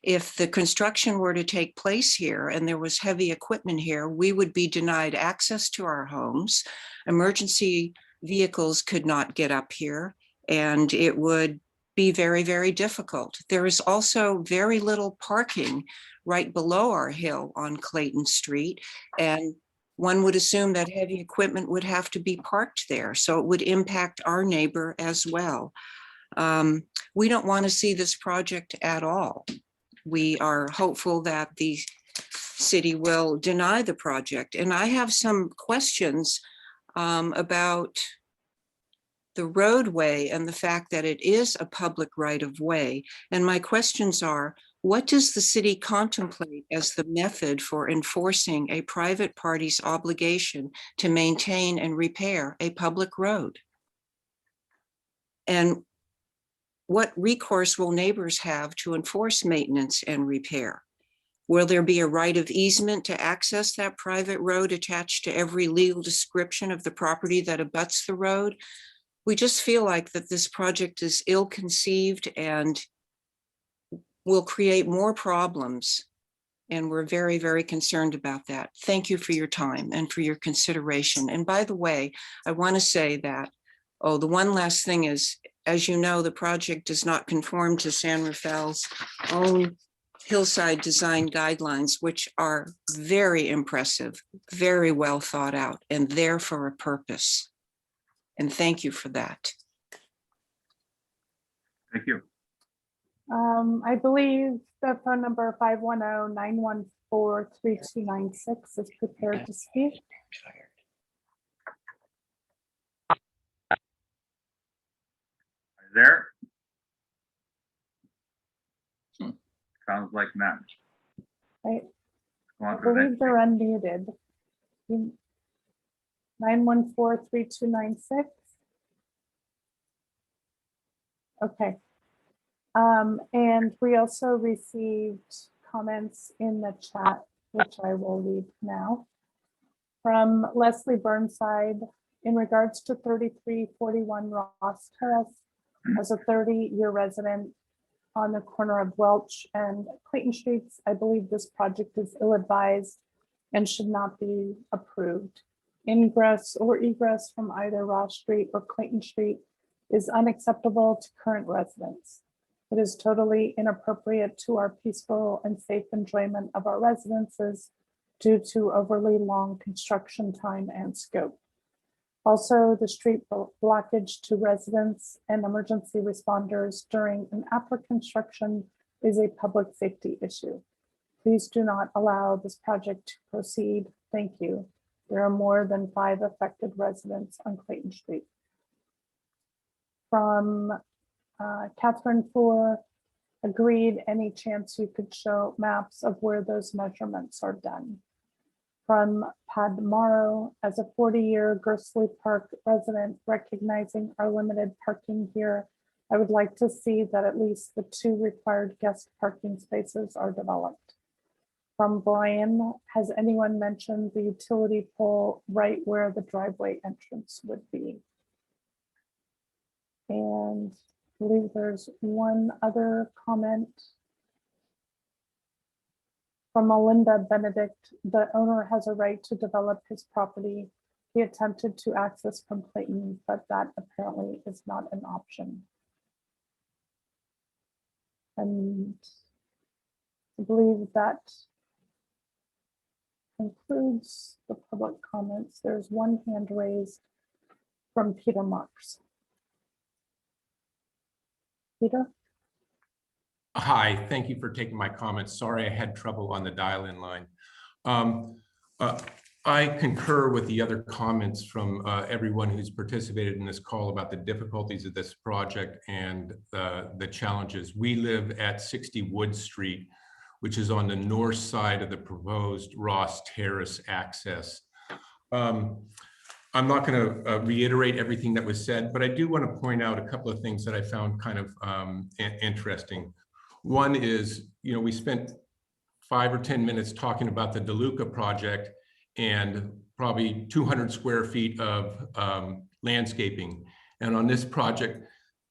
If the construction were to take place here and there was heavy equipment here, we would be denied access to our homes. Emergency vehicles could not get up here, and it would be very, very difficult. There is also very little parking right below our hill on Clayton Street, and one would assume that heavy equipment would have to be parked there, so it would impact our neighbor as well. We don't want to see this project at all. We are hopeful that the city will deny the project. And I have some questions about the roadway and the fact that it is a public right of way. And my questions are, what does the city contemplate as the method for enforcing a private party's obligation to maintain and repair a public road? And what recourse will neighbors have to enforce maintenance and repair? Will there be a right of easement to access that private road attached to every legal description of the property that abuts the road? We just feel like that this project is ill-conceived and will create more problems. And we're very, very concerned about that. Thank you for your time and for your consideration. And by the way, I want to say that, the one last thing is, as you know, the project does not conform to San Rafael's own hillside design guidelines, which are very impressive, very well thought out, and there for a purpose. And thank you for that. Thank you. I believe the phone number 510-914-3296 is prepared to speak. There? Sounds like not. I Go on to the believe next. they're unmuted. 914-3296. Okay. And we also received comments in the chat, which I will read now. From Leslie Burnside, in regards to 3341 Ross Terrace, as a 30-year resident on the corner of Welch and Clayton Streets, I believe this project is ill-advised and should not be approved. Ingress or egress from either Ross Street or Clayton Street is unacceptable to current residents. It is totally inappropriate to our peaceful and safe enjoyment of our residences due to overly long construction time and scope. Also, the street blockage to residents and emergency responders during an APRA construction is a public safety issue. Please do not allow this project to proceed. Thank you. There are more than 5 affected residents on Clayton Street. From Catherine Four, agreed, any chance you could show maps of where those measurements are done? From Padmaro, as a 40-year Gersley Park resident, recognizing our limited parking here, I would like to see that at least the 2 required guest parking spaces are developed. From Brian, has anyone mentioned the utility pole right where the driveway entrance would be? And I believe there's one other comment. From Melinda Benedict, the owner has a right to develop his property. He attempted to access from Clayton, but that apparently is not an option. And I believe that concludes the public comments. There's one hand raised from Peter Marks. Peter? Hi, thank you for taking my comments. Sorry, I had trouble on the dial-in line. I concur with the other comments from everyone who's participated in this call about the difficulties of this project and the challenges. We live at 60 Wood Street, which is on the north side of the proposed Ross Terrace access. I'm not going to reiterate everything that was said, but I do want to point out a couple of things that I found kind of interesting. One is, we spent 5 or 10 minutes talking about the DeLuca project and probably 200 square feet of landscaping. And on this project,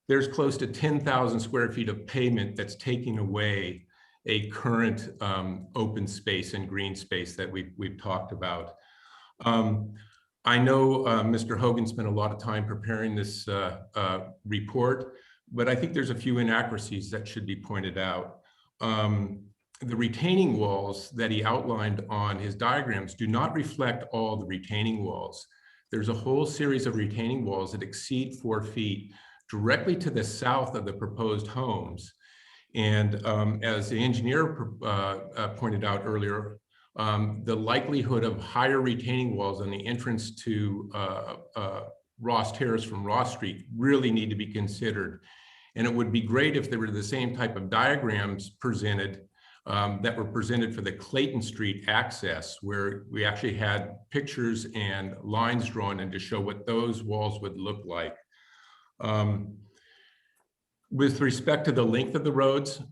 there's close to 10,000 square feet of pavement that's taking away a current open space and green space that we've talked about. I know Mr. Hogan spent a lot of time preparing this report, but I think there's a few inaccuracies that should be pointed out. The retaining walls that he outlined on his diagrams do not reflect all the retaining walls. There's a whole series of retaining walls that exceed 4 feet directly to the south of the proposed homes. And as the engineer pointed out earlier, the likelihood of higher retaining walls on the entrance to Ross Terrace from Ross Street really need to be considered. And it would be great if there were the same type of diagrams presented that were presented for the Clayton Street access, where we actually had pictures and lines drawn in to show what those walls would look like. With respect to the length of the roads,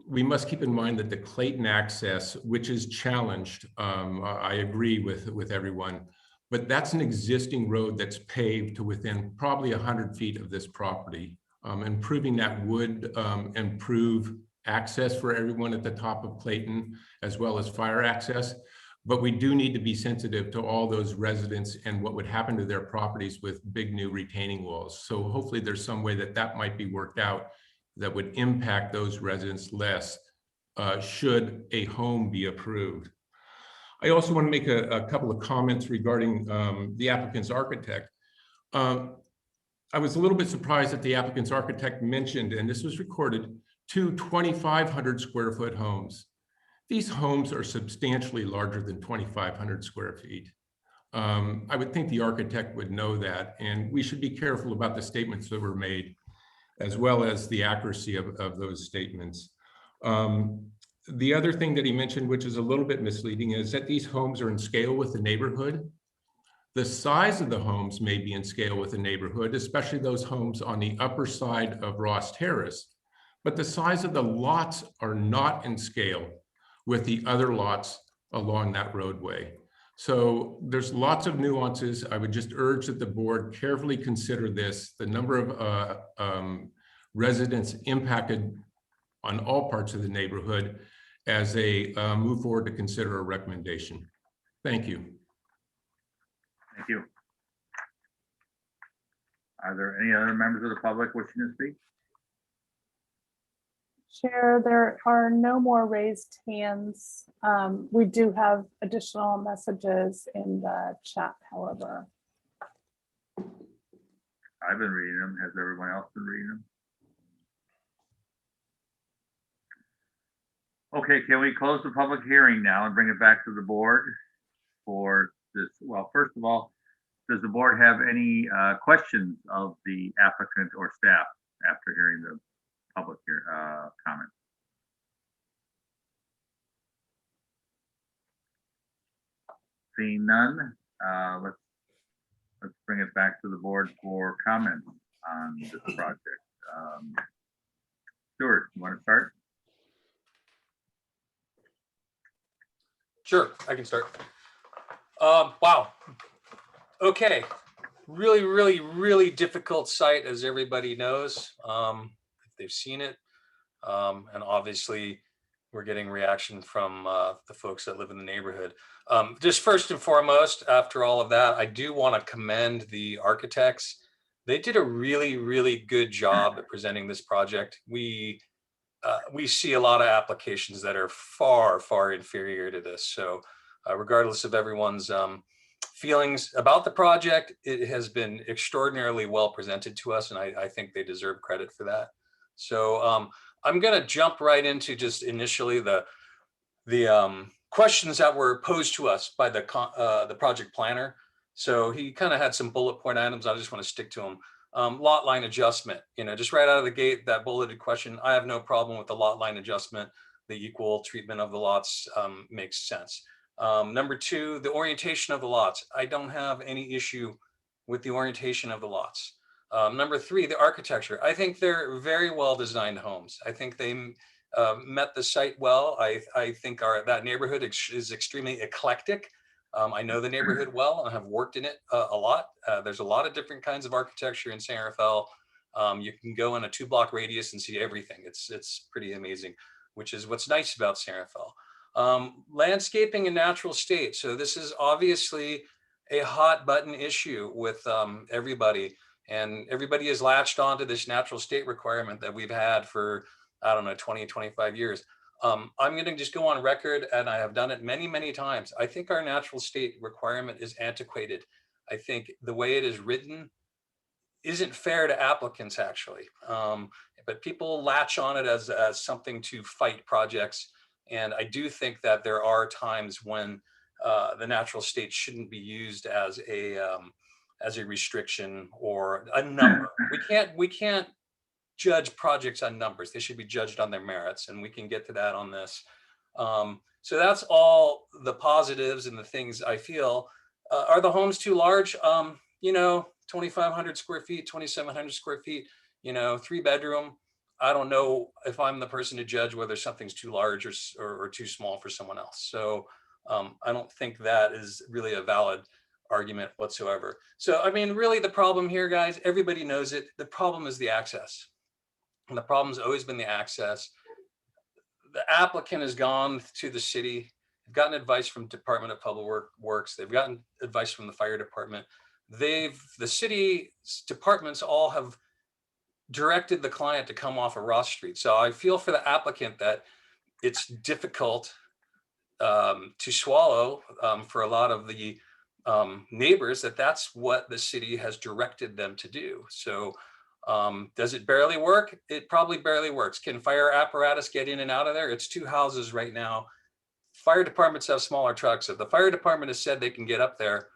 we must keep in mind that the Clayton access, which is challenged, I agree with everyone, but that's an existing road that's paved to within probably 100 feet of this property. Improving that would improve access for everyone at the top of Clayton, as well as fire access. But we do need to be sensitive to all those residents and what would happen to their properties with big new retaining walls. So hopefully there's some way that might be worked out that would impact those residents less should a home be approved. I also want to make a couple of comments regarding the applicant's architect. I was a little bit surprised that the applicant's architect mentioned, and this was recorded, 2 2,500 square foot homes. These homes are substantially larger than 2,500 square feet. I would think the architect would know that, and we should be careful about the statements that were made, as well as the accuracy of those statements. The other thing that he mentioned, which is a little bit misleading, is that these homes are in scale with the neighborhood. The size of the homes may be in scale with the neighborhood, especially those homes on the upper side of Ross Terrace, but the size of the lots are not in scale with the other lots along that roadway. So there's lots of nuances. I would just urge that the board carefully consider this, the number of residents impacted on all parts of the neighborhood as they move forward to consider a recommendation. Thank you. Thank you. Are there any other members of the public wishing to speak? Chair, there are no more raised hands. We do have additional messages in the chat, however. I've been reading them. Has everyone else been reading them? Okay, can we close the public hearing now and bring it back to the board for this? Well, first of all, does the board have any questions of the applicant or staff after hearing the public comment? Seeing none, let's bring it back to the board for comments on this project. Stuart, you want to start? Sure, I can start. Wow. Okay. Really difficult site, as everybody knows, if they've seen it. And obviously, we're getting reaction from the folks that live in the neighborhood. Just first and foremost, after all of that, I do want to commend the architects. They did a really good job at presenting this project. We see a lot of applications that are far inferior to this. So regardless of everyone's feelings about the project, it has been extraordinarily well presented to us, and I think they deserve credit for that. So I'm going to jump right into just initially the questions that were posed to us by the project planner. So he kind of had some bullet point items. I just want to stick to them. Lot line adjustment, just right out of the gate, that bulleted question. I have no problem with the lot line adjustment. The equal treatment of the lots makes sense. Number two, the orientation of the lots. I don't have any issue with the orientation of the lots. Number three, the architecture. I think they're very well designed homes. I think they met the site well. I think that neighborhood is extremely eclectic. I know the neighborhood well and have worked in it a lot. There's a lot of different kinds of architecture in San Rafael. You can go in a 2-block radius and see everything. It's pretty amazing, which is what's nice about San Rafael. Landscaping and natural state. So this is obviously a hot button issue with everybody. And everybody has latched onto this natural state requirement that we've had for, I don't know, 20, 25 years. I'm going to just go on record, and I have done it many times. I think our natural state requirement is antiquated. I think the way it is written isn't fair to applicants, actually. But people latch on it as something to fight projects. And I do think that there are times when the natural state shouldn't be used as a restriction or a number. We can't judge projects on numbers. They should be judged on their merits, and we can get to that on this. So that's all the positives and the things I feel. Are the homes too large? 2,500 square feet, 2,700 square feet, 3-bedroom. I don't know if I'm the person to judge whether something's too large or too small for someone else. So I don't think that is really a valid argument whatsoever. So, I mean, really the problem here, guys, everybody knows it. The problem is the access. And the problem's always been the access. The applicant has gone to the city, they've gotten advice from Department of Public Works, they've gotten advice from the fire department. The city departments all have directed the client to come off of Ross Street. So I feel for the applicant that it's difficult to swallow for a lot of the neighbors that's what the city has directed them to do. So does it barely work? It probably barely works. Can fire apparatus get in and out of there? It's 2 houses right now. Fire departments have smaller trucks. If the fire department has said they can get up there,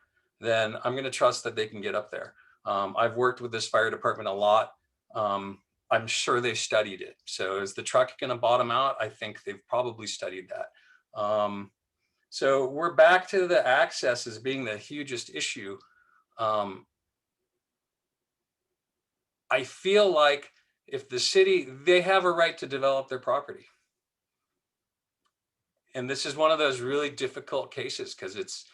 then I'm going to trust that they can get up there. I've worked with this fire department a lot. I'm sure they've studied it. So is the truck going to bottom out? I think they've probably studied that. So we're back to the access as being the hugest issue. I feel like if the city, they have a right to develop their property. And this is one of those really difficult cases because it's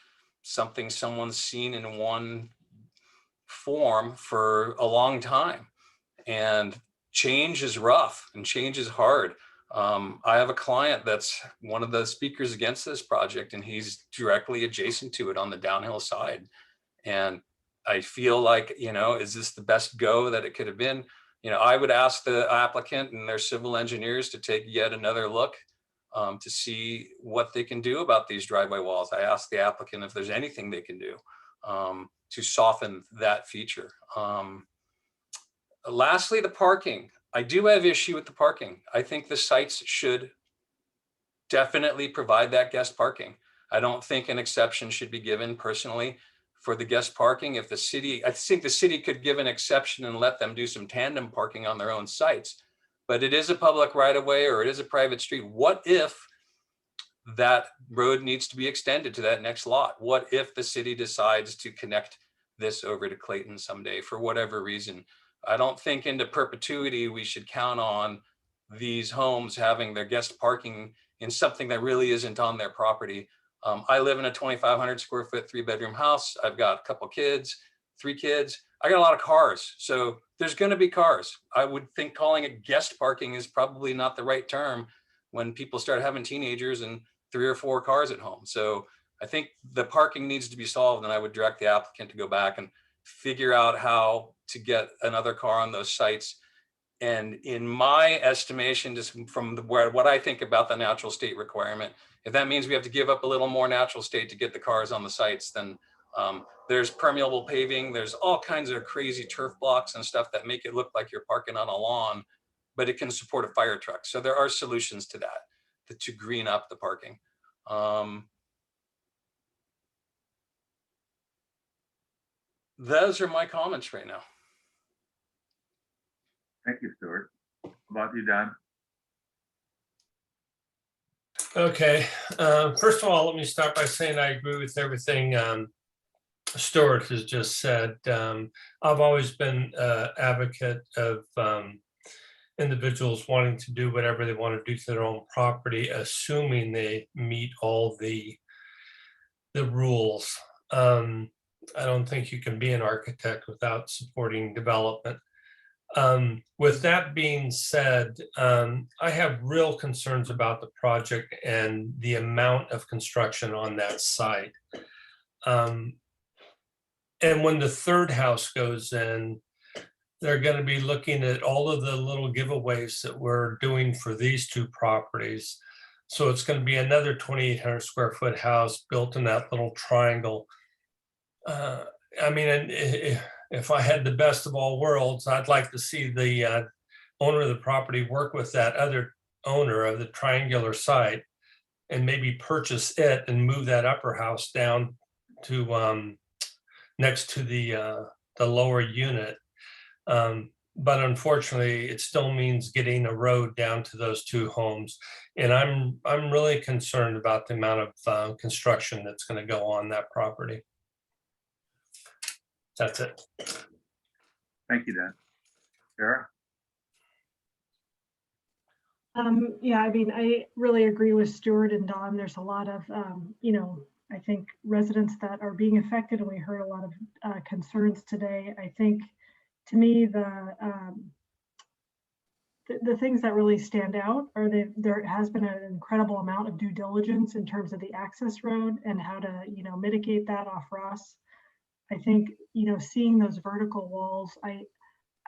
something someone's seen in one form for a long time. And change is rough and change is hard. I have a client that's one of the speakers against this project, and he's directly adjacent to it on the downhill side. And I feel like, is this the best go that it could have been? I would ask the applicant and their civil engineers to take yet another look to see what they can do about these driveway walls. I asked the applicant if there's anything they can do to soften that feature. Lastly, the parking. I do have issue with the parking. I think the sites should definitely provide that guest parking. I don't think an exception should be given personally for the guest parking. If the city, I think the city could give an exception and let them do some tandem parking on their own sites, but it is a public right of way or it is a private street. What if that road needs to be extended to that next lot? What if the city decides to connect this over to Clayton someday for whatever reason? I don't think into perpetuity we should count on these homes having their guest parking in something that really isn't on their property. I live in a 2,500 square foot, 3-bedroom house. I've got a couple kids, 3 kids. I got a lot of cars. So there's going to be cars. I would think calling it guest parking is probably not the right term when people start having teenagers and 3 or 4 cars at home. So I think the parking needs to be solved, and I would direct the applicant to go back and figure out how to get another car on those sites. And in my estimation, just from what I think about the natural state requirement, if that means we have to give up a little more natural state to get the cars on the sites, then there's permeable paving. There's all kinds of crazy turf blocks and stuff that make it look like you're parking on a lawn, but it can support a fire truck. So there are solutions to that, to green up the parking. Those are my comments right now. Thank you, Stuart. How about you, Don? Okay. First of all, let me start by saying I agree with everything Stuart has just said. I've always been an advocate of individuals wanting to do whatever they want to do to their own property, assuming they meet all the rules. I don't think you can be an architect without supporting development. With that being said, I have real concerns about the project and the amount of construction on that site. And when the third house goes in, they're going to be looking at all of the little giveaways that we're doing for these 2 properties. So it's going to be another 2,800 square foot house built in that little triangle. I mean, if I had the best of all worlds, I'd like to see the owner of the property work with that other owner of the triangular site and maybe purchase it and move that upper house down to next to the lower unit. But unfortunately, it still means getting a road down to those 2 homes. And I'm really concerned about the amount of construction that's going to go on that property. That's it. Thank you, Dan. Sarah? Yeah, I mean, I really agree with Stuart and Don. There's a lot of, I think residents that are being affected, and we heard a lot of concerns today. I think, to me, the things that really stand out are there has been an incredible amount of due diligence in terms of the access road and how to, mitigate that off Ross. I think, seeing those vertical walls, I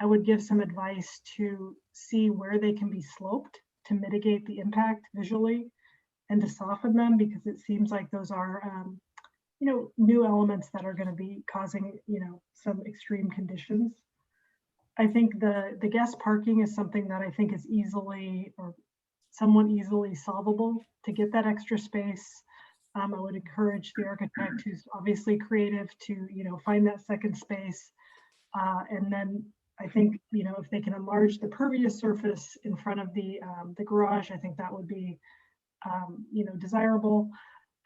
would give some advice to see where they can be sloped to mitigate the impact visually and to soften them, because it seems like those are, new elements that are going to be causing, some extreme conditions. I think the guest parking is something that I think is easily or somewhat easily solvable to get that extra space. I would encourage the architect, who's obviously creative, to find that second space, and then I think if they can enlarge the pervious surface in front of the garage, I think that would be desirable.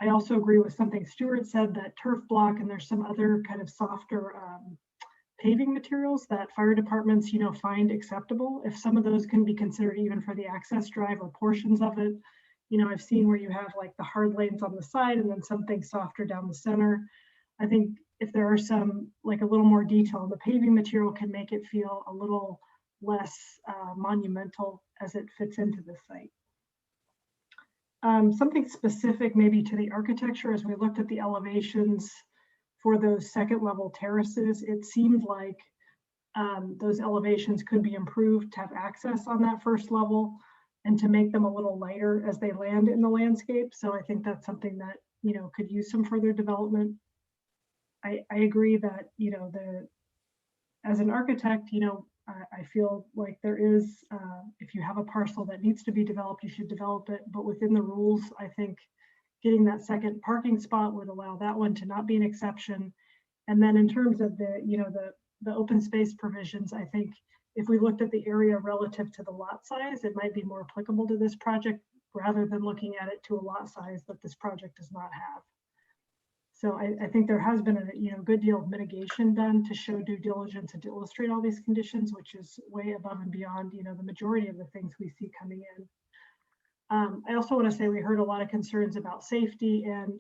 I also agree with something Stuart said, that turf block, and there's some other kind of softer paving materials that fire departments find acceptable. If some of those can be considered even for the access drive or portions of it. I've seen where you have like the hard lanes on the side and then something softer down the center. I think if there are some, like a little more detail, the paving material can make it feel a little less monumental as it fits into the site. Something specific maybe to the architecture, as we looked at the elevations for those 2nd level terraces, it seemed like those elevations could be improved to have access on that 1st level and to make them a little lighter as they land in the landscape. So I think that's something that, could use some further development. I agree that, as an architect, I feel like there is, if you have a parcel that needs to be developed, you should develop it, but within the rules, I think getting that second parking spot would allow that one to not be an exception. And then in terms of the, the open space provisions, I think if we looked at the area relative to the lot size, it might be more applicable to this project rather than looking at it to a lot size that this project does not have. So I think there has been a good deal of mitigation done to show due diligence and to illustrate all these conditions, which is way above and beyond the majority of the things we see coming in. I also want to say we heard a lot of concerns about safety, and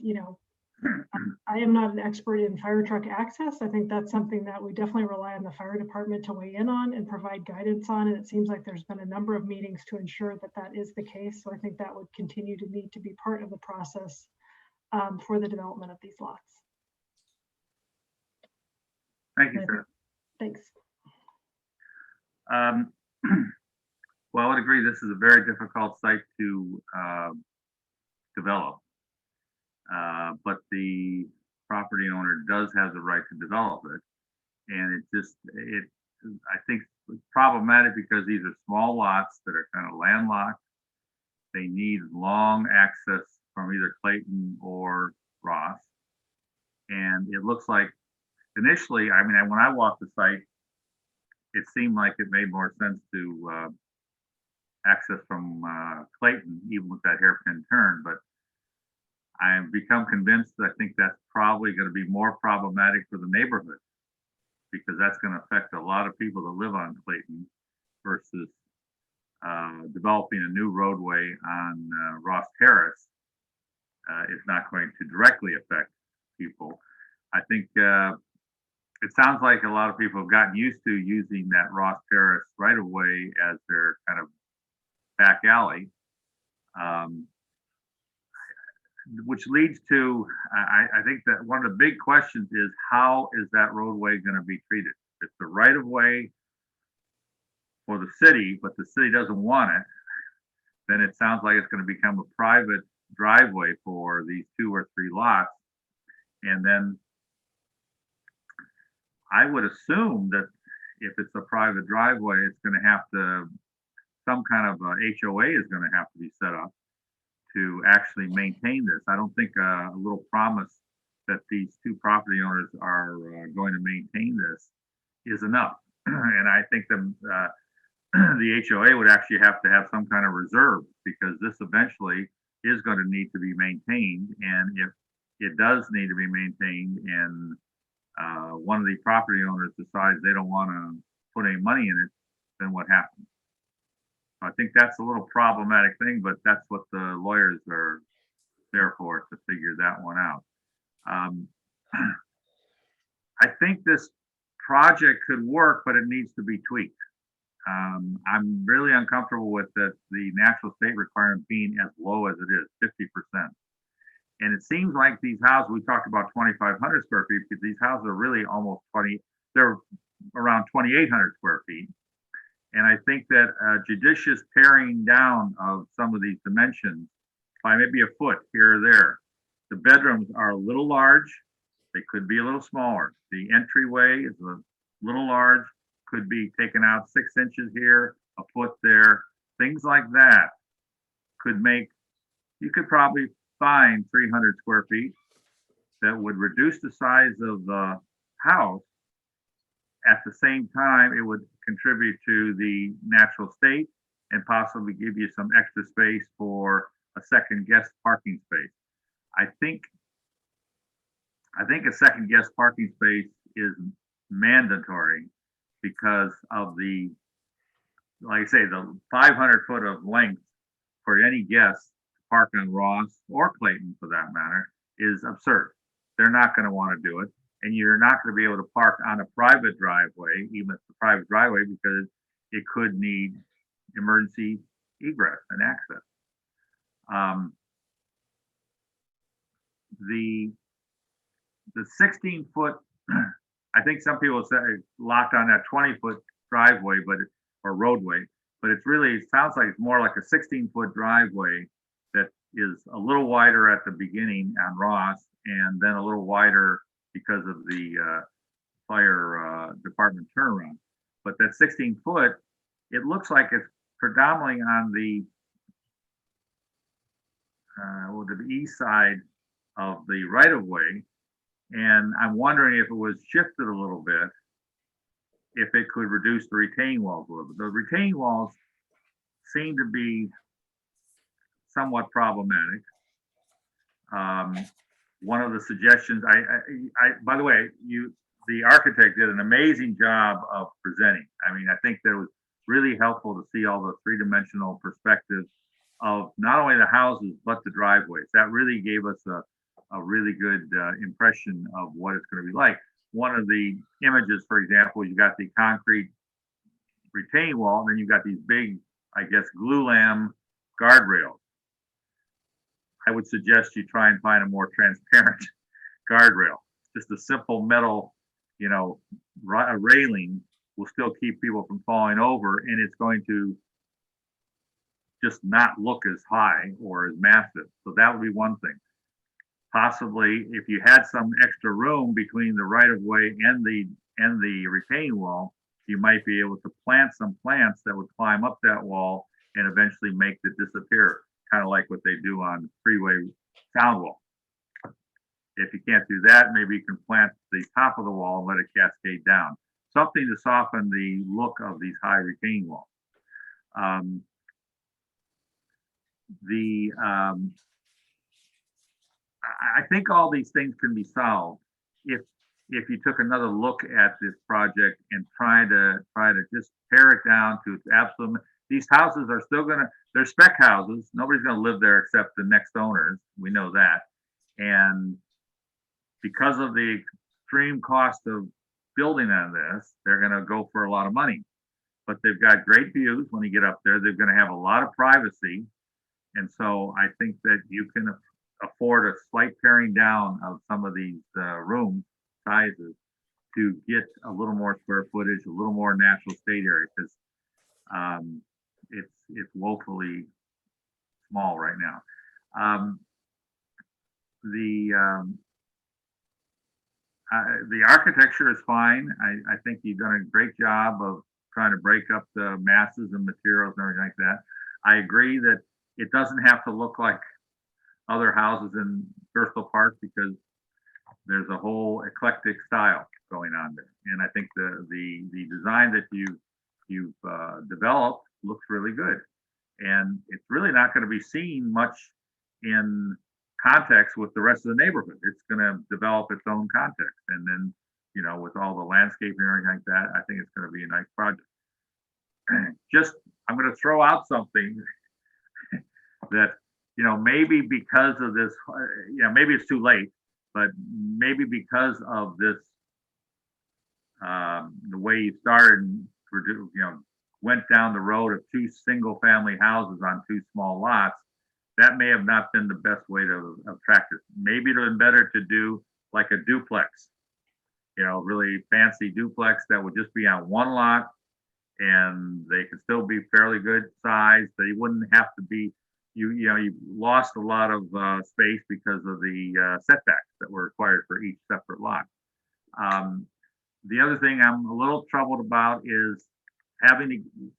I am not an expert in fire truck access. I think that's something that we definitely rely on the fire department to weigh in on and provide guidance on. And it seems like there's been a number of meetings to ensure that that is the case. So I think that would continue to need to be part of the process for the development of these lots. Thank you, sir. Thanks. Well, I would agree this is a very difficult site to develop. But the property owner does have the right to develop it. And I think it's problematic because these are small lots that are kind of landlocked. They need long access from either Clayton or Ross. And it looks like initially, I mean, when I walked the site, it seemed like it made more sense to access from Clayton, even with that hairpin turn. But I've become convinced that I think that's probably going to be more problematic for the neighborhood, because that's going to affect a lot of people that live on Clayton versus developing a new roadway on Ross Terrace is not going to directly affect people. I think it sounds like a lot of people have gotten used to using that Ross Terrace right of way as their kind of back alley. Which leads to, I think that one of the big questions is, how is that roadway going to be treated? If it's the right of way for the city, but the city doesn't want it, then it sounds like it's going to become a private driveway for these 2 or 3 lots. And then I would assume that if it's a private driveway, it's going to have to, some kind of HOA is going to have to be set up to actually maintain this. I don't think a little promise that these 2 property owners are going to maintain this is enough. And I think the HOA would actually have to have some kind of reserve, because this eventually is going to need to be maintained. And if it does need to be maintained and one of the property owners decides they don't want to put any money in it, then what happens? I think that's a little problematic thing, but that's what the lawyers are there for, to figure that one out. I think this project could work, but it needs to be tweaked. I'm really uncomfortable with the natural state requirement being as low as it is, 50%. And it seems like these houses, we talked about 2,500 square feet, because these houses are really almost they're around 2,800 square feet. And I think that judicious paring down of some of these dimensions by maybe a foot here or there. The bedrooms are a little large. They could be a little smaller. The entryway is a little large, could be taken out 6 inches here, a foot there. Things like that could make, you could probably find 300 square feet that would reduce the size of the house. At the same time, it would contribute to the natural state and possibly give you some extra space for a second guest parking space. I think a second guest parking space is mandatory because of the, like I say, the 500 foot of length for any guest to park on Ross or Clayton for that matter is absurd. They're not going to want to do it. And you're not going to be able to park on a private driveway, even if it's a private driveway, because it could need emergency egress and access. The 16 foot, I think some people say locked on that 20-foot driveway, or roadway, but it's really, it sounds like it's more like a 16-foot driveway that is a little wider at the beginning on Ross, and then a little wider because of the fire department turnaround. But that 16 foot, it looks like it's predominantly on the east side of the right of way. And I'm wondering if it was shifted a little bit, if it could reduce the retaining walls a little bit. The retaining walls seem to be somewhat problematic. One of the suggestions, by the way, the architect did an amazing job of presenting. I mean, I think that it was really helpful to see all the three-dimensional perspective of not only the houses, but the driveways. That really gave us a really good impression of what it's going to be like. One of the images, for example, you got the concrete retaining wall, and then you've got these big, I guess, glulam guardrails. I would suggest you try and find a more transparent guardrail. Just a simple metal, a railing will still keep people from falling over, and it's going to just not look as high or as massive. So that would be one thing. Possibly, if you had some extra room between the right of way and the retaining wall, you might be able to plant some plants that would climb up that wall and eventually make it disappear, kind of like what they do on freeway sound wall. If you can't do that, maybe you can plant the top of the wall and let it cascade down. Something to soften the look of these high retaining walls. I think all these things can be solved if you took another look at this project and try to just pare it down to its absolute. These houses are still they're spec houses. Nobody's gonna live there except the next owners. We know that. And because of the extreme cost of building on this, they're gonna go for a lot of money. But they've got great views when you get up there. They're gonna have a lot of privacy. And so I think that you can afford a slight paring down of some of these room sizes to get a little more square footage, a little more natural state area, because it's woefully small right now. The architecture is fine. I think you've done a great job of trying to break up the masses and materials and everything like that. I agree that it doesn't have to look like other houses in Bristol Park, because there's a whole eclectic style going on there. And I think the design that you've developed looks really good. And it's really not going to be seen much in context with the rest of the neighborhood. It's going to develop its own context. And then, with all the landscaping and everything like that, I think it's going to be a nice project. I'm going to throw out something that, maybe because of this, maybe it's too late, but maybe because of this, the way you started and went down the road of two single family houses on two small lots, that may have not been the best way to attract it. Maybe it would have been better to do like a duplex, really fancy duplex that would just be on one lot, and they could still be fairly good size. They wouldn't have to be, you lost a lot of space because of the setbacks that were required for each separate lot. The other thing I'm a little troubled about is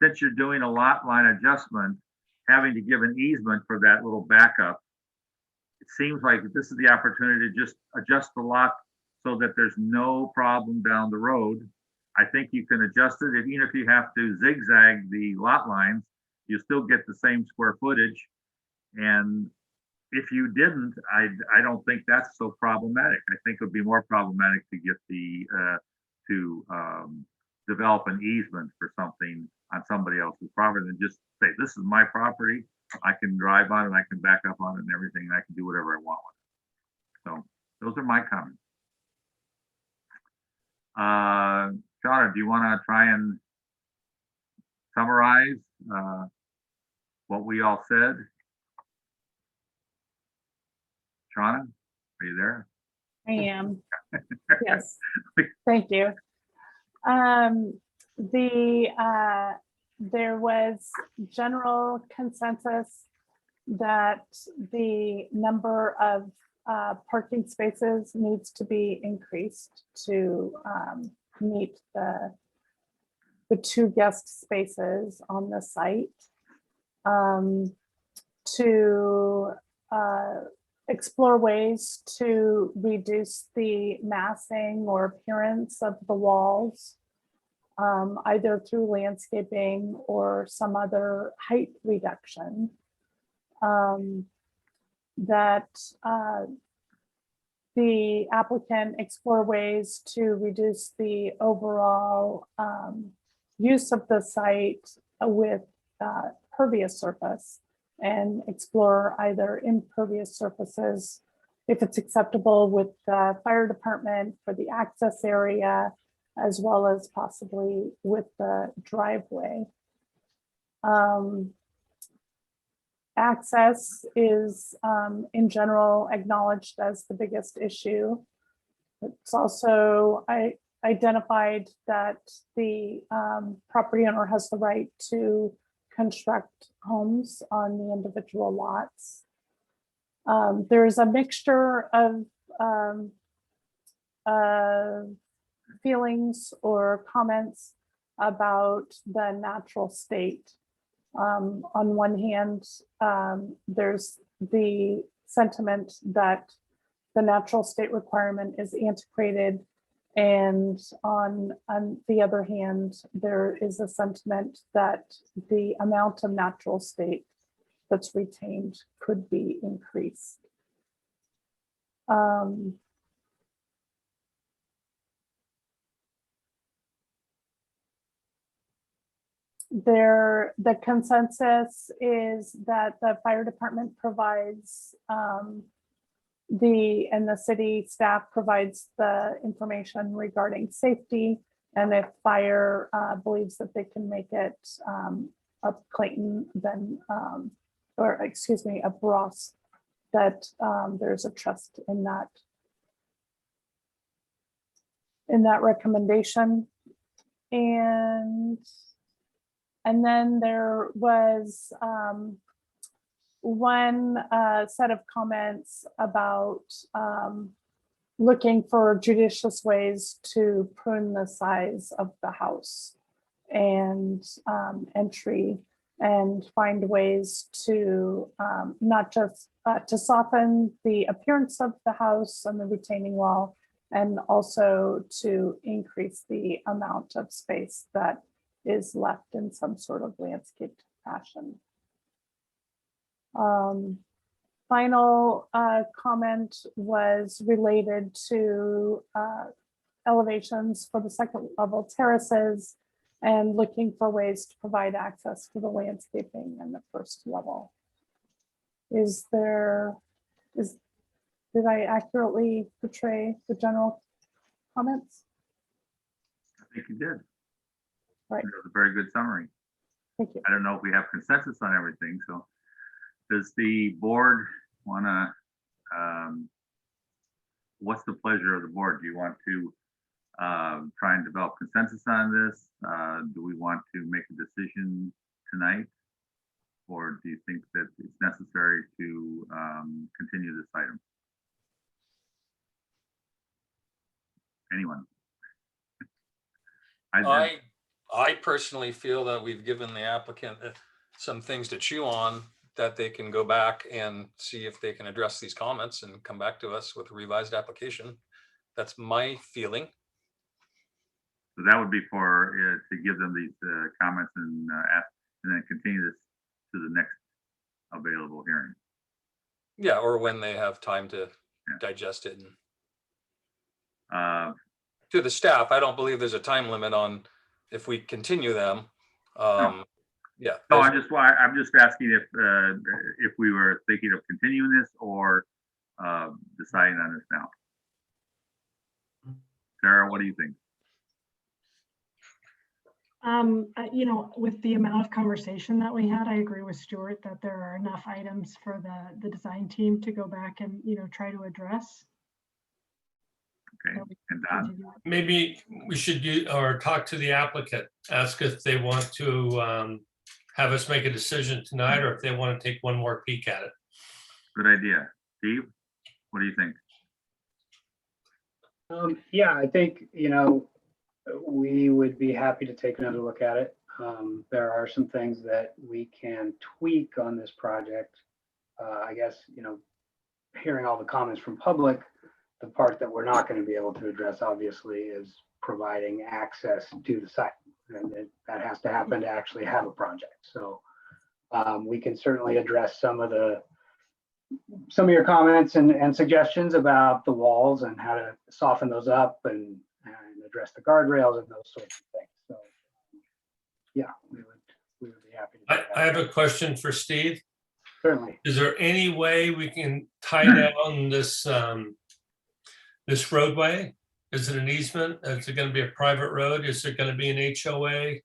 since you're doing a lot line adjustment, having to give an easement for that little backup. It seems like this is the opportunity to just adjust the lot so that there's no problem down the road. I think you can adjust it, even if you have to zigzag the lot lines, you still get the same square footage. And if you didn't, I don't think that's so problematic. I think it would be more problematic to get develop an easement for something on somebody else's property than just say, this is my property. I can drive on it, I can back up on it and everything, and I can do whatever I want with it. So those are my comments. Shauna, do you want to try and summarize what we all said? Shauna, are you there? I am. Yes. Thank you. There was general consensus that the number of parking spaces needs to be increased to meet the the 2 guest spaces on the site, to explore ways to reduce the massing or appearance of the walls, either through landscaping or some other height reduction. That the applicant explore ways to reduce the overall use of the site with pervious surface, and explore either impervious surfaces, if it's acceptable, with the fire department for the access area, as well as possibly with the driveway. Access is in general acknowledged as the biggest issue. It's also identified that the property owner has the right to construct homes on the individual lots. There's a mixture of feelings or comments about the natural state. On one hand, there's the sentiment that the natural state requirement is antiquated, and on the other hand, there is a sentiment that the amount of natural state that's retained could be increased. The consensus is that the fire department provides and the city staff provides the information regarding safety, and if fire believes that they can make it up Clayton, then or excuse me, up Ross, that there's a trust in that recommendation. And then there was one set of comments about looking for judicious ways to prune the size of the house and entry, and find ways to not just to soften the appearance of the house and the retaining wall, and also to increase the amount of space that is left in some sort of landscaped fashion. Final comment was related to elevations for the second level terraces, and looking for ways to provide access to the landscaping in the first level. Did I accurately portray the general comments? I think you did. Right. That was a very good summary. Thank you. I don't know if we have consensus on everything, so does the board want to, what's the pleasure of the board? Do you want to try and develop consensus on this? Do we want to make a decision tonight? Or do you think that it's necessary to continue this item? Anyone? I personally feel that we've given the applicant some things to chew on, that they can go back and see if they can address these comments and come back to us with a revised application. That's my feeling. So that would be for to give them these comments and ask, and then continue this to the next available hearing. Yeah, or when they have time to digest it. And to the staff, I don't believe there's a time limit on if we continue them. No. Yeah. No, I'm just asking if we were thinking of continuing this or deciding on this now. Sarah, what do you think? You know, with the amount of conversation that we had, I agree with Stuart that there are enough items for the design team to go back and, you know, try to address. Okay, and Don? Maybe we should do, or talk to the applicant, ask if they want to have us make a decision tonight, or if they want to take one more peek at it. Good idea. Steve, what do you think? Yeah, I think, you know, We would be happy to take another look at it. There are some things that we can tweak on this project. I guess, hearing all the comments from public, the part that we're not going to be able to address, obviously, is providing access to the site. And that has to happen to actually have a project. So we can certainly address some of your comments and suggestions about the walls and how to soften those up and address the guardrails and those sorts of things. So yeah, we would be happy to do that. I have a question for Steve. Certainly. Is there any way we can tie down this this roadway? Is it an easement? Is it going to be a private road? Is it going to be an HOA?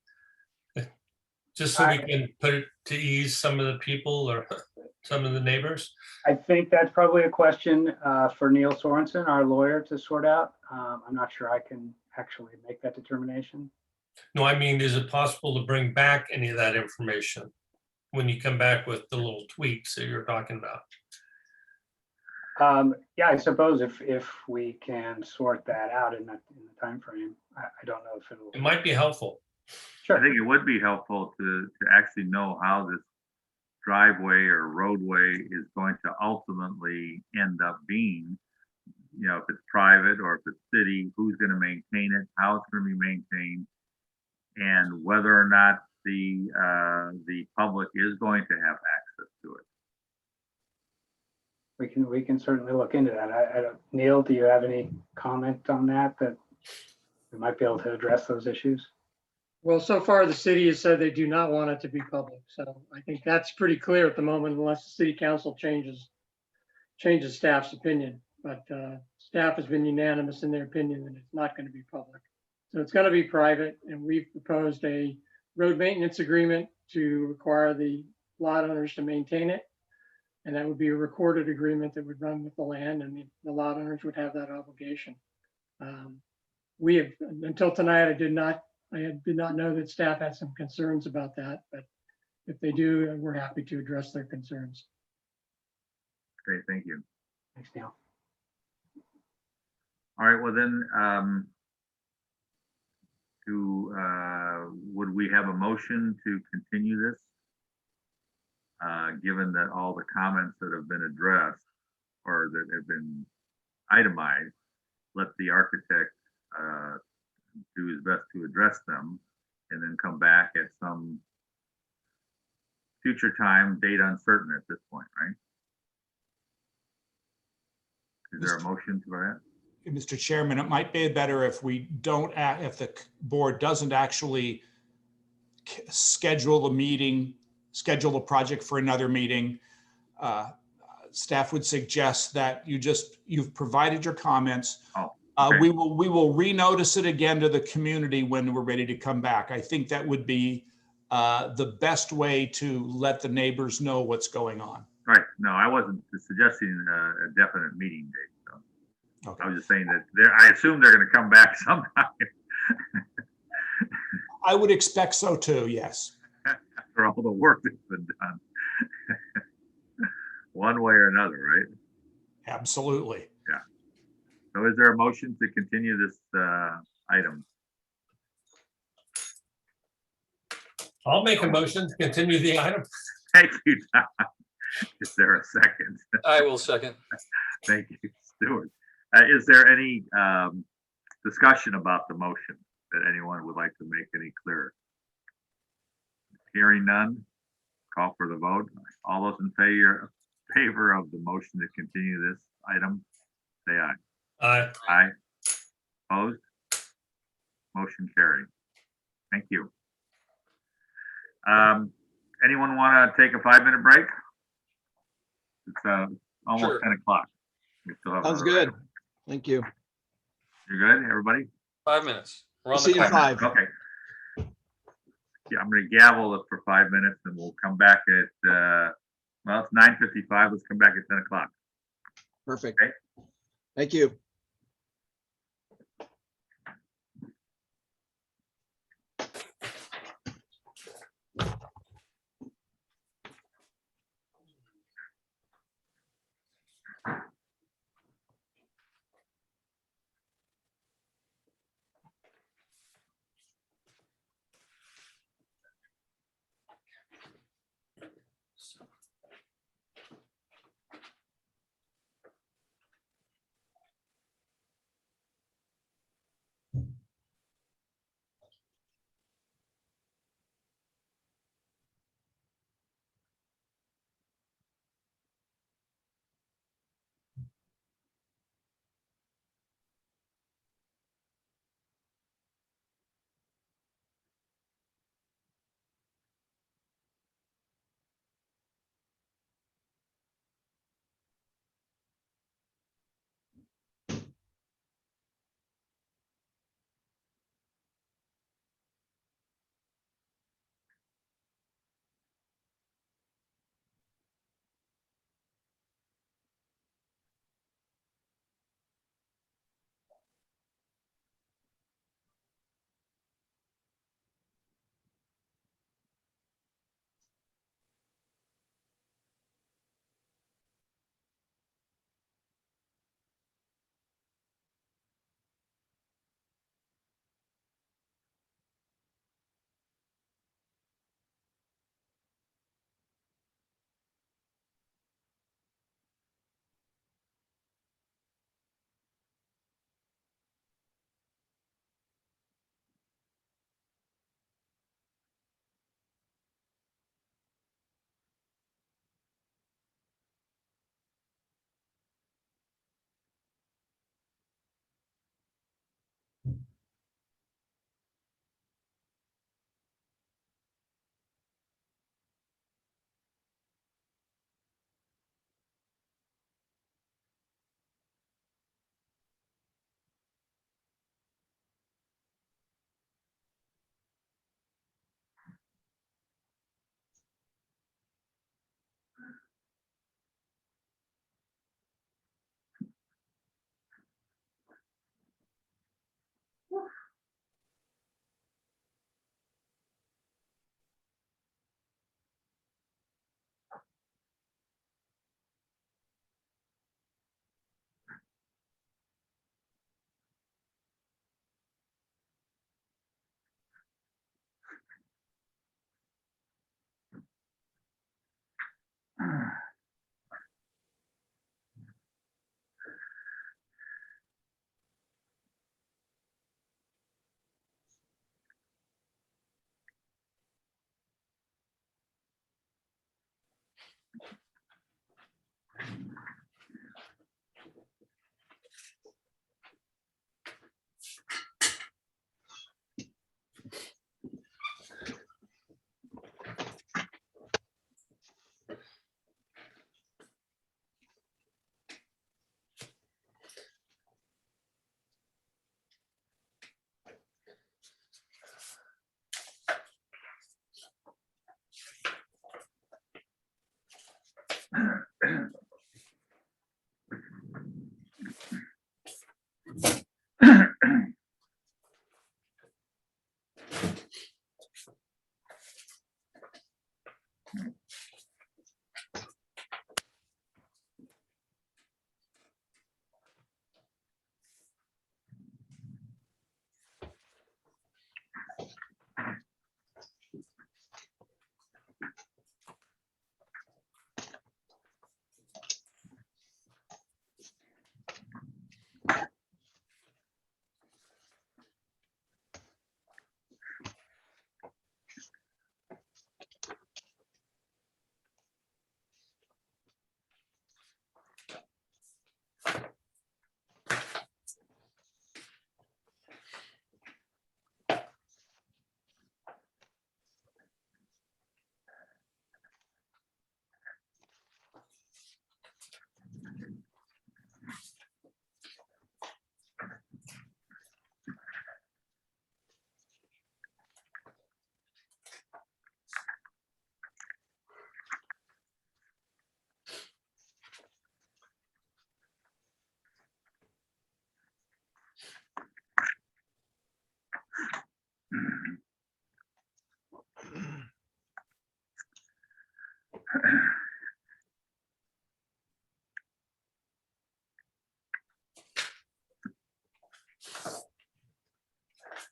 Just so we can put it to ease some of the people or some of the neighbors? I think that's probably a question for Neil Sorensen, our lawyer, to sort out. I'm not sure I can actually make that determination. No, I mean, is it possible to bring back any of that information when you come back with the little tweaks that you're talking about? Yeah, I suppose if we can sort that out in the time frame, I don't know if it might be helpful. Sure. I think it would be helpful to actually know how this driveway or roadway is going to ultimately end up being. If it's private or if it's city, who's going to maintain it, how it's going to be maintained, and whether or not the public is going to have access to it. We can certainly look into that. I don't, Neil, do you have any comment on that we might be able to address those issues? Well, so far the city has said they do not want it to be public. So I think that's pretty clear at the moment, unless the city council changes staff's opinion. But staff has been unanimous in their opinion that it's not going to be public. So it's going to be private, and we've proposed a road maintenance agreement to require the lot owners to maintain it. And that would be a recorded agreement that would run with the land, and the lot owners would have that obligation. We have, until tonight, I did not know that staff had some concerns about that, but if they do, we're happy to address their concerns. Great, thank you. Thanks, Neil. All right, well then, would we have a motion to continue this? Given that all the comments that have been addressed or that have been itemized, let the architect do his best to address them and then come back at some future time, date uncertain at this point, right? Is there a motion for that? Mr. Chairman, it might be better if we don't, if the board doesn't actually schedule the meeting, schedule the project for another meeting. Staff would suggest that you've provided your comments. Okay. We will renotice it again to the community when we're ready to come back. I think that would be the best way to let the neighbors know what's going on. Right. No, I wasn't suggesting a definite meeting date. So okay. I was just saying that I assume they're going to come back sometime. I would expect so too. Yes. After all the work that's been done, one way or another, right? Absolutely. Yeah. So, is there a motion to continue this item? I'll make a motion to continue the item. Thank you, Tom. Is there a second? I will second. Thank you, Stuart. Is there any discussion about the motion that anyone would like to make any clearer? Hearing none, call for the vote. All those in favor of the motion to continue this item, say aye. Aye. Aye. Opposed? Motion carried. Thank you. Anyone want to take a 5-minute break? It's almost Sure. 10 o'clock. We still have Sounds another good. item. Thank you. You good, everybody? 5 minutes. We're on See the you in clock. 5. Okay. Yeah, I'm going to gavel it for 5 minutes and we'll come back at, well, it's 9:55. Let's come back at 10 o'clock. Perfect. Okay. Thank you.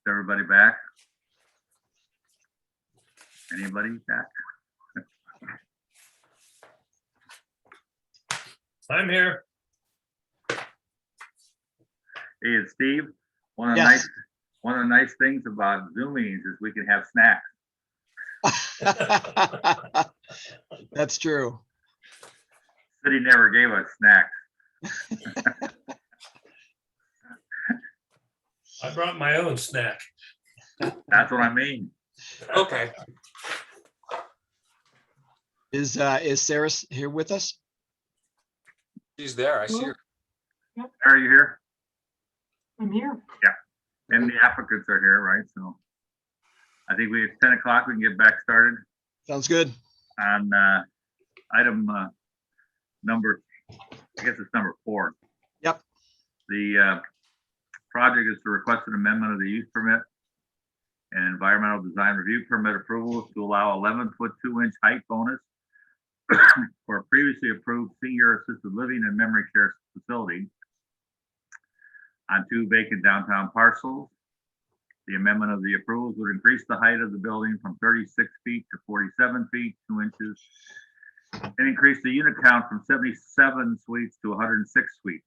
Everybody back? Anybody back? I'm here. Hey, it's Steve. One of the Yes. nice things about Zoom meetings is we can have snacks. That's true. City never gave us snacks. I brought my own snack. That's what I mean. Okay. Is Sarah here with us? She's there. I see her. Are you here? I'm here. Yeah. And the applicants are here, right? So I think it's 10 o'clock. We can get back started Sounds good. on item number, I guess it's number 4. Yep. The project is to request an amendment of the use permit and environmental design review permit approval to allow 11-foot 2-inch height bonus for a previously approved senior assisted living and memory care facility on 2 vacant downtown parcels. The amendment of the approvals would increase the height of the building from 36 feet to 47 feet, 2 inches, and increase the unit count from 77 suites to 106 suites.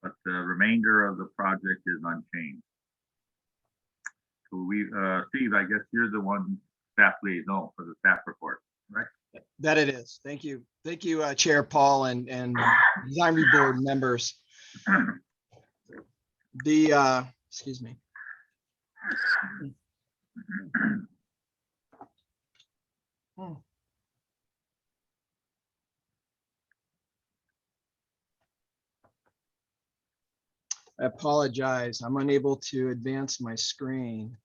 But the remainder of the project is unchanged. So we, Steve, I guess you're the one staff liaison for the staff report, right? That it is. Thank you. Thank you, Chair Paul and design review board members. The, excuse me. I apologize. I'm unable to advance my screen.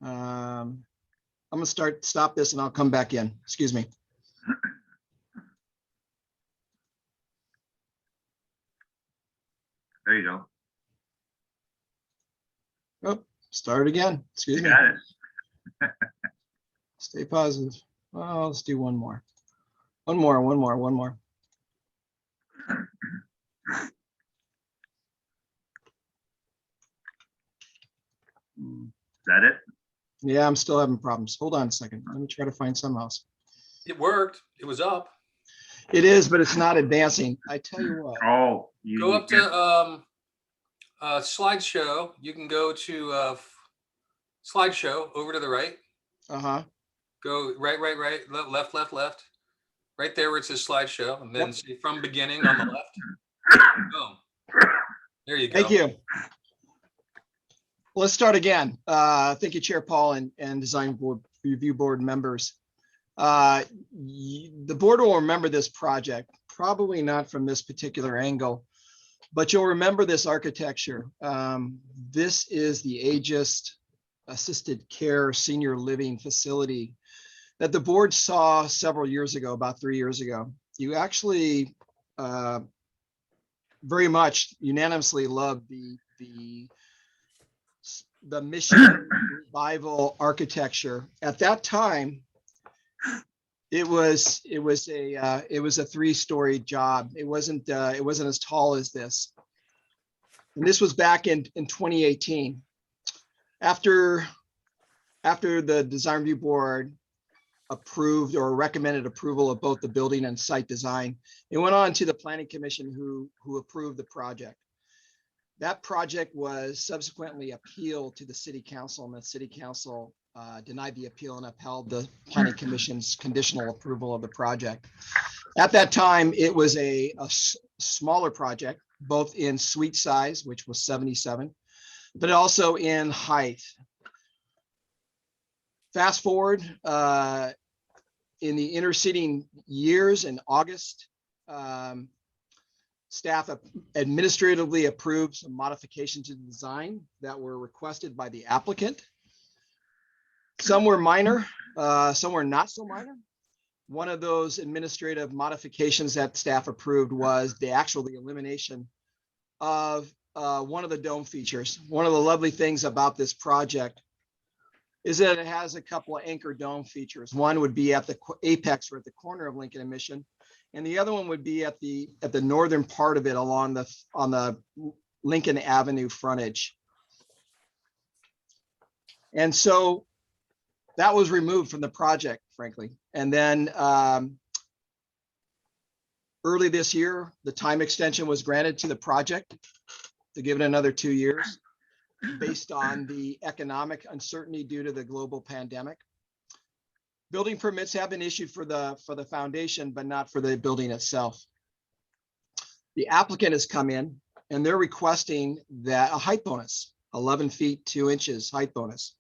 I'm gonna stop this and I'll come back in. Excuse me. There you go. Oh, start again. Excuse me. Got it. Stay positive. Oh, let's do one more. One more. Is that it? Yeah, I'm still having problems. Hold on a second. Let me try to find something else. It worked. It was up. It is, but it's not advancing. I tell you what. Oh, Go up to slideshow. You can go to slideshow over to the right. Uh-huh. Go right, left. right there where it says slideshow, and then see from beginning on the left. Boom. There you go. Thank you. Let's start again. Thank you, Chair Paul and Design Board Review Board members. The board will remember this project, probably not from this particular angle, but you'll remember this architecture. This is the Aegis Assisted Care Senior Living Facility that the board saw several years ago, about 3 years ago. You actually very much unanimously loved the mission revival architecture. At that time, it was a 3-story job. It wasn't as tall as this. And this was back in 2018. After the design review board approved or recommended approval of both the building and site design, it went on to the planning commission who approved the project. That project was subsequently appealed to the city council, and the city council denied the appeal and upheld the planning commission's conditional approval of the project. At that time, it was a smaller project, both in suite size, which was 77, but also in height. Fast forward in the interceding years, in August, staff administratively approved some modifications to the design that were requested by the applicant. Some were minor, some were not so minor. One of those administrative modifications that staff approved was the elimination of one of the dome features. One of the lovely things about this project is that it has a couple of anchor dome features. One would be at the apex or at the corner of Lincoln and Mission, and the other one would be at the northern part of it on the Lincoln Avenue frontage. And so that was removed from the project, frankly. And then early this year, the time extension was granted to the project to give it another 2 years based on the economic uncertainty due to the global pandemic. Building permits have been issued for the foundation, but not for the building itself. The applicant has come in and they're requesting that a height bonus, 11 feet, 2 inches height bonus.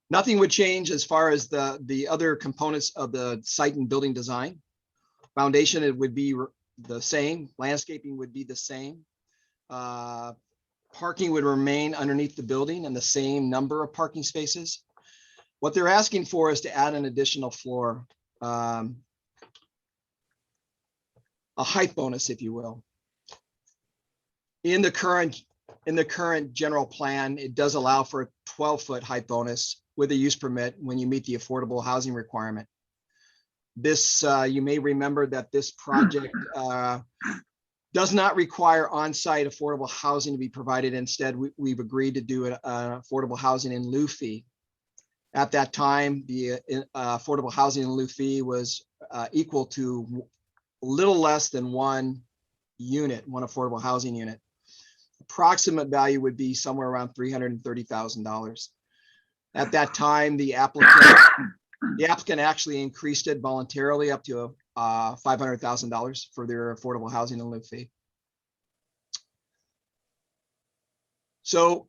Nothing would change as far as the other components of the site and building design. Foundation, it would be the same. Landscaping would be the same. Parking would remain underneath the building and the same number of parking spaces. What they're asking for is to add an additional floor, a height bonus, if you will. In the current general plan, it does allow for a 12-foot height bonus with a use permit when you meet the affordable housing requirement. This, you may remember that this project does not require on-site affordable housing to be provided. Instead, we've agreed to do an affordable housing in lieu fee. At that time, the affordable housing in lieu fee was equal to a little less than one affordable housing unit. Approximate value would be somewhere around $330,000. At that time, the applicant actually increased it voluntarily up to $500,000 for their affordable housing in lieu fee. So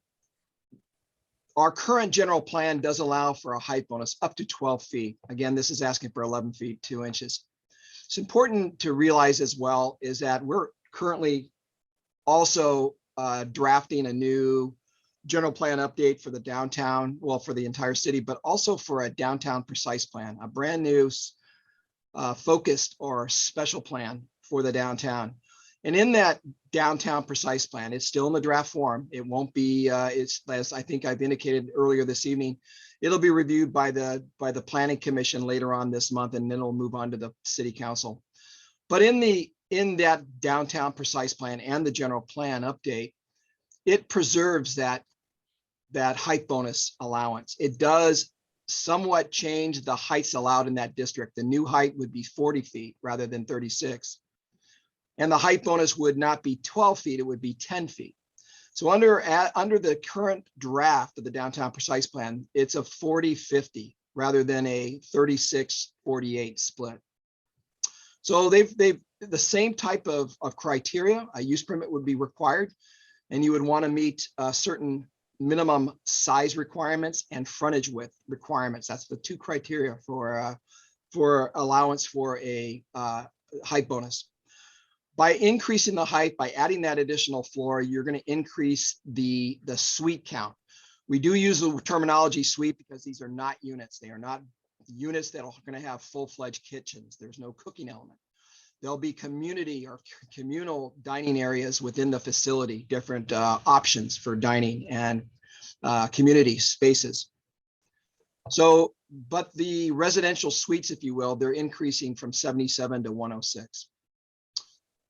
our current general plan does allow for a height bonus up to 12 feet. Again, this is asking for 11 feet, 2 inches. It's important to realize as well is that we're currently also drafting a new general plan update for the downtown, well, for the entire city, but also for a downtown precise plan, a brand new focused or special plan for the downtown. And in that downtown precise plan, it's still in the draft form. It won't be, it's, as I think I've indicated earlier this evening, it'll be reviewed by the planning commission later on this month, and then it'll move on to the city council. But in that downtown precise plan and the general plan update, it preserves that height bonus allowance. It does somewhat change the heights allowed in that district. The new height would be 40 feet rather than 36. And the height bonus would not be 12 feet, it would be 10 feet. So under the current draft of the downtown precise plan, it's a 40-50 rather than a 36-48 split. So they've the same type of criteria. A use permit would be required, and you would want to meet certain minimum size requirements and frontage width requirements. That's the two criteria for allowance for a height bonus. By increasing the height, by adding that additional floor, you're going to increase the suite count. We do use the terminology suite because these are not units. They are not units that are going to have full-fledged kitchens. There's no cooking element. There'll be community or communal dining areas within the facility, different options for dining and community spaces. So, but the residential suites, if you will, they're increasing from 77 to 106.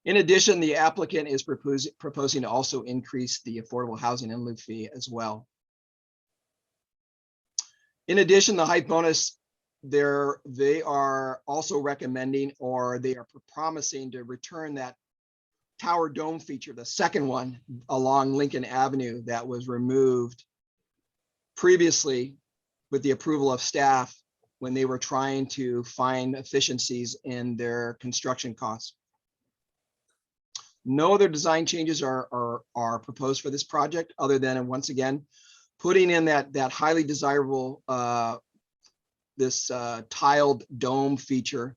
In addition, the applicant is proposing to also increase the affordable housing in lieu fee as well. In addition, the height bonus, they are also recommending, or they are promising to return that tower dome feature, the second one along Lincoln Avenue that was removed previously with the approval of staff when they were trying to find efficiencies in their construction costs. No other design changes are proposed for this project other than, once again, putting in that highly desirable this tiled dome feature,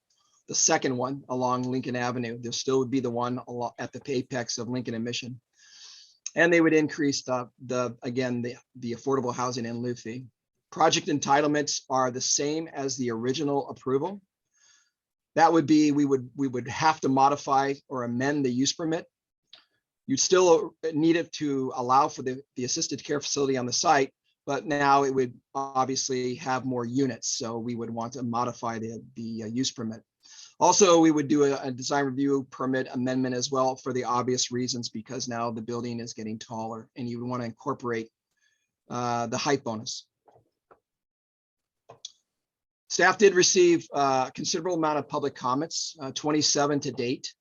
the second one along Lincoln Avenue. There still would be the one at the apex of Lincoln and Mission. And they would increase the affordable housing in lieu fee. Project entitlements are the same as the original approval. That would be, we would have to modify or amend the use permit. You'd still need it to allow for the assisted care facility on the site, but now it would obviously have more units. So we would want to modify the use permit. Also, we would do a design review permit amendment as well for the obvious reasons, because now the building is getting taller and you would want to incorporate the height bonus. Staff did receive a considerable amount of public comments, 27 to date.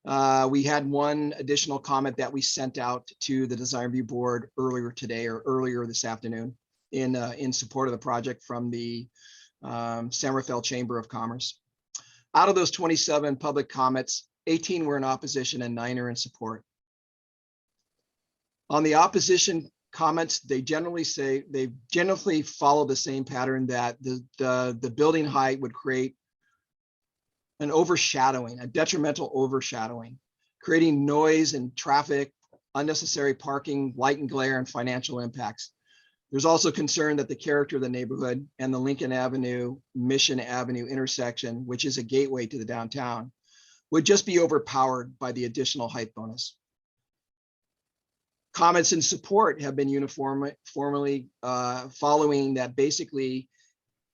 We had one additional comment that we sent out to the design review board earlier today or earlier this afternoon in support of the project from the San Rafael Chamber of Commerce. Out of those 27 public comments, 18 were in opposition and 9 are in support. On the opposition comments, they generally follow the same pattern that the building height would create an overshadowing, a detrimental overshadowing, creating noise and traffic, unnecessary parking, light and glare, and financial impacts. There's also concern that the character of the neighborhood and the Lincoln Avenue, Mission Avenue intersection, which is a gateway to the downtown, would just be overpowered by the additional height bonus. Comments in support have been uniformly following that basically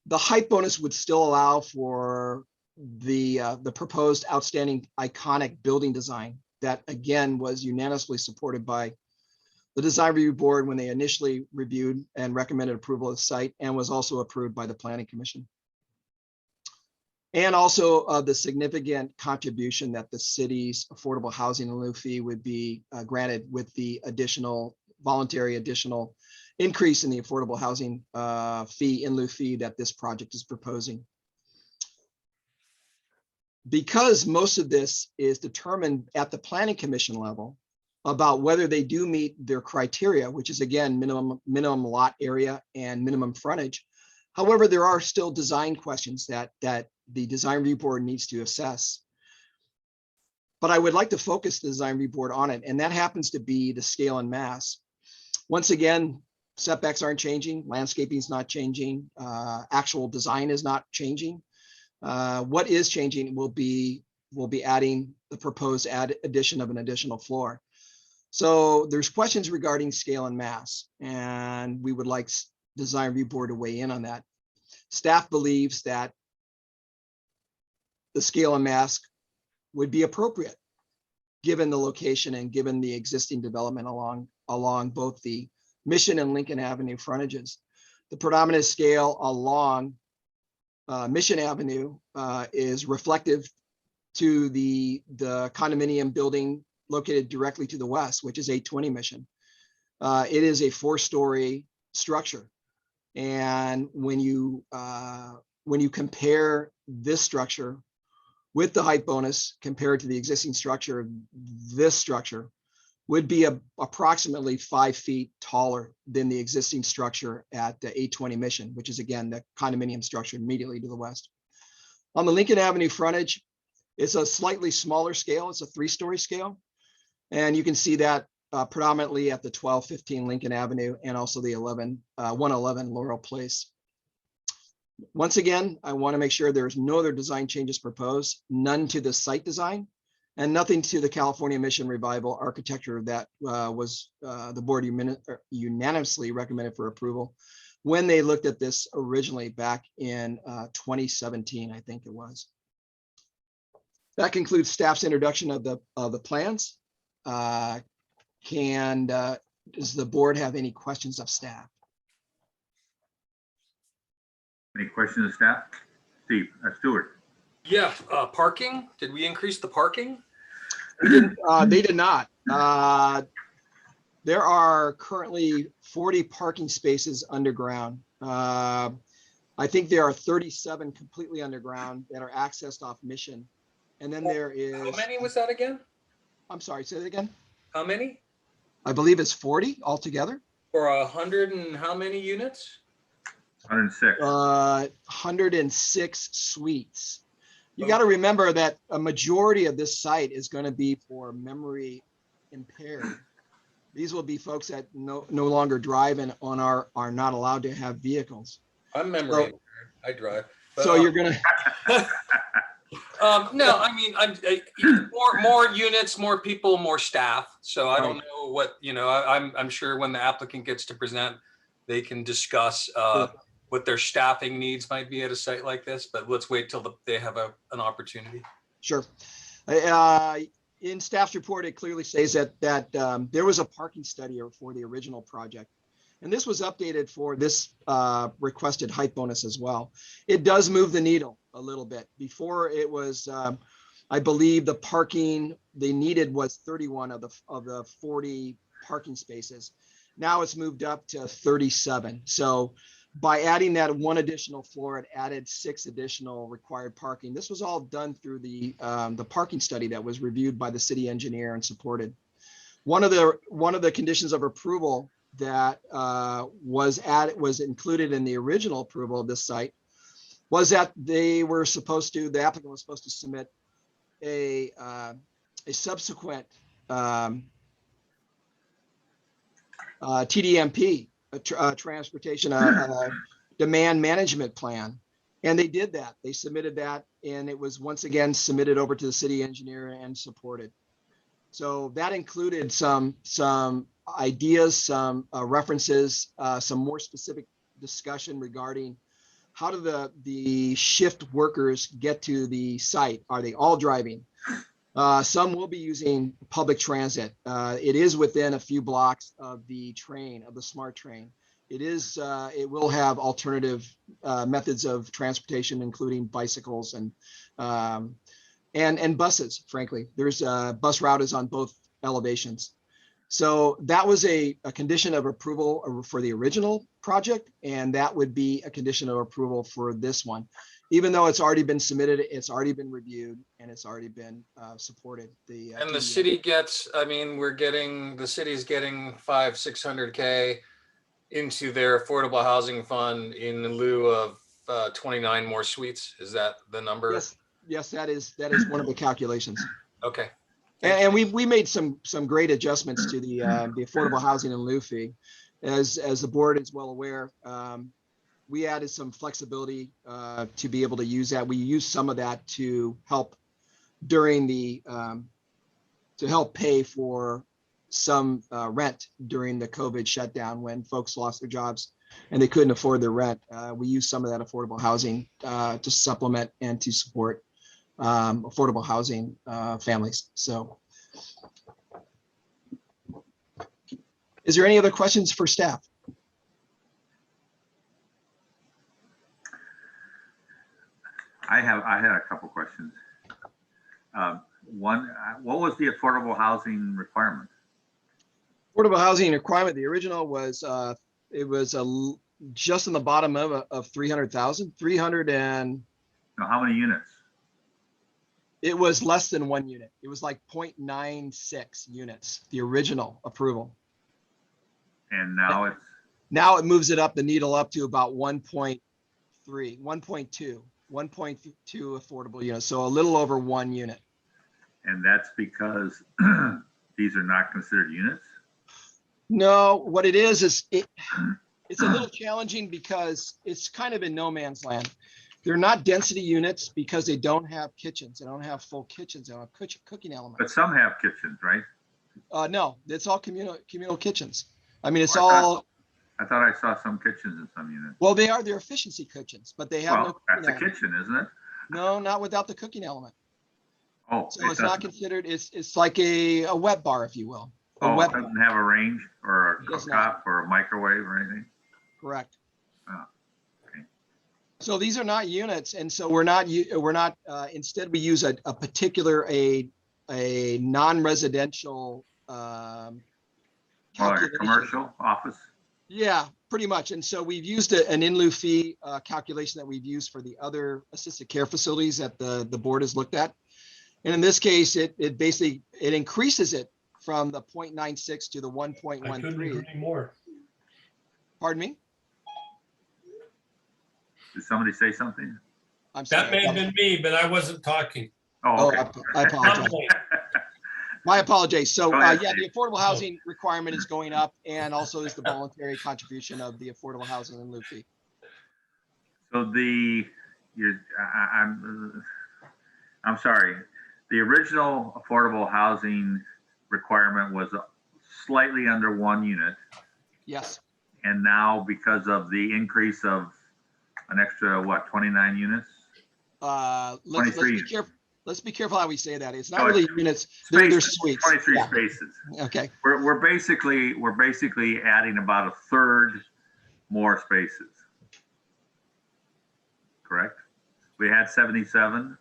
the height bonus would still allow for the proposed outstanding iconic building design that again was unanimously supported by the design review board when they initially reviewed and recommended approval of the site, and was also approved by the Planning Commission. And also the significant contribution that the city's affordable housing in lieu fee would be granted with the voluntary additional increase in the affordable housing fee in lieu fee that this project is proposing. Because most of this is determined at the Planning Commission level about whether they do meet their criteria, which is again minimum lot area and minimum frontage. However, there are still design questions that the design review board needs to assess. But I would like to focus the design review board on it, and that happens to be the scale and mass. Once again, setbacks aren't changing, landscaping is not changing, actual design is not changing. What is changing will be adding the proposed addition of an additional floor. So there's questions regarding scale and mass, and we would like design review board to weigh in on that. Staff believes that the scale and mass would be appropriate given the location and given the existing development along both the Mission and Lincoln Avenue frontages. The predominant scale along Mission Avenue is reflective to the condominium building located directly to the west, which is 820 Mission. It is a 4-story structure. And when you compare this structure with the height bonus compared to the existing structure, this structure would be approximately 5 feet taller than the existing structure at the 820 Mission, which is again the condominium structure immediately to the west. On the Lincoln Avenue frontage, it's a slightly smaller scale. It's a 3-story scale. And you can see that predominantly at the 1215 Lincoln Avenue and also the 111 Laurel Place. Once again, I want to make sure there's no other design changes proposed, none to the site design, and nothing to the California Mission Revival architecture that was the board unanimously recommended for approval when they looked at this originally back in 2017, I think it was. That concludes staff's introduction of the plans. Does the board have any questions of staff? Any questions of staff? Stuart. Yeah, parking. Did we increase the parking? They did not. There are currently 40 parking spaces underground. I think there are 37 completely underground that are accessed off Mission. And then there is. How many was that again? I'm sorry, say that again. How many? I believe it's 40 altogether. For 100 and how many units? 106. 106 suites. You got to remember that a majority of this site is going to be for memory impaired. These will be folks that no longer drive and are not allowed to have vehicles. I'm memory impaired. I drive. But, so you're gonna. No, I mean, more units, more people, more staff. So I don't know what, I'm sure when the applicant gets to present, they can discuss what their staffing needs might be at a site like this, but let's wait till they have an opportunity. Sure. In staff's report, it clearly says that there was a parking study for the original project. And this was updated for this requested height bonus as well. It does move the needle a little bit. Before it was, I believe the parking they needed was 31 of the 40 parking spaces. Now it's moved up to 37. So by adding that one additional floor, it added 6 additional required parking. This was all done through the parking study that was reviewed by the city engineer and supported. One of the conditions of approval that was included in the original approval of this site was that the applicant was supposed to submit a subsequent TDMP, transportation demand management plan. And they did that. They submitted that, and it was once again submitted over to the city engineer and supported. So that included some ideas, some references, some more specific discussion regarding how do the shift workers get to the site? Are they all driving? Some will be using public transit. It is within a few blocks of the train, of the SMART train. It will have alternative methods of transportation, including bicycles and buses, frankly. There's bus routes on both elevations. So that was a condition of approval for the original project, and that would be a condition of approval for this one. Even though it's already been submitted, it's already been reviewed, and it's already been supported. And the city gets, the city's getting 500-600K into their affordable housing fund in lieu of 29 more suites. Is that the number? Yes, that is one of the calculations. Okay. And we made some great adjustments to the affordable housing in lieu fee. As the board is well aware, we added some flexibility to be able to use that. We used some of that to help during to help pay for some rent during the COVID shutdown when folks lost their jobs and they couldn't afford their rent. We used some of that affordable housing to supplement and to support affordable housing families. So is there any other questions for staff? I had a couple questions. One, what was the affordable housing requirement? Affordable housing requirement, the original was it was just in the bottom of 300,000, 300 and Now, how many units? it was less than 1 unit. It was like 0.96 units, the original approval. And now it's, Now it moves it up the needle up to about 1.3, 1.2, 1.2 affordable units. So a little over 1 unit. and that's because these are not considered units? No, what it is it's a little challenging because it's kind of in no man's land. They're not density units because they don't have kitchens. They don't have full kitchens. They don't have cooking elements. But some have kitchens, right? No, it's all communal kitchens. I mean, it's I all, thought I saw some kitchens in some units. well, they're efficiency kitchens, but they have no. Well, that's a cooking element. kitchen, isn't it? No, not without the cooking element. Oh, So it's not considered, it's like a wet bar, if you will. A Oh, wet it bar, doesn't have a range or a It does not. cooktop or a microwave or anything? correct. Oh, okay. So these are not units, and so we're not, instead we use a particular, a non-residential Or a calculation. commercial office? Yeah, pretty much. And so we've used an in lieu fee calculation that we've used for the other assisted care facilities that the board has looked at. And in this case, it basically, it increases it from the 0.96 to the I couldn't 1.13. agree more. Pardon me? Did somebody say something? I'm sorry. That may have been me, but I wasn't talking. Oh, okay. I apologize. My apologies. So, Go ahead, yeah, the Steve. affordable housing requirement is going up, and also is the voluntary contribution of the affordable housing in lieu fee. So I'm sorry. The original affordable housing requirement was slightly under 1 unit. Yes. And now because of the increase of an extra, what, 29 units? Let's 23 be units. careful. Let's be careful how we say that. It's not No, really units. They're Spaces, suites. 23 Yeah. spaces. Okay. We're basically adding about a third more spaces. Correct? We had 77.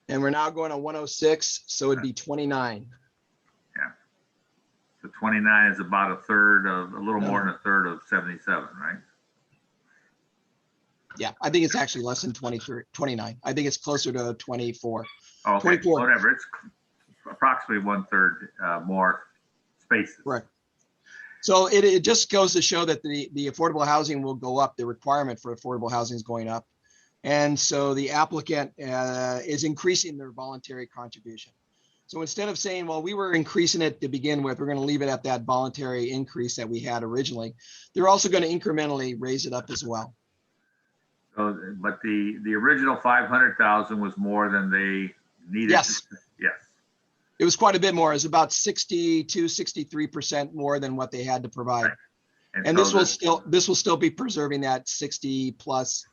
And we're now going to 106, so it'd be 29. Yeah. So 29 is about a third of, a little more than a third of 77, right? Yeah, I think it's actually less than 23, 29. I think it's closer to 24. Okay, 24. whatever. It's approximately 1/3 more spaces. Right. So it just goes to show that the affordable housing will go up. The requirement for affordable housing is going up. And so the applicant is increasing their voluntary contribution. So instead of saying, well, we were increasing it to begin with, we're going to leave it at that voluntary increase that we had originally. They're also going to incrementally raise it up as well. So, but the original 500,000 was more than they needed. Yes. Yes. It was quite a bit more. It was about 62, 63% more than what they had to provide. Right. And so this will still be preserving that 60 plus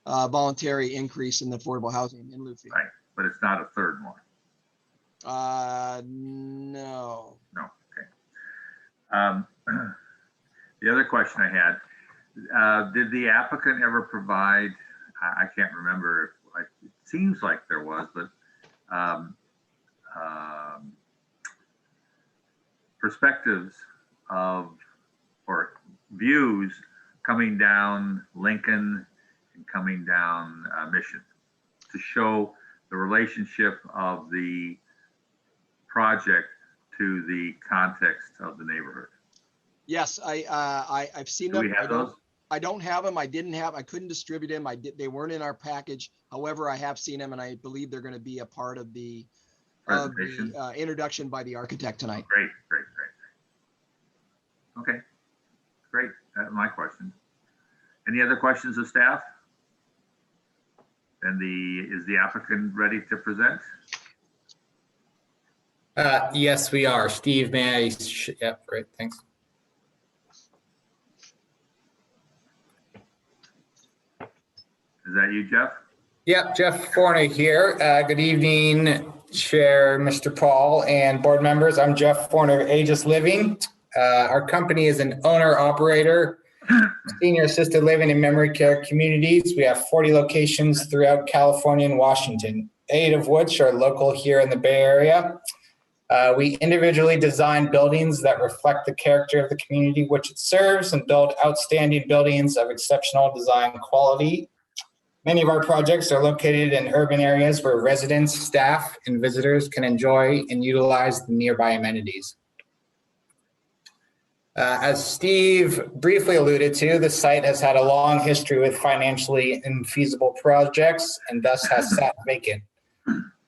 voluntary increase in the affordable housing in lieu fee. Right, but it's not a third more. No. No, okay. The other question I had, did the applicant ever provide, I can't remember, it seems like there was, but perspectives of, or views coming down Lincoln and coming down Mission to show the relationship of the project to the context of the neighborhood? Yes, I've seen Do them. we have those? I don't have them. I couldn't distribute them. They weren't in our package. However, I have seen them, and I believe they're going to be a part of the Presentation? introduction by the architect tonight. Great. Okay, great. That's my question. Any other questions of staff? And is the applicant ready to present? Yes, we are. Steve, may I? Yep, great, thanks. Is that you, Jeff? Yep, Jeff Forney here. Good evening, Chair, Mr. Paul, and board members. I'm Jeff Forney of Aegis Living. Our company is an owner-operator, senior assisted living and memory care communities. We have 40 locations throughout California and Washington, 8 of which are local here in the Bay Area. We individually design buildings that reflect the character of the community which it serves and build outstanding buildings of exceptional design quality. Many of our projects are located in urban areas where residents, staff, and visitors can enjoy and utilize the nearby amenities. As Steve briefly alluded to, the site has had a long history with financially infeasible projects and thus has sat vacant.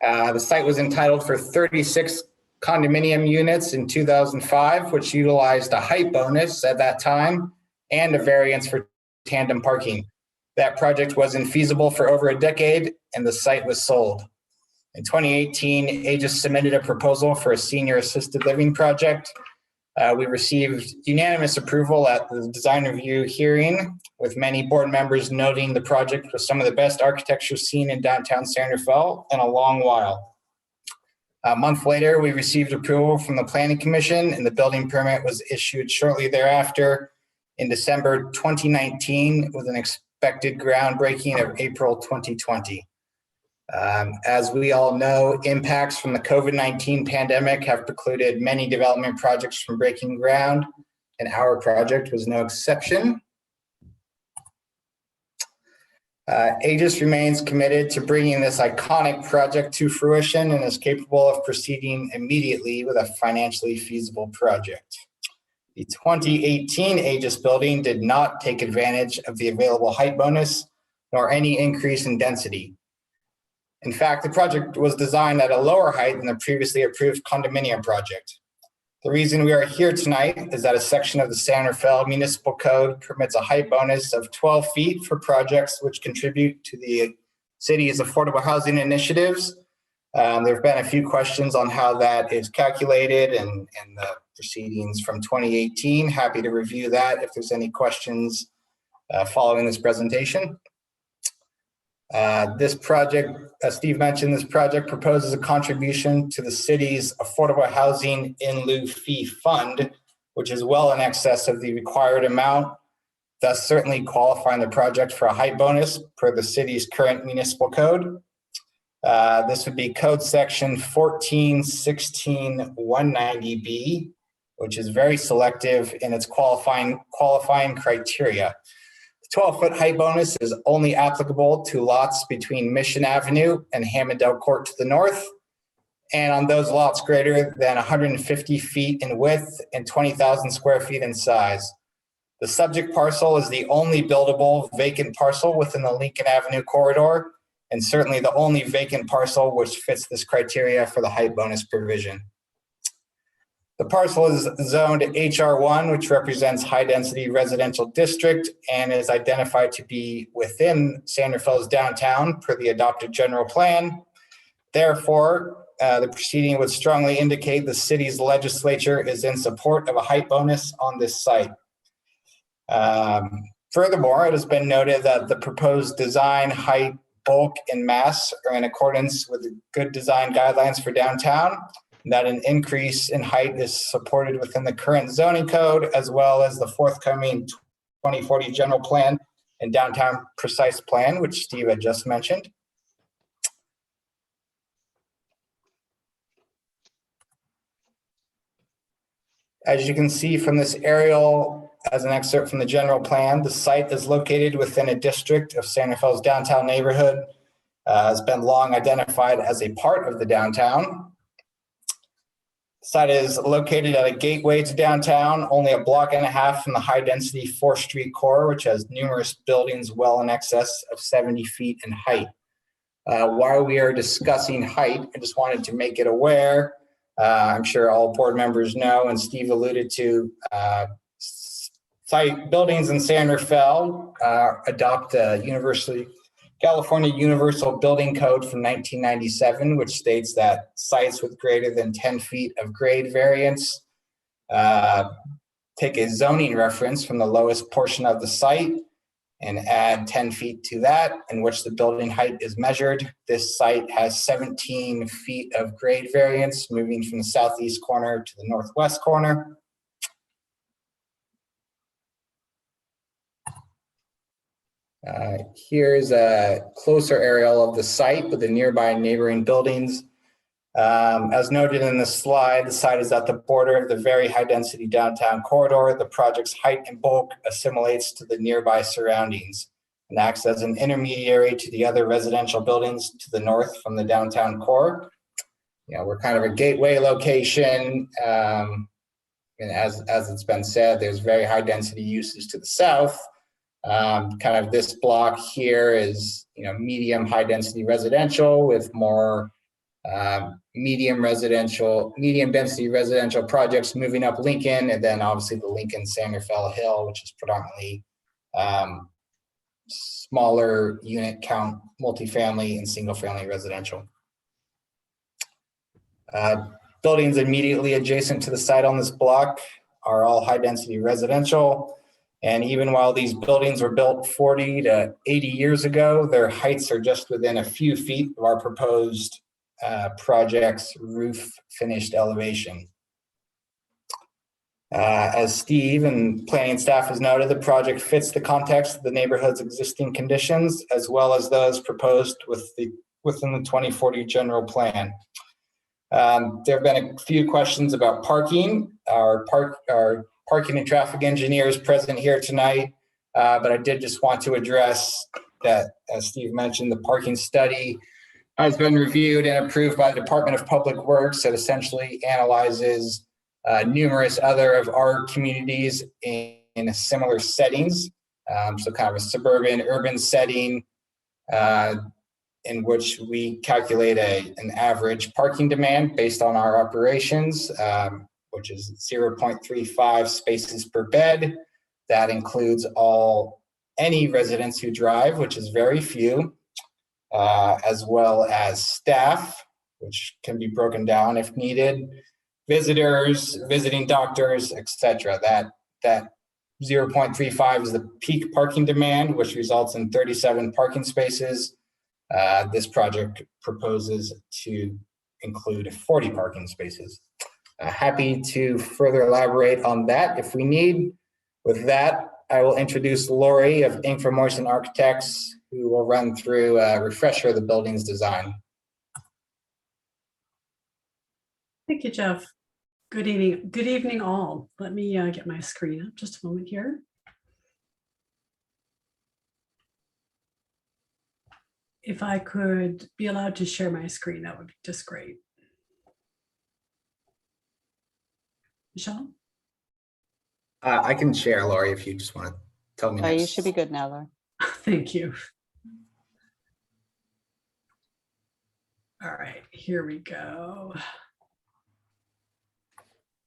The site was entitled for 36 condominium units in 2005, which utilized a height bonus at that time and a variance for tandem parking. That project was infeasible for over a decade and the site was sold. In 2018, Aegis submitted a proposal for a senior assisted living project. We received unanimous approval at the design review hearing, with many board members noting the project was some of the best architecture seen in downtown San Rafael in a long while. A month later, we received approval from the Planning Commission and the building permit was issued shortly thereafter in December 2019 with an expected groundbreaking of April 2020. As we all know, impacts from the COVID-19 pandemic have precluded many development projects from breaking ground, and our project was no exception. Aegis remains committed to bringing this iconic project to fruition and is capable of proceeding immediately with a financially feasible project. The 2018 Aegis building did not take advantage of the available height bonus nor any increase in density. In fact, the project was designed at a lower height than the previously approved condominium project. The reason we are here tonight is that a section of the San Rafael Municipal Code permits a height bonus of 12 feet for projects which contribute to the city's affordable housing initiatives. There have been a few questions on how that is calculated and the proceedings from 2018. Happy to review that if there's any questions following this presentation. This project, as Steve mentioned, this project proposes a contribution to the city's Affordable Housing in Lieu Fee Fund, which is well in excess of the required amount, thus certainly qualifying the project for a height bonus per the city's current municipal code. This would be code section 1416-190B, which is very selective in its qualifying criteria. 12-foot height bonus is only applicable to lots between Mission Avenue and Hammondale Court to the north, and on those lots greater than 150 feet in width and 20,000 square feet in size. The subject parcel is the only buildable vacant parcel within the Lincoln Avenue corridor, and certainly the only vacant parcel which fits this criteria for the height bonus provision. The parcel is zoned HR1, which represents high density residential district and is identified to be within San Rafael's downtown per the adopted general plan. Therefore, the proceeding would strongly indicate the city's legislature is in support of a height bonus on this site. Furthermore, it has been noted that the proposed design, height, bulk, and mass are in accordance with the good design guidelines for downtown, and that an increase in height is supported within the current zoning code, as well as the forthcoming 2040 general plan and downtown precise plan, which Steve had just mentioned. As you can see from this aerial, as an excerpt from the general plan, the site is located within a district of San Rafael's downtown neighborhood. Has been long identified as a part of the downtown. The site is located at a gateway to downtown, only a block and a half from the high-density 4th Street core, which has numerous buildings well in excess of 70 feet in height. While we are discussing height, I just wanted to make it aware. I'm sure all board members know, and Steve alluded to, site buildings in San Rafael adopt California Universal Building Code from 1997, which states that sites with greater than 10 feet of grade variance take a zoning reference from the lowest portion of the site and add 10 feet to that, in which the building height is measured. This site has 17 feet of grade variance, moving from the southeast corner to the northwest corner. Here's a closer aerial of the site with the nearby neighboring buildings. As noted in the slide, the site is at the border of the very high density downtown corridor. The project's height and bulk assimilates to the nearby surroundings and acts as an intermediary to the other residential buildings to the north from the downtown core. We're kind of a gateway location. And as it's been said, there's very high density uses to the south. Kind of this block here is, medium high density residential with more medium density residential projects moving up Lincoln, and then obviously the Lincoln San Rafael Hill, which is predominantly smaller unit count multifamily and single family residential. Buildings immediately adjacent to the site on this block are all high density residential. And even while these buildings were built 40 to 80 years ago, their heights are just within a few feet of our proposed project's roof finished elevation. As Steve and planning staff has noted, the project fits the context of the neighborhood's existing conditions, as well as those proposed within the 2040 general plan. There have been a few questions about parking. Our parking and traffic engineers present here tonight, but I did just want to address that, as Steve mentioned, the parking study has been reviewed and approved by the Department of Public Works that essentially analyzes numerous other of our communities in similar settings. So kind of a suburban, urban setting in which we calculate an average parking demand based on our operations, which is 0.35 spaces per bed. That includes any residents who drive, which is very few, as well as staff, which can be broken down if needed, visitors, visiting doctors, etc. That 0.35 is the peak parking demand, which results in 37 parking spaces. This project proposes to include 40 parking spaces. Happy to further elaborate on that if we need. With that, I will introduce Lori of Inc. for Morrison Architects, who will run through a refresher of the building's design. Thank you, Jeff. Good evening. Good evening, all. Let me get my screen up just a moment here. If I could be allowed to share my screen, that would be just great. Michelle? I can share, Lori, if you just want to tell me. You should be good now, Laura. Thank you. All right, here we go.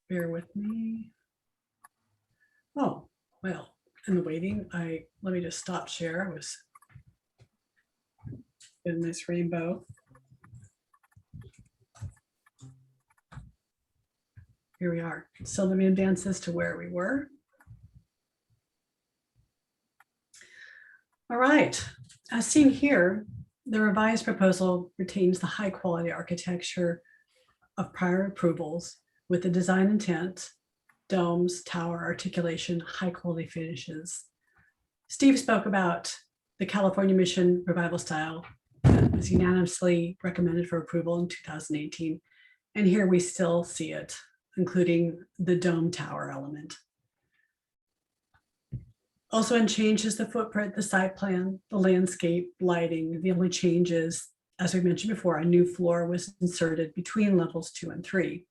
Bear with me. Oh, well, in the waiting, let me just stop share. I was in this rainbow. Here we are. So let me advance this to where we were. All right, as seen here, the revised proposal retains the high quality architecture of prior approvals with the design intent, domes, tower articulation, high quality finishes. Steve spoke about the California Mission Revival style that was unanimously recommended for approval in 2018. And here we still see it, including the dome tower element. Also unchanged is the footprint, the site plan, the landscape, lighting. The only change is, as we mentioned before, a new floor was inserted between levels 2 and 3.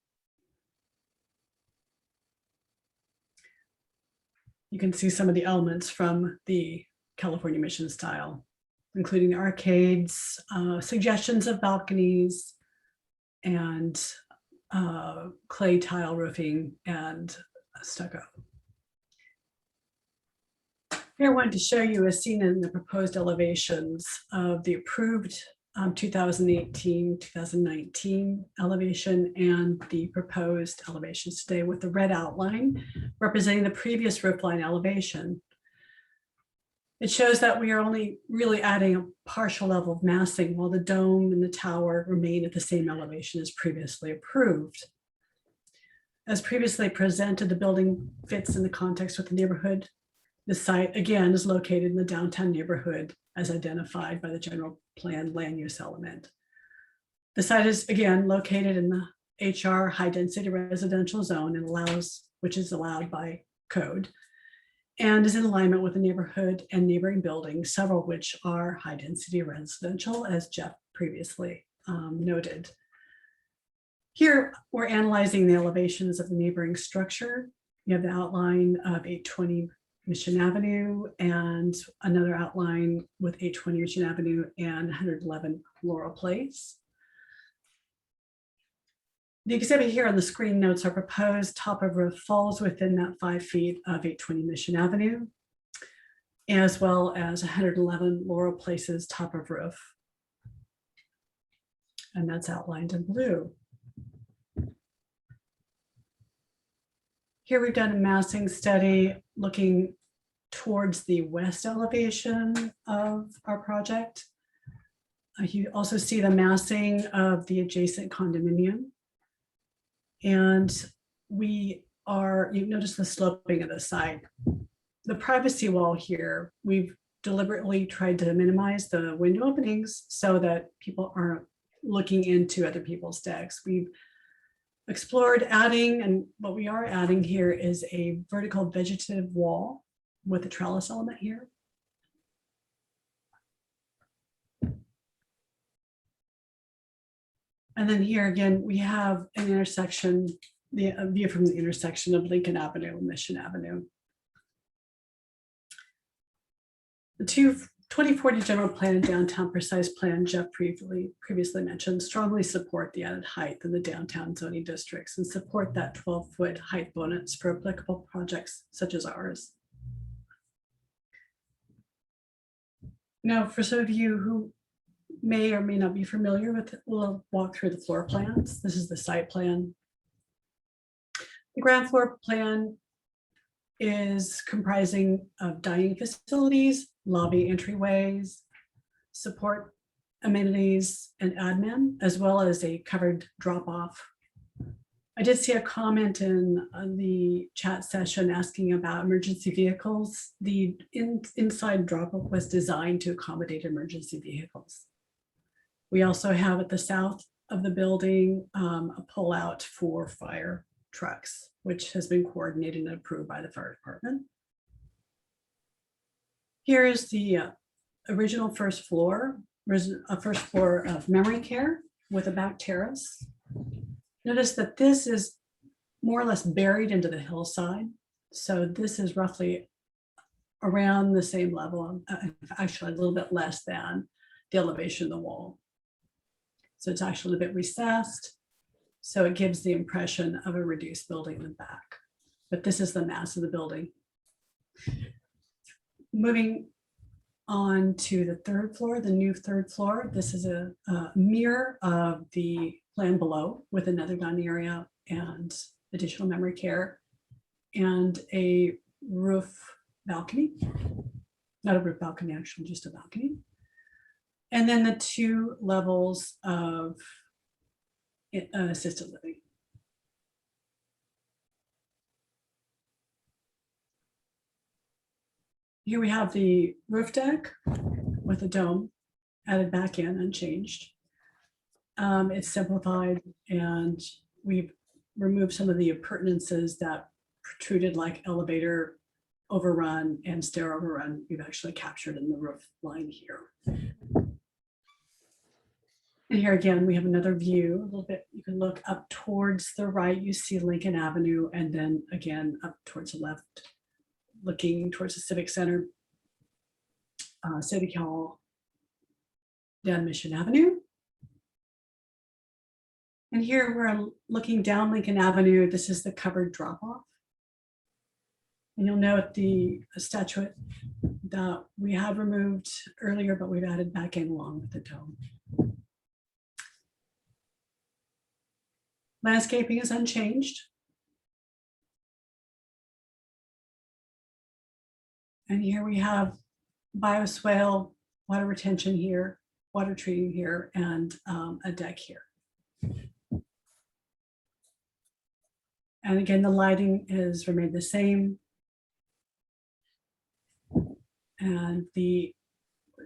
You can see some of the elements from the California Mission style, including the arcades, suggestions of balconies, and clay tile roofing and stucco. Here I wanted to show you as seen in the proposed elevations of the approved 2018-2019 elevation and the proposed elevations today, with the red outline representing the previous roofline elevation. It shows that we are only really adding a partial level of massing while the dome and the tower remain at the same elevation as previously approved. As previously presented, the building fits in the context with the neighborhood. The site, again, is located in the downtown neighborhood as identified by the general plan land use element. The site is again located in the HR high density residential zone and which is allowed by code, and is in alignment with the neighborhood and neighboring buildings, several of which are high density residential, as Jeff previously noted. Here, we're analyzing the elevations of the neighboring structure. You have the outline of 820 Mission Avenue and another outline with 820 Mission Avenue and 111 Laurel Place. The exhibit here on the screen notes our proposed top of roof falls within that 5 feet of 820 Mission Avenue, as well as 111 Laurel Place's top of roof. And that's outlined in blue. Here we've done a massing study looking towards the west elevation of our project. You also see the massing of the adjacent condominium. And you notice the sloping of the site. The privacy wall here, we've deliberately tried to minimize the window openings so that people aren't looking into other people's decks. We've explored adding, and what we are adding here is a vertical vegetative wall with a trellis element here. And then here again, we have an intersection, a view from the intersection of Lincoln Avenue and Mission Avenue. The 2040 general plan and downtown precise plan Jeff previously mentioned strongly support the added height in the downtown zoning districts and support that 12-foot height bonus for applicable projects such as ours. Now, for some of you who may or may not be familiar with it, we'll walk through the floor plans. This is the site plan. The ground floor plan is comprising of dining facilities, lobby entryways, support amenities, and admin, as well as a covered drop-off. I did see a comment in the chat session asking about emergency vehicles. The inside drop-off was designed to accommodate emergency vehicles. We also have at the south of the building a pullout for fire trucks, which has been coordinated and approved by the fire department. Here is the original first floor of memory care with a back terrace. Notice that this is more or less buried into the hillside. So this is roughly around the same level, actually a little bit less than the elevation of the wall. So it's actually a bit recessed. So it gives the impression of a reduced building in the back. But this is the mass of the building. Moving on to the third floor, the new third floor. This is a mirror of the plan below with another dining area and additional memory care and a roof balcony. Not a roof balcony, actually, just a balcony. And then the 2 levels of assisted living. Here we have the roof deck with a dome added back in unchanged. It's simplified and we've removed some of the appurtenances that protruded like elevator overrun and stair overrun. We've actually captured in the roof line here. And here again, we have another view a little bit. You can look up towards the right, you see Lincoln Avenue, and then again up towards the left, looking towards the Civic Center, City Hall, down Mission Avenue. And here we're looking down Lincoln Avenue. This is the covered drop-off. And you'll note the statuette that we had removed earlier, but we've added back in along with the dome. Landscaping is unchanged. And here we have bioswale, water retention here, water treating here, and a deck here. And again, the lighting has remained the same. And the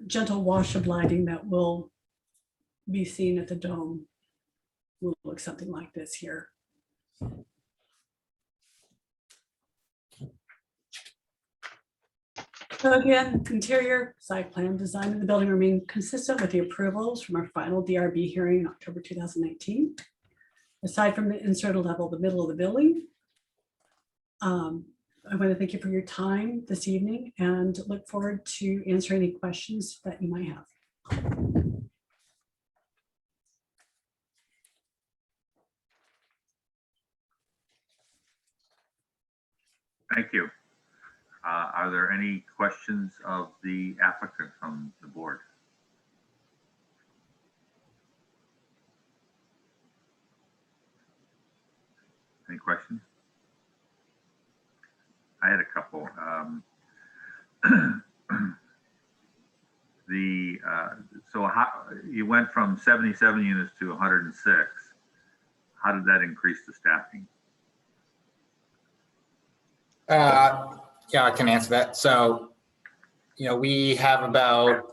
gentle wash of lighting that will be seen at the dome will look something like this here. So again, interior site plan design of the building remain consistent with the approvals from our final DRB hearing in October 2019. Aside from the inserted level, the middle of the building. I want to thank you for your time this evening and look forward to answering any questions that you might have. Thank you. Are there any questions of the applicant from the board? Any questions? I had a couple. So how you went from 77 units to 106? How did that increase the staffing? Yeah, I can answer that. So, we have about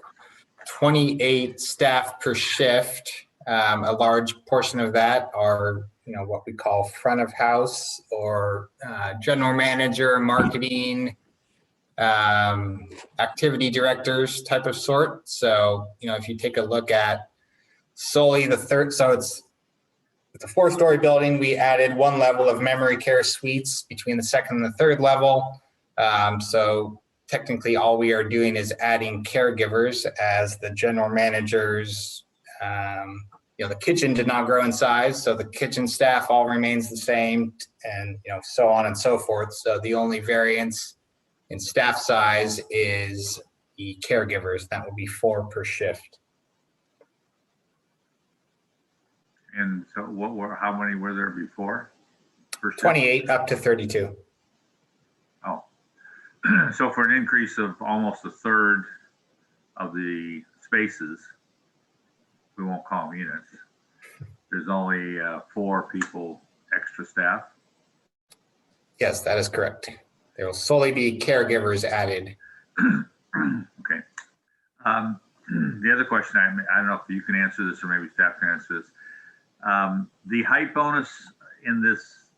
28 staff per shift. A large portion of that are, what we call front of house or general manager, marketing, activity directors type of sort. So, if you take a look at solely the third, so it's a 4-story building. We added 1 level of memory care suites between the second and the third level. So technically all we are doing is adding caregivers as the general managers. The kitchen did not grow in size, so the kitchen staff all remains the same, and so on and so forth. So the only variance in staff size is the caregivers. That will be 4 per shift. And so how many were there before? 28 up to 32. Oh, so for an increase of almost 1/3 of the spaces, we won't call them units, there's only 4 people extra staff? Yes, that is correct. There will solely be caregivers added. Okay. The other question, I don't know if you can answer this or maybe staff can answer this. The height bonus in this,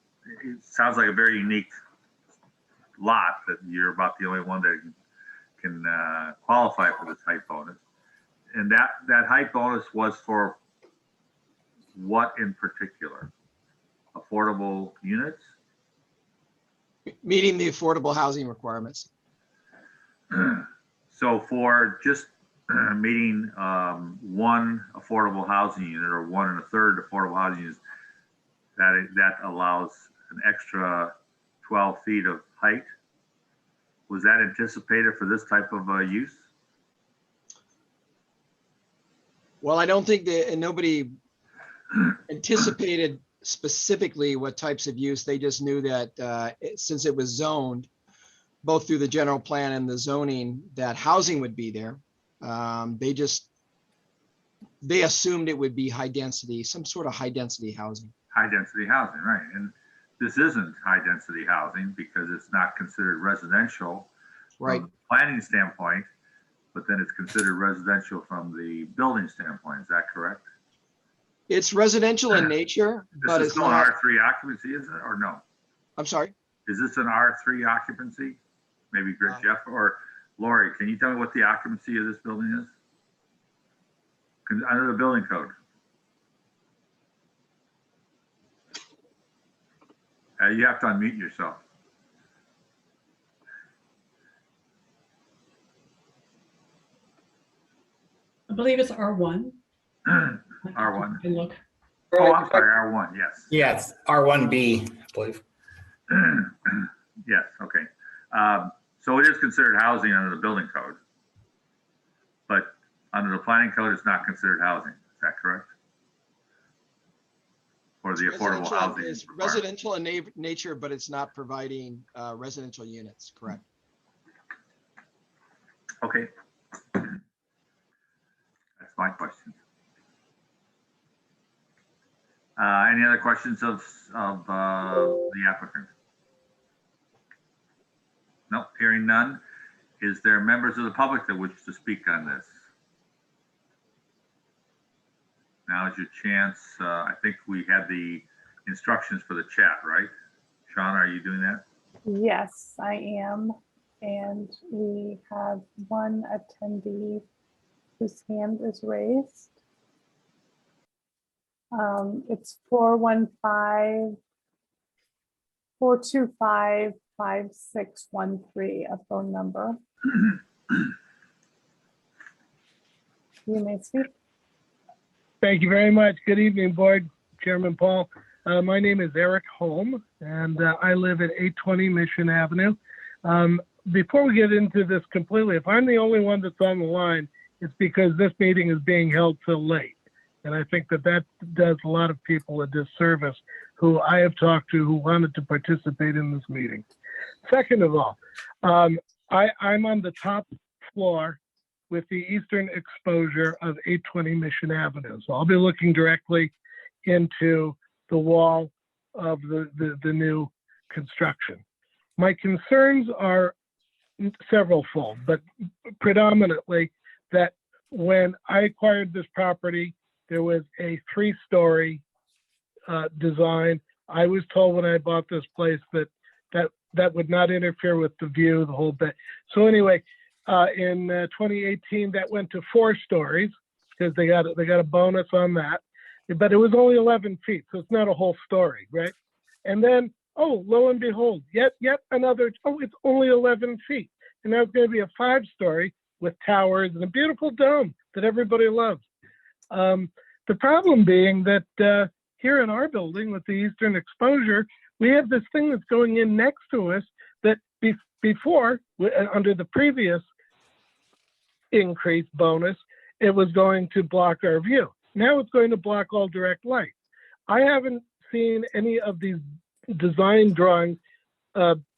it sounds like a very unique lot that you're about the only one that can qualify for this height bonus. And that height bonus was for what in particular? Affordable units? Meeting the affordable housing requirements. So for just meeting 1 affordable housing unit or 1 1/3 affordable housing units, that allows an extra 12 feet of height. Was that anticipated for this type of use? Well, I don't think that nobody anticipated specifically what types of use. They just knew that since it was zoned, both through the general plan and the zoning, that housing would be there. They assumed it would be high density, some sort of high density housing. High density housing, right. And this isn't high density housing because it's not considered residential right from a planning standpoint, but then it's considered residential from the building standpoint. Is that correct? It's residential in nature, but This it's is still an not. R3 occupancy, is it, or no? I'm sorry? Is this an R3 occupancy? Maybe Jeff or Lori, can you tell me what the occupancy of this building is? Under the building code. You have to unmute yourself. I believe it's R1. R1. I look. Oh, I'm sorry, R1, yes. Yes, R1B, I believe. Yes, okay. So it is considered housing under the building code, but under the planning code, it's not considered housing. Is that correct? Or the affordable housing? It's residential in nature, but it's not providing residential units, correct? Okay. That's my question. Any other questions of the applicant? Nope, hearing none. Is there members of the public that wish to speak on this? Now is your chance. I think we had the instructions for the chat, right? Sean, are you doing that? Yes, I am. And we have one attendee whose hand is raised. It's 415-425-5613, a phone number. You may speak. Thank you very much. Good evening, Board Chairman Paul. My name is Eric Holm, and I live at 820 Mission Avenue. Before we get into this completely, if I'm the only one that's on the line, it's because this meeting is being held so late. And I think that that does a lot of people a disservice who I have talked to who wanted to participate in this meeting. Second of all, I'm on the top floor with the eastern exposure of 820 Mission Avenue. So I'll be looking directly into the wall of the new construction. My concerns are several-fold, but predominantly that when I acquired this property, there was a 3-story design. I was told when I bought this place that would not interfere with the view, the whole bit. So anyway, in 2018, that went to 4 stories because they got a bonus on that. But it was only 11 feet, so it's not a whole story, right? And then, oh, lo and behold, yet another, oh, it's only 11 feet. And now it's going to be a 5-story with towers and a beautiful dome that everybody loves. The problem being that here in our building with the eastern exposure, we have this thing that's going in next to us that before, under the previous increased bonus, it was going to block our view. Now it's going to block all direct light. I haven't seen any of these design drawings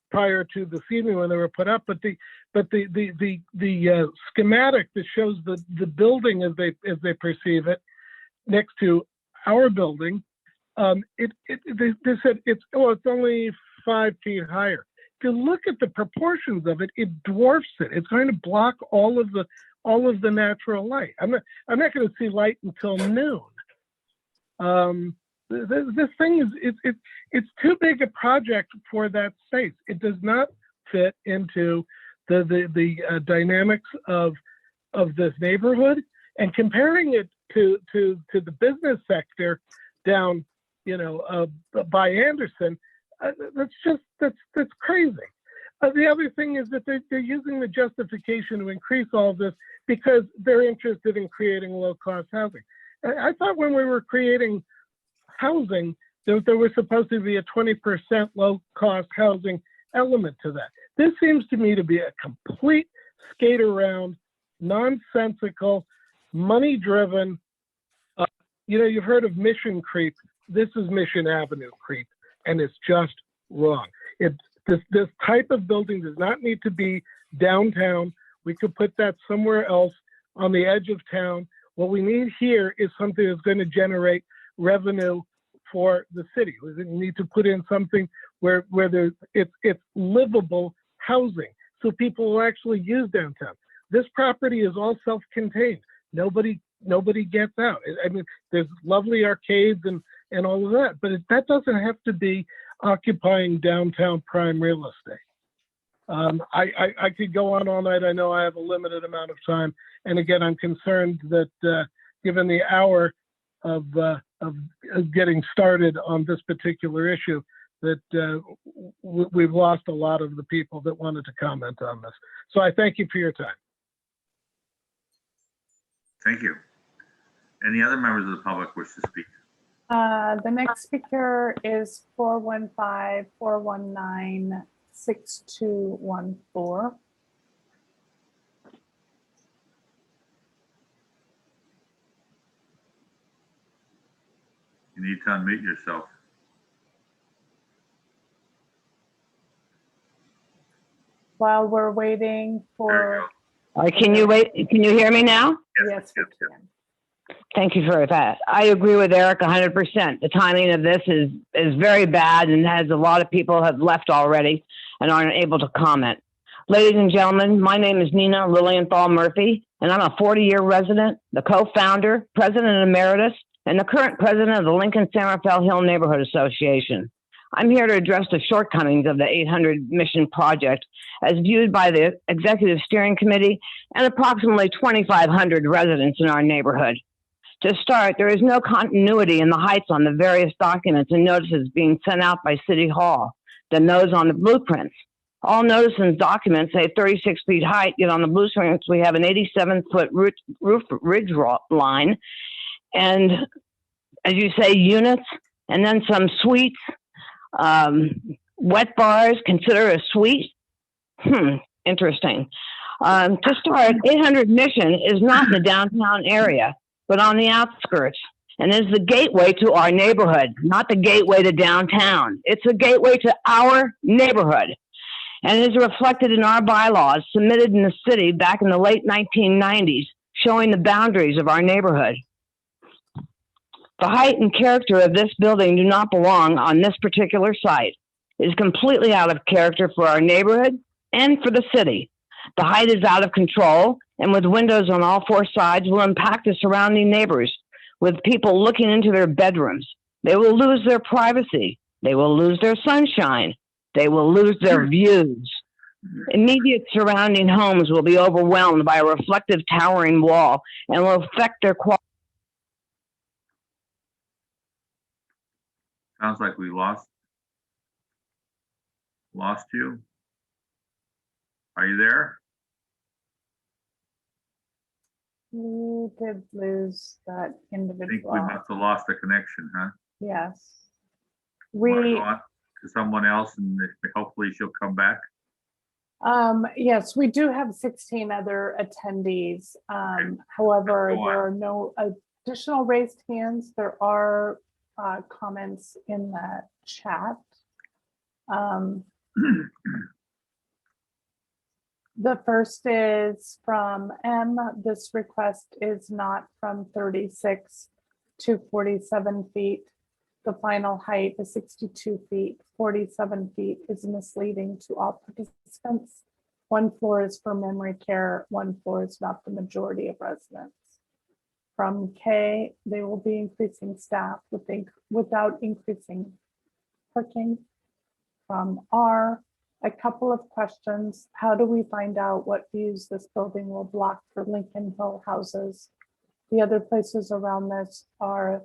prior to this evening when they were put up, but the schematic that shows the building as they perceive it next to our building, they said it's only 5 feet higher. If you look at the proportions of it, it dwarfs it. It's going to block all of the natural light. I'm not going to see light until noon. This thing it's too big a project for that space. It does not fit into the dynamics of this neighborhood. And comparing it to the business sector down, by Anderson, that's crazy. The other thing is that they're using the justification to increase all this because they're interested in creating low-cost housing. I thought when we were creating housing, there was supposed to be a 20% low-cost housing element to that. This seems to me to be a complete skate-around, nonsensical, money-driven. You've heard of mission creep. This is Mission Avenue creep, and it's just wrong. This type of building does not need to be downtown. We could put that somewhere else on the edge of town. What we need here is something that's going to generate revenue for the city. We need to put in something where it's livable housing, so people will actually use downtown. This property is all self-contained. Nobody gets out. I mean, there's lovely arcades and all of that, but that doesn't have to be occupying downtown prime real estate. I could go on all night. I know I have a limited amount of time. And again, I'm concerned that given the hour of getting started on this particular issue, that we've lost a lot of the people that wanted to comment on this. So I thank you for your time. Thank you. Any other members of the public wish to speak? The next speaker is 415-419-6214. You need to unmute yourself. While we're waiting for. Can you wait? Can you hear me now? Yes, we can. Thank you for that. I agree with Eric 100%. The timing of this is very bad and has a lot of people have left already and aren't able to comment. Ladies and gentlemen, my name is Nina Lilienthal Murphy, and I'm a 40-year resident, the co-founder, president emeritus, and the current president of the Lincoln San Rafael Hill Neighborhood Association. I'm here to address the shortcomings of the 800 Mission project as viewed by the Executive Steering Committee and approximately 2,500 residents in our neighborhood. To start, there is no continuity in the heights on the various documents and notices being sent out by City Hall than those on the blueprints. All notices and documents say 36 feet height, yet on the blueprints we have an 87-foot roof ridge line, and as you say, units, and then some suites, wet bars, consider a suite. Interesting. To start, 800 Mission is not in the downtown area, but on the outskirts, and is the gateway to our neighborhood, not the gateway to downtown. It's a gateway to our neighborhood, and is reflected in our bylaws submitted in the city back in the late 1990s, showing the boundaries of our neighborhood. The height and character of this building do not belong on this particular site. It is completely out of character for our neighborhood and for the city. The height is out of control, and with windows on all four sides will impact the surrounding neighbors, with people looking into their bedrooms. They will lose their privacy. They will lose their sunshine. They will lose their views. Immediate surrounding homes will be overwhelmed by a reflective towering wall and will affect their quality. Sounds like we lost you. Are you there? We did lose that I think individual. we must have lost the connection, huh? Yes. Wanna We, go on to someone else and hopefully she'll come back. yes, we do have 16 other attendees. However, Go on. there are no additional raised hands. There are comments in the chat. The first is from M. This request is not from 36 to 47 feet. The final height is 62 feet. 47 feet is misleading to all participants. One floor is for memory care. One floor is not the majority of residents. From K, they will be increasing staff without increasing parking. From R, a couple of questions. How do we find out what views this building will block for Lincoln Hill houses? The other places around this are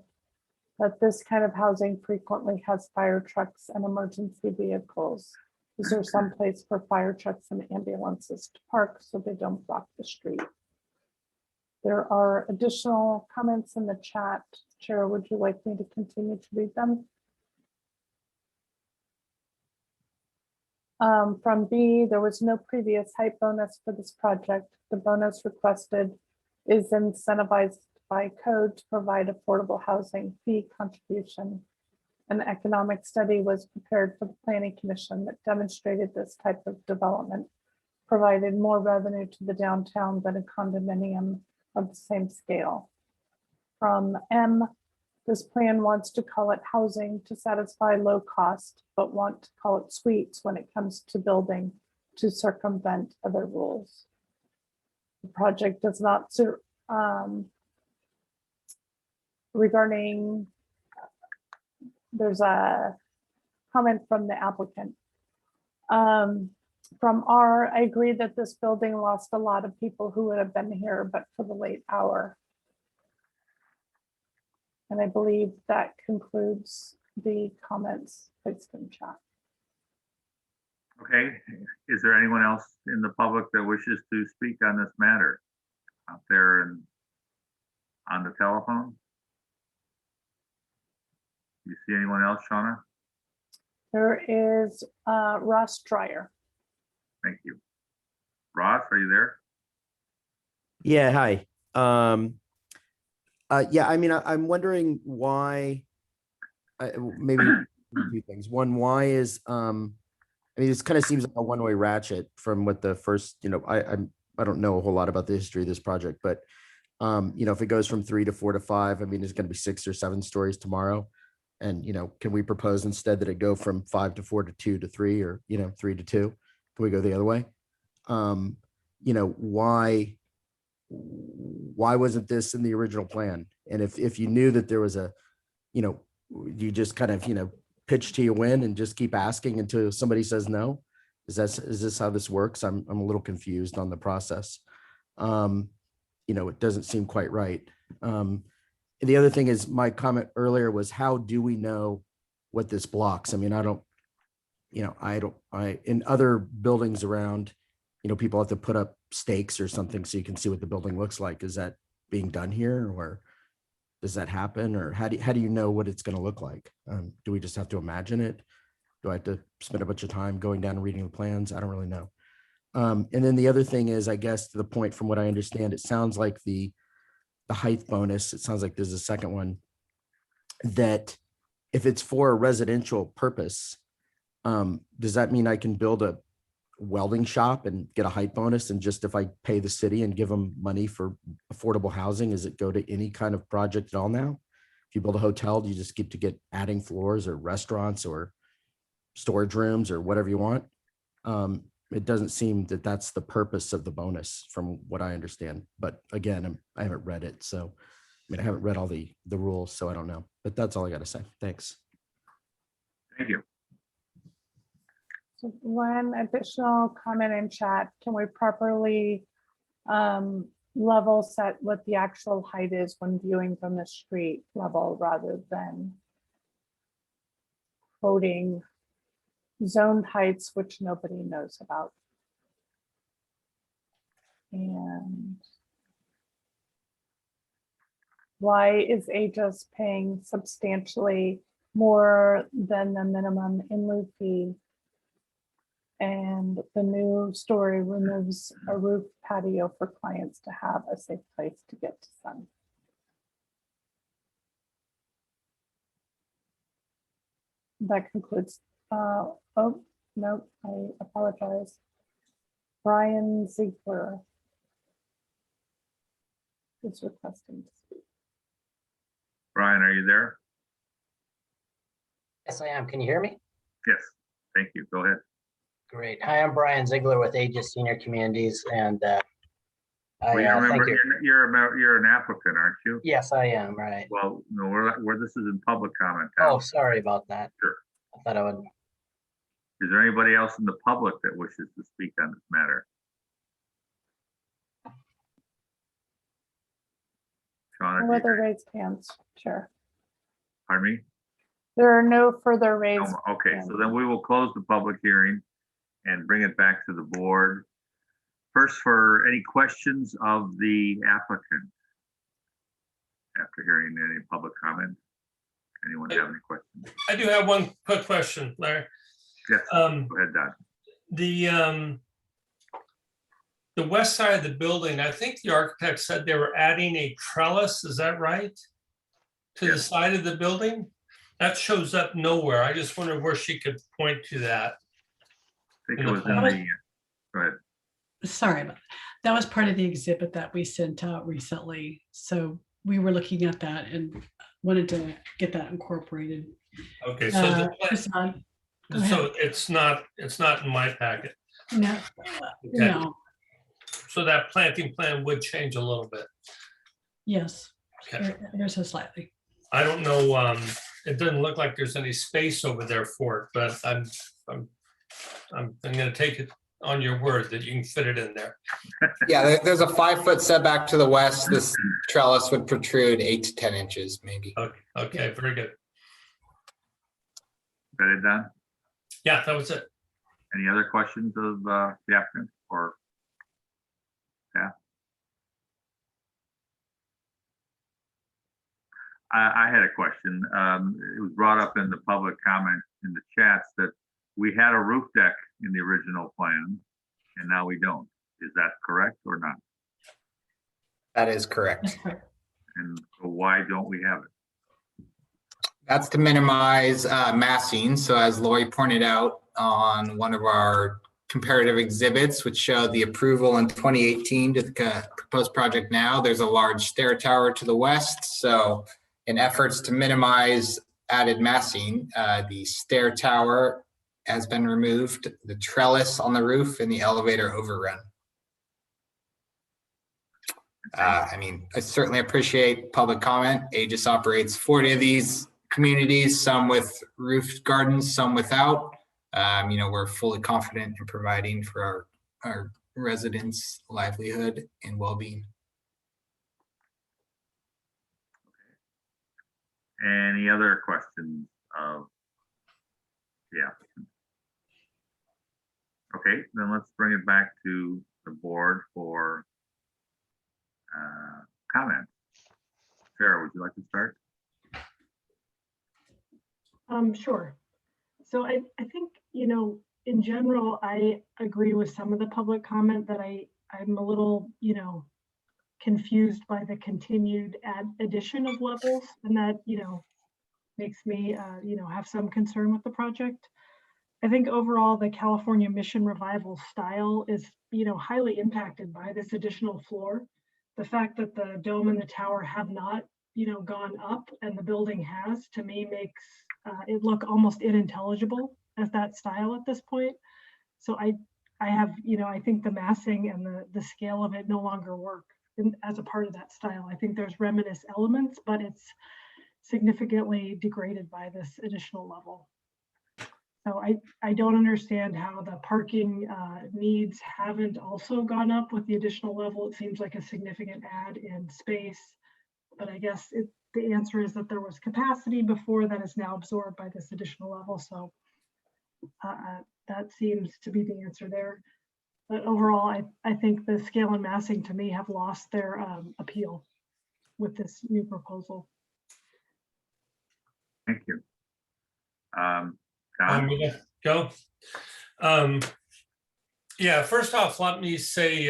that this kind of housing frequently has fire trucks and emergency vehicles. Is there some place for fire trucks and ambulances to park so they don't block the street? There are additional comments in the chat. Chair, would you like me to continue to read them? From B, there was no previous height bonus for this project. The bonus requested is incentivized by code to provide affordable housing fee contribution. An economic study was prepared for the Planning Commission that demonstrated this type of development provided more revenue to the downtown than a condominium of the same scale. From M, this plan wants to call it housing to satisfy low cost, but want to call it suites when it comes to building to circumvent other rules. The project does not, regarding, there's a comment from the applicant. From R, I agree that this building lost a lot of people who would have been here, but for the late hour. And I believe that concludes the comments placed in chat. Okay, is there anyone else in the public that wishes to speak on this matter out there and on the telephone? You see anyone else, Shauna? There is Ross Dreyer. Thank you. Ross, are you there? Yeah, hi. Yeah, I mean, I'm wondering why, maybe two things. One, why is, I mean, this kind of seems like a one-way ratchet from what the first, I don't know a whole lot about the history of this project, but, if it goes from 3 to 4 to 5, I mean, it's going to be 6 or 7 stories tomorrow. And, can we propose instead that it go from 5 to 4 to 2 to 3 or, 3 to 2? Can we go the other way? Why wasn't this in the original plan? And if you knew that there was a, you just kind of, pitch to your win and just keep asking until somebody says no. Is this how this works? I'm a little confused on the process. It doesn't seem quite right. And the other thing is, my comment earlier was, how do we know what this blocks? I mean, in other buildings around, people have to put up stakes or something so you can see what the building looks like. Is that being done here, or does that happen? Or how do you know what it's going to look like? Do we just have to imagine it? Do I have to spend a bunch of time going down and reading the plans? I don't really know. And then the other thing is, I guess, to the point, from what I understand, it sounds like the height bonus, it sounds like there's a second one, that if it's for a residential purpose, does that mean I can build a welding shop and get a height bonus? And just, if I pay the city and give them money for affordable housing, does it go to any kind of project at all now? If you build a hotel, do you just get to get adding floors or restaurants or storage rooms or whatever you want? It doesn't seem that that's the purpose of the bonus, from what I understand. But again, I haven't read it, so I haven't read all the rules, so I don't know. But that's all I got to say. Thanks. Thank you. So one additional comment in chat: can we properly level set what the actual height is when viewing from the street level, rather than quoting zoned heights, which nobody knows about? And why is Aegis paying substantially more than the minimum in lieu fee? And the new story removes a roof patio for clients to have a safe place to get to sun. That concludes. Oh, no, I apologize. Brian Ziegler is requesting to speak. Brian, are you there? Yes, I am. Can you hear me? Yes, thank you. Go ahead. Great. Hi, I'm Brian Ziegler with Aegis Senior Communities, and Well, you thank remember, you. you're an applicant, aren't you? Yes, I am. Right. Well, no, we're this is in public comment. Oh, sorry about that. Sure. I thought I would. Is there anybody else in the public that wishes to speak on this matter? Shauna, No other raised hands, Chair. pardon me? There are no further raised. No, okay, hands. so then we will close the public hearing and bring it back to the board. First, for any questions of the applicant after hearing any public comment. Anyone have any questions? I do have one quick question, Larry. Yes, go ahead, Don. The west side of the building, I think the architect said they were adding a trellis, is that right? To the side of the building? That shows up nowhere. I just wondered where she could point to that. I think it was in the, go ahead. Sorry about that. That was part of the exhibit that we sent out recently. So we were looking at that and wanted to get that incorporated. Okay, so it's not in my packet. No, Okay. no, So that planting plan would change a little bit. yes, Okay. there's a slightly. I don't know, it doesn't look like there's any space over there for it, but I'm gonna take it on your word that you can fit it in there. Yeah, there's a 5-foot setback to the west. This trellis would protrude 8 to 10 inches, maybe. Okay, very good. Got it done? Yeah, that was it. Any other questions of the applicant or staff? I had a question. It was brought up in the public comment in the chats that we had a roof deck in the original plan and now we don't. Is that correct or not? That is correct. And so why don't we have it? That's to minimize massing. So as Lori pointed out on one of our comparative exhibits, which showed the approval in 2018 to the proposed project now, there's a large stair tower to the west. So in efforts to minimize added massing, the stair tower has been removed, the trellis on the roof, and the elevator overrun. I mean, I certainly appreciate public comment. Aegis operates 40 of these communities, some with roofed gardens, some without. You know, we're fully confident in providing for our residents' livelihood and well-being. Any other questions of the applicant? Okay, then let's bring it back to the board for comment. Sarah, would you like to start? Sure. So I think, you know, in general, I agree with some of the public comment that I'm a little, you know, confused by the continued addition of levels, and that, you know, makes me, you know, have some concern with the project. I think overall the California Mission Revival style is, you know, highly impacted by this additional floor. The fact that the dome and the tower have not, you know, gone up and the building has, to me, makes it look almost unintelligible as that style at this point. So I have, you know, I think the massing and the scale of it no longer work as a part of that style. I think there's reminiscent elements, but it's significantly degraded by this additional level. So I don't understand how the parking needs haven't also gone up with the additional level. It seems like a significant add in space, but I guess the answer is that there was capacity before that is now absorbed by this additional level. So that seems to be the answer there. But overall, I think the scale and massing to me have lost their appeal with this new proposal. Thank you. I'm gonna go. Yeah, first off, let me say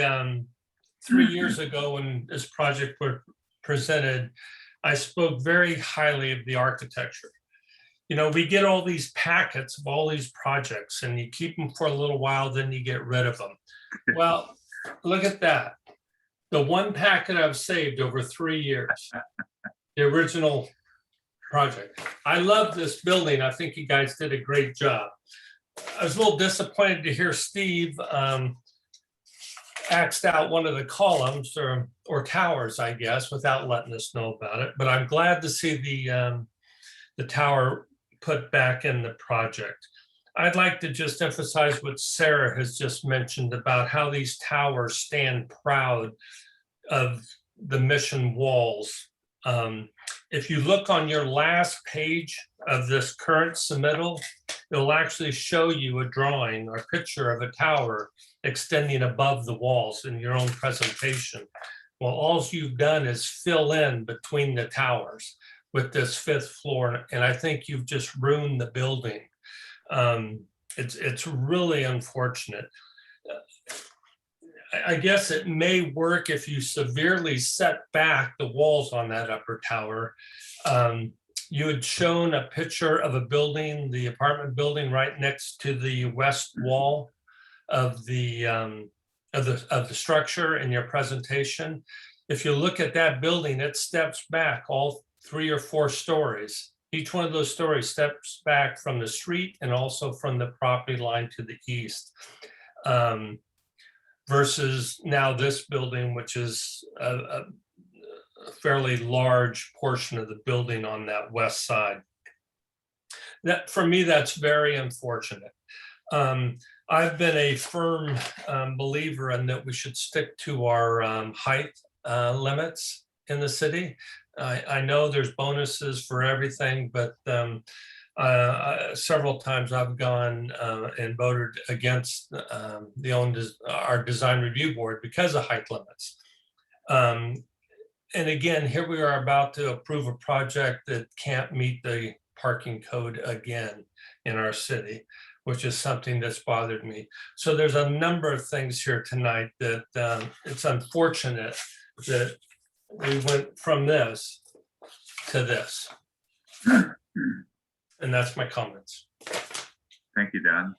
3 years ago when this project was presented, I spoke very highly of the architecture. You know, we get all these packets of all these projects and you keep them for a little while, then you get rid of them. Well, look at that. The one packet I've saved over 3 years, the original project. I love this building. I think you guys did a great job. I was a little disappointed to hear Steve axed out one of the columns or towers, I guess, without letting us know about it. But I'm glad to see the tower put back in the project. I'd like to just emphasize what Sarah has just mentioned about how these towers stand proud of the mission walls. If you look on your last page of this current submittal, it'll actually show you a drawing or picture of a tower extending above the walls in your own presentation. Well, all you've done is fill in between the towers with this 5th floor, and I think you've just ruined the building. It's really unfortunate. I guess it may work if you severely set back the walls on that upper tower. You had shown a picture of a building, the apartment building right next to the west wall of the structure in your presentation. If you look at that building, it steps back all 3 or 4 stories. Each one of those stories steps back from the street and also from the property line to the east. Versus now this building, which is a fairly large portion of the building on that west side. That, for me, that's very unfortunate. I've been a firm believer in that we should stick to our height limits in the city. I know there's bonuses for everything, but several times I've gone and voted against our design review board because of height limits. And again, here we are about to approve a project that can't meet the parking code again in our city, which is something that's bothered me. So there's a number of things here tonight that it's unfortunate that we went from this to this. And that's my comments. Thank you, Don.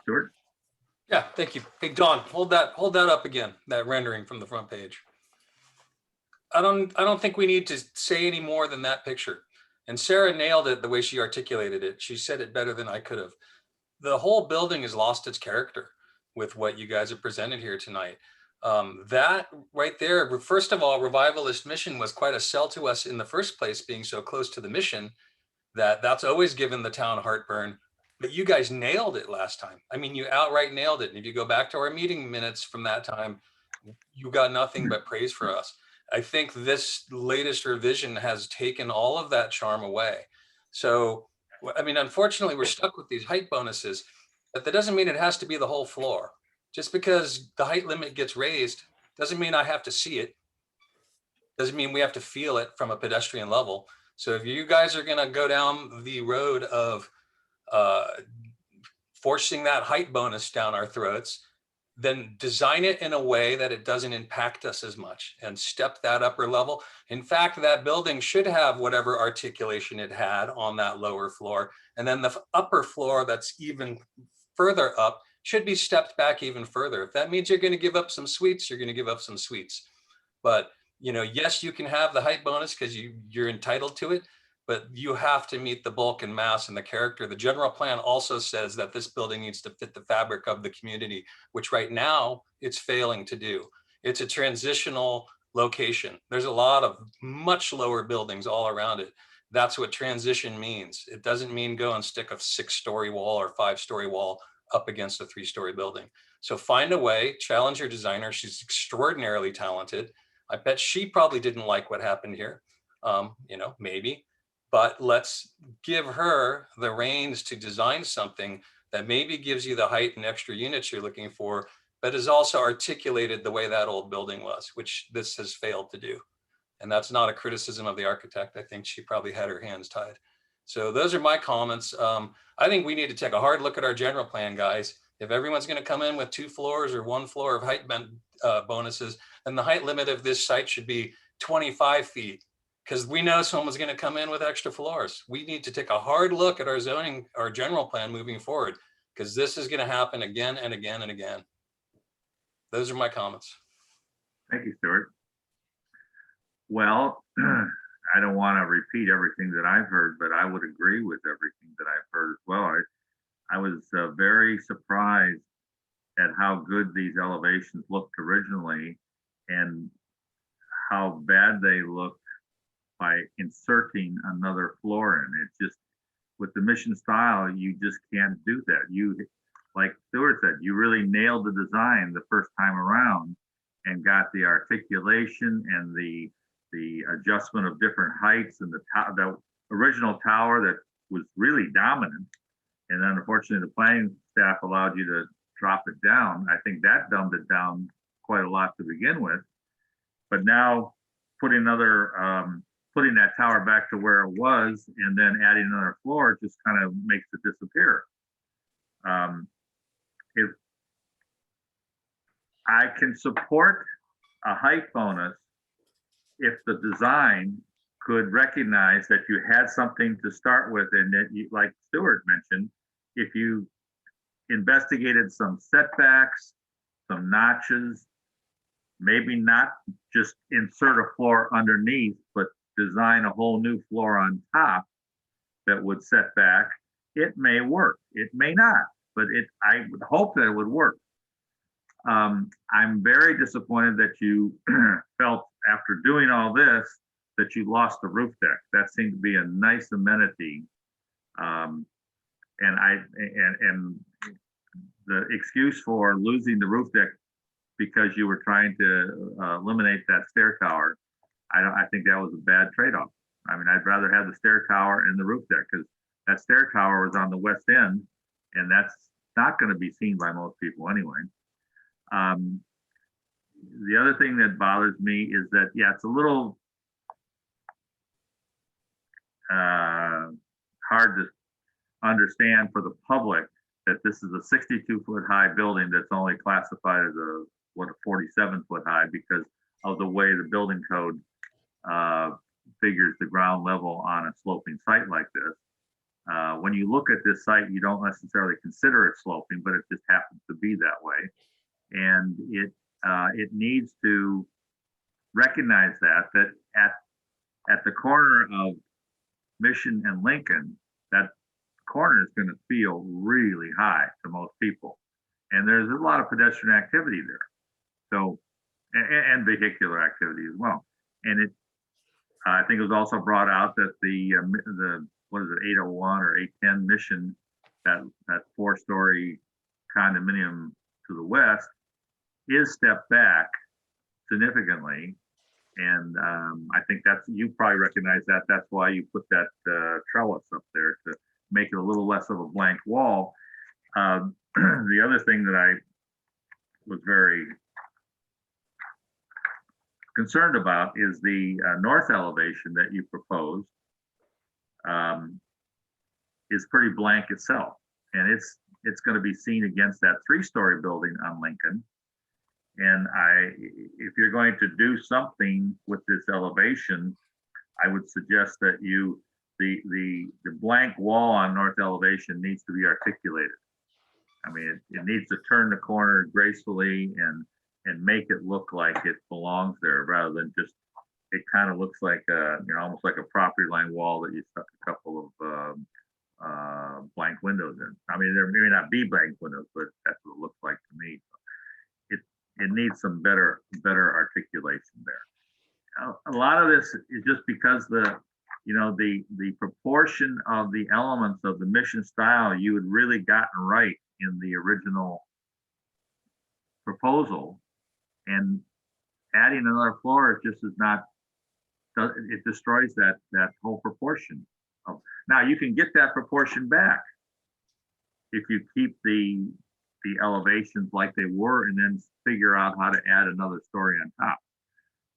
Stuart? Yeah, thank you. Hey, Don, hold that up again, that rendering from the front page. I don't think we need to say any more than that picture. And Sarah nailed it the way she articulated it. She said it better than I could have. The whole building has lost its character with what you guys have presented here tonight. That right there, first of all, Revivalist Mission was quite a sell to us in the first place, being so close to the mission, that's always given the town heartburn. But you guys nailed it last time. I mean, you outright nailed it. And if you go back to our meeting minutes from that time, you got nothing but praise for us. I think this latest revision has taken all of that charm away. So, I mean, unfortunately, we're stuck with these height bonuses, but that doesn't mean it has to be the whole floor. Just because the height limit gets raised doesn't mean I have to see it. Doesn't mean we have to feel it from a pedestrian level. So if you guys are going to go down the road of forcing that height bonus down our throats, then design it in a way that it doesn't impact us as much and step that upper level. In fact, that building should have whatever articulation it had on that lower floor. And then the upper floor that's even further up should be stepped back even further. If that means you're going to give up some suites, you're going to give up some suites. But, you know, yes, you can have the height bonus because you're entitled to it, but you have to meet the bulk and mass and the character. The general plan also says that this building needs to fit the fabric of the community, which right now it's failing to do. It's a transitional location. There's a lot of much lower buildings all around it. That's what transition means. It doesn't mean go and stick a 6-story wall or 5-story wall up against a 3-story building. So find a way, challenge your designer. She's extraordinarily talented. I bet she probably didn't like what happened here. You know, maybe. But let's give her the reins to design something that maybe gives you the height and extra units you're looking for, but is also articulated the way that old building was, which this has failed to do. And that's not a criticism of the architect. I think she probably had her hands tied. So those are my comments. I think we need to take a hard look at our general plan, guys. If everyone's going to come in with 2 floors or 1 floor of height bonuses, then the height limit of this site should be 25 feet. Because we know someone's going to come in with extra floors. We need to take a hard look at our zoning, our general plan moving forward, because this is going to happen again and again and again. Those are my comments. Thank you, Stuart. Well, I don't want to repeat everything that I've heard, but I would agree with everything that I've heard as well. I was very surprised at how good these elevations looked originally and how bad they looked by inserting another floor in. It just, with the mission style, you just can't do that. You, like Stuart said, you really nailed the design the first time around and got the articulation and the adjustment of different heights and the original tower that was really dominant. And then unfortunately the planning staff allowed you to drop it down. I think that dumbed it down quite a lot to begin with. But now putting that tower back to where it was and then adding another floor just kind of makes it disappear. If I can support a height bonus if the design could recognize that you had something to start with, and that you, like Stuart mentioned, if you investigated some setbacks, some notches, maybe not just insert a floor underneath, but design a whole new floor on top that would set back, it may work. It may not, but I would hope that it would work. I'm very disappointed that you felt after doing all this that you lost the roof deck. That seemed to be a nice amenity. And the excuse for losing the roof deck because you were trying to eliminate that stair tower, I think that was a bad trade-off. I mean, I'd rather have the stair tower and the roof deck, because that stair tower was on the west end, and that's not going to be seen by most people anyway. The other thing that bothers me is that, yeah, it's a little hard to understand for the public that this is a 62-foot high building that's only classified as a 47-foot high because of the way the building code figures the ground level on a sloping site like this. When you look at this site, you don't necessarily consider it sloping, but it just happens to be that way. And it needs to recognize that at the corner of Mission and Lincoln, that corner is going to feel really high to most people. And there's a lot of pedestrian activity there. So and vehicular activity as well. And it, I think it was also brought out that the what is it, 801 or 810 Mission, that 4-story condominium to the west is stepped back significantly. And I think you probably recognize that. That's why you put that trellis up there to make it a little less of a blank wall. The other thing that I was very concerned about is the north elevation that you proposed is pretty blank itself. And it's going to be seen against that 3-story building on Lincoln. And if you're going to do something with this elevation, I would suggest that the blank wall on north elevation needs to be articulated. I mean, it needs to turn the corner gracefully and make it look like it belongs there, rather than just, it kind of looks like almost like a property line wall that you stuck a couple of blank windows in. I mean, there may not be blank windows, but that's what it looks like to me. It needs some better articulation there. A lot of this is just because the proportion of the elements of the Mission style you had really gotten right in the original proposal, and adding another floor, it just is not, it destroys that whole proportion. Now you can get that proportion back if you keep the elevations like they were and then figure out how to add another story on top.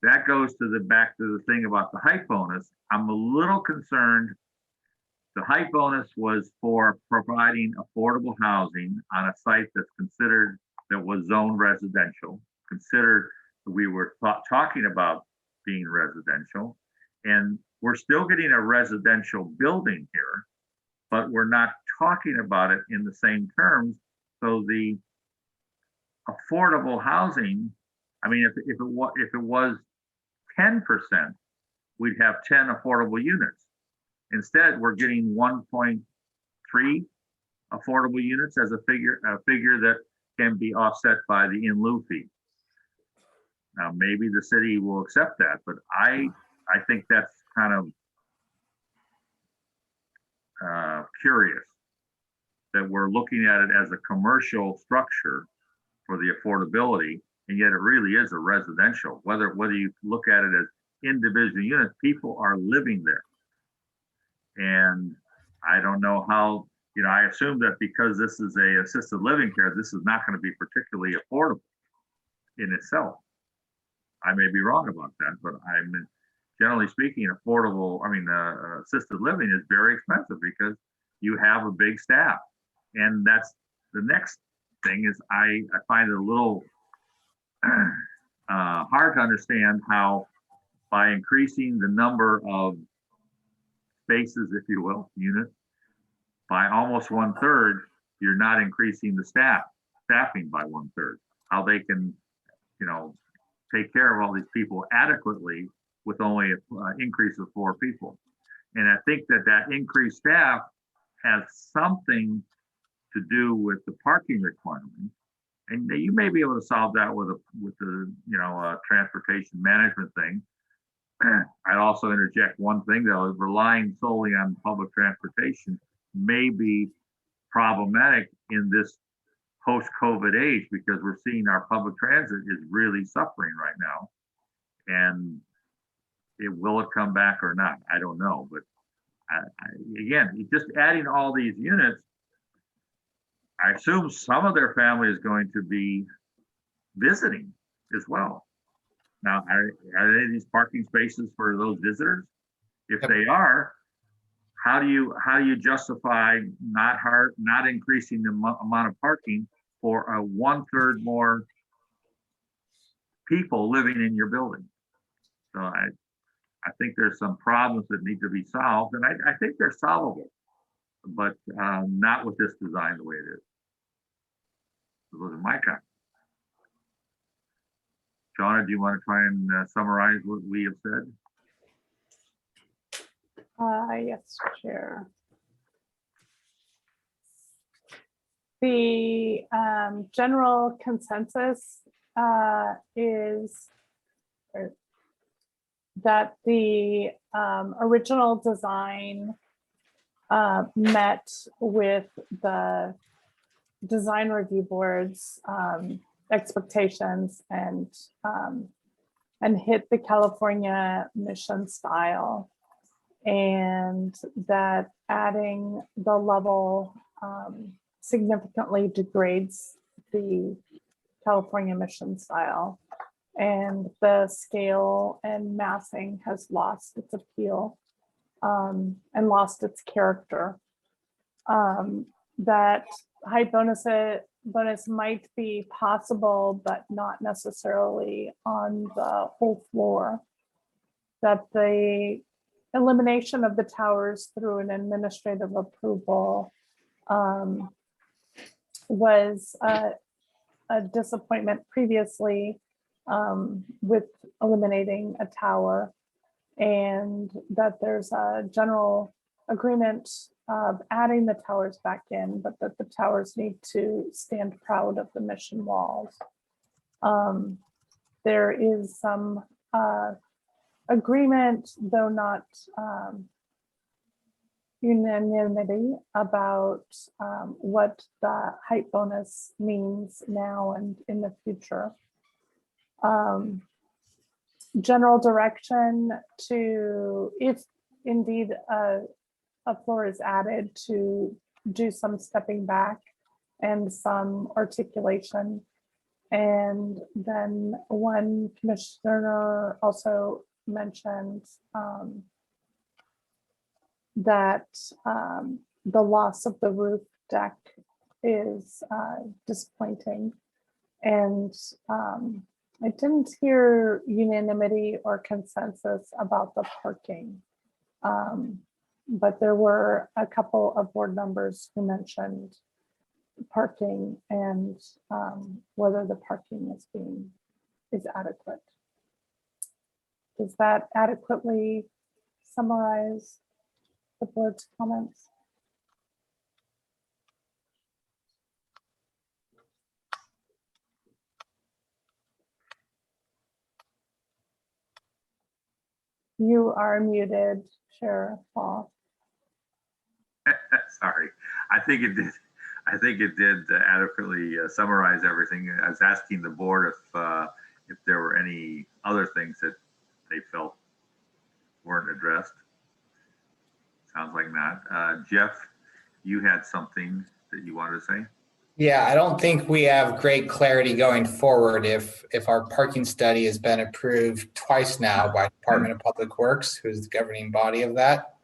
That goes to back to the thing about the height bonus. I'm a little concerned. The height bonus was for providing affordable housing on a site that was zoned residential, considered we were talking about being residential, and we're still getting a residential building here, but we're not talking about it in the same terms. So the affordable housing, I mean, if it was 10%, we'd have 10 affordable units. Instead, we're getting 1.3 affordable units as a figure that can be offset by the in lieu fee. Now, maybe the city will accept that, but I think that's kind of curious that we're looking at it as a commercial structure for the affordability, and yet it really is a residential. Whether you look at it as individual units, people are living there. And I don't know how, I assume that because this is a assisted living care, this is not going to be particularly affordable in itself. I may be wrong about that, but generally speaking, assisted living is very expensive because you have a big staff. And that's the next thing is I find it a little hard to understand how by increasing the number of spaces, if you will, units, by almost 1/3, you're not increasing the staffing by 1/3. How they can, take care of all these people adequately with only an increase of 4 people. And I think that increased staff has something to do with the parking requirements. And you may be able to solve that with the transportation management thing. I'd also interject one thing though, relying solely on public transportation may be problematic in this post-COVID age, because we're seeing our public transit is really suffering right now. And will it come back or not? I don't know. But again, just adding all these units, I assume some of their family is going to be visiting as well. Now, are these parking spaces for those visitors? If they are, how do you justify not increasing the amount of parking for a 1/3 more people living in your building? So I think there's some problems that need to be solved, and I think they're solvable, but not with this design the way it is. So those are my comments. Shauna, do you want to try and summarize what we have said? Yes, Chair. The general consensus is that the original design met with the design review board's expectations and hit the California mission style, and that adding the level significantly degrades the California mission style, and the scale and massing has lost its appeal and lost its character. That height bonus might be possible, but not necessarily on the whole floor. That the elimination of the towers through an administrative approval was a disappointment previously with eliminating a tower, and that there's a general agreement of adding the towers back in, but that the towers need to stand proud of the mission walls. There is some agreement, though not unanimity, about what the height bonus means now and in the future. General direction to, if indeed a floor is added, to do some stepping back and some articulation. And then one commissioner also mentioned that the loss of the roof deck is disappointing. And I didn't hear unanimity or consensus about the parking. But there were a couple of board members who mentioned parking and whether the parking is adequate. Does that adequately summarize the board's comments? You are muted, Chair Paul. Sorry, I think it did. I think it did adequately summarize everything. I was asking the board if there were any other things that they felt weren't addressed. Sounds like not. Jeff, you had something that you wanted to say? Yeah, I don't think we have great clarity going forward if our parking study has been approved twice now by Department of Public Works, who's the governing body of that.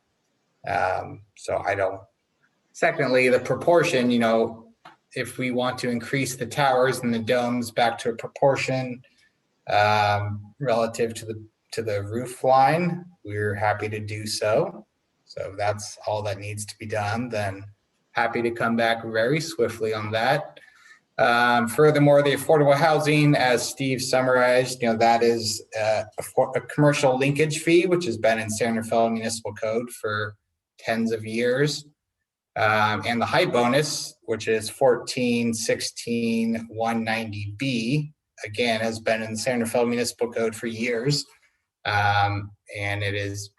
So I don't. Secondly, the proportion, you know, if we want to increase the towers and the domes back to a proportion relative to the roof line, we're happy to do so. So if that's all that needs to be done, then happy to come back very swiftly on that. Furthermore, the affordable housing, as Steve summarized, you know, that is a commercial linkage fee, which has been in San Rafael Municipal Code for tens of years. And the height bonus, which is 1416-190B, again, has been in the San Rafael Municipal Code for years. And it is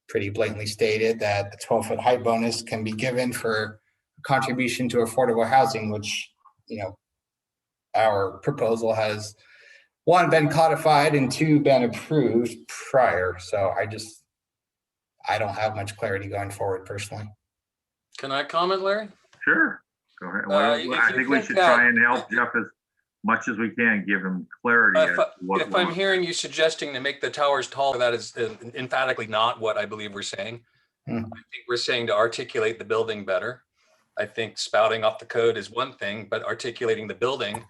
pretty blatantly stated that the 12-foot height bonus can be given for contribution to affordable housing, which, you know, our proposal has, one, been codified and two, been approved prior. So I don't have much clarity going forward personally. Can I comment, Larry? Sure, go ahead. Well, I think we should try and help Jeff as much as we can, give him clarity. If I'm hearing you suggesting to make the towers taller, that is emphatically not what I believe we're saying. I think we're saying to articulate the building better. I think spouting off the code is one thing, but articulating the building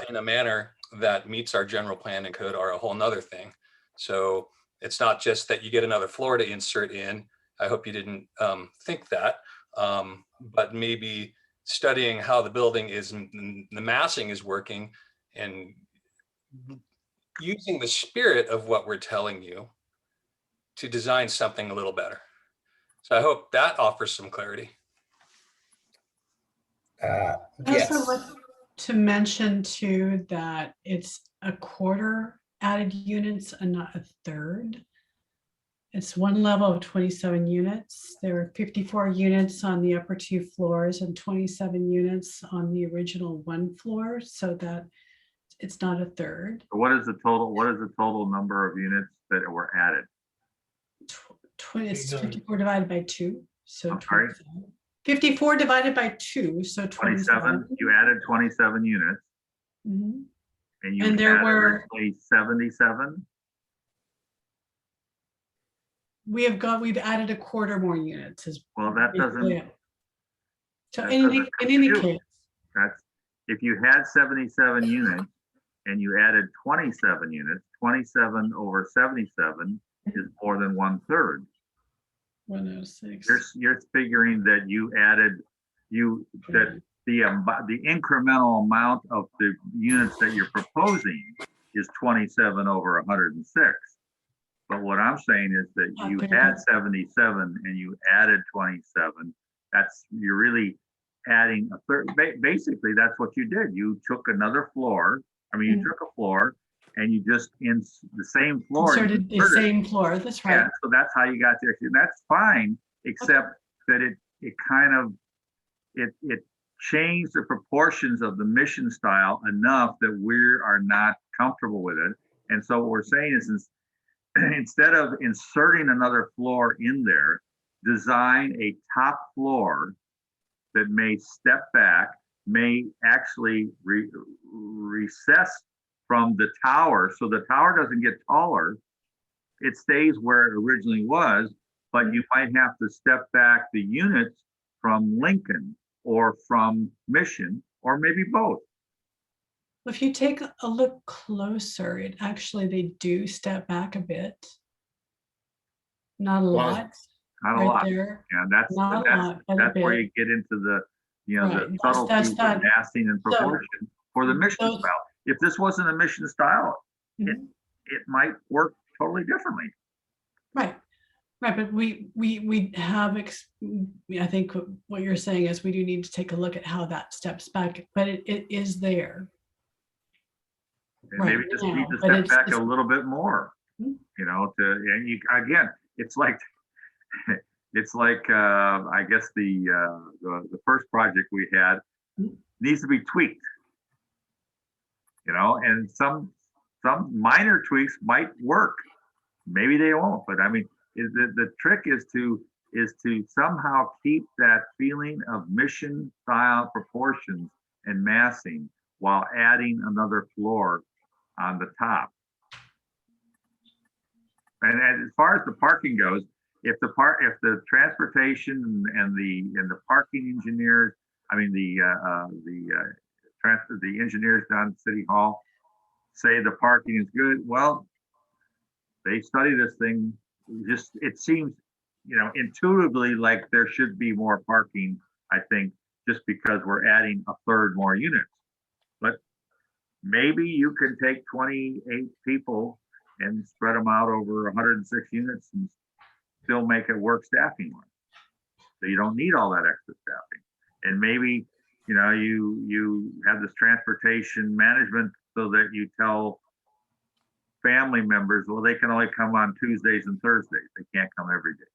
in a manner that meets our general plan and code are a whole nother thing. So it's not just that you get another floor to insert in. I hope you didn't think that. But maybe studying how the building is, the massing is working, and using the spirit of what we're telling you to design something a little better. So I hope that offers some clarity. I also want to mention too that it's a quarter added units and not a third. It's one level of 27 units. There are 54 units on the upper 2 floors and 27 units on the original 1 floor, so that it's not a third. So what is the total number of units that were added? It's 54 divided by 2, so I'm sorry? 27. 54 divided by 2, so 27. You added 27 units. Mhm. And you And there had were- originally 77? We've added a quarter more units. Well, that doesn't. So that in doesn't any compute. case, That's, if you had 77 units and you added 27 units, 27 over 77 is more than 1/3. 106. You're figuring that you added, that the incremental amount of the units that you're proposing is 27 over 106. But what I'm saying is that you had 77 and you added 27. You're really adding a third. Basically, that's what you did. You took another floor. You took a floor and you just, in the same floor. Inserted the same floor, that's right. Yeah, so that's how you got there. That's fine, except that it kind of, it changed the proportions of the mission style enough that we are not comfortable with it. And so what we're saying is, instead of inserting another floor in there, design a top floor that may step back, may actually recess from the tower, so the tower doesn't get taller. It stays where it originally was, but you might have to step back the units from Lincoln or from Mission, or maybe both. If you take a look closer, they do step back a bit. Not a lot. Not a lot. There. Yeah, that's where you get into the, the subtleties of massing and proportion for the mission style. If this wasn't a mission style, it might work totally differently. Right, but we have, I think what you're saying is we do need to take a look at how that steps back, but it is there. And maybe just need to step back a little bit more, again, it's like I guess the first project we had needs to be tweaked, and some minor tweaks might work, maybe they won't, but the trick is to somehow keep that feeling of mission style proportions and massing while adding another floor on the top. And as far as the parking goes, if the transportation and the parking engineers, the engineers down at City Hall say the parking is good, well, they study this thing. It seems, intuitively like there should be more parking, I think, just because we're adding a third more units. But maybe you can take 28 people and spread them out over 106 units and still make it work staffing wise. So you don't need all that extra staffing. And maybe, you have this transportation management so that you tell family members, well, they can only come on Tuesdays and Thursdays. They can't come every day.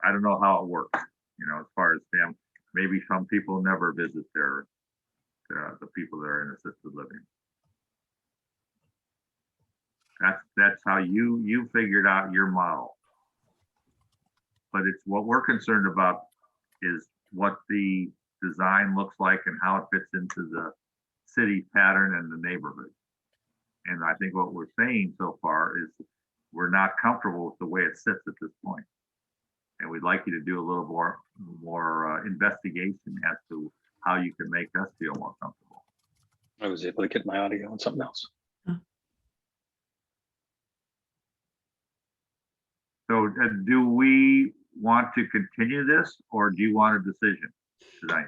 I don't know how it works, as far as family. Maybe some people never visit the people that are in assisted living. That's how you figured out your model. But it's what we're concerned about is what the design looks like and how it fits into the city pattern and the neighborhood. And I think what we're saying so far is we're not comfortable with the way it sits at this point. And we'd like you to do a little more investigation as to how you can make us feel more comfortable. I was able to get my audio on something else. So do we want to continue this, or do you want a decision tonight?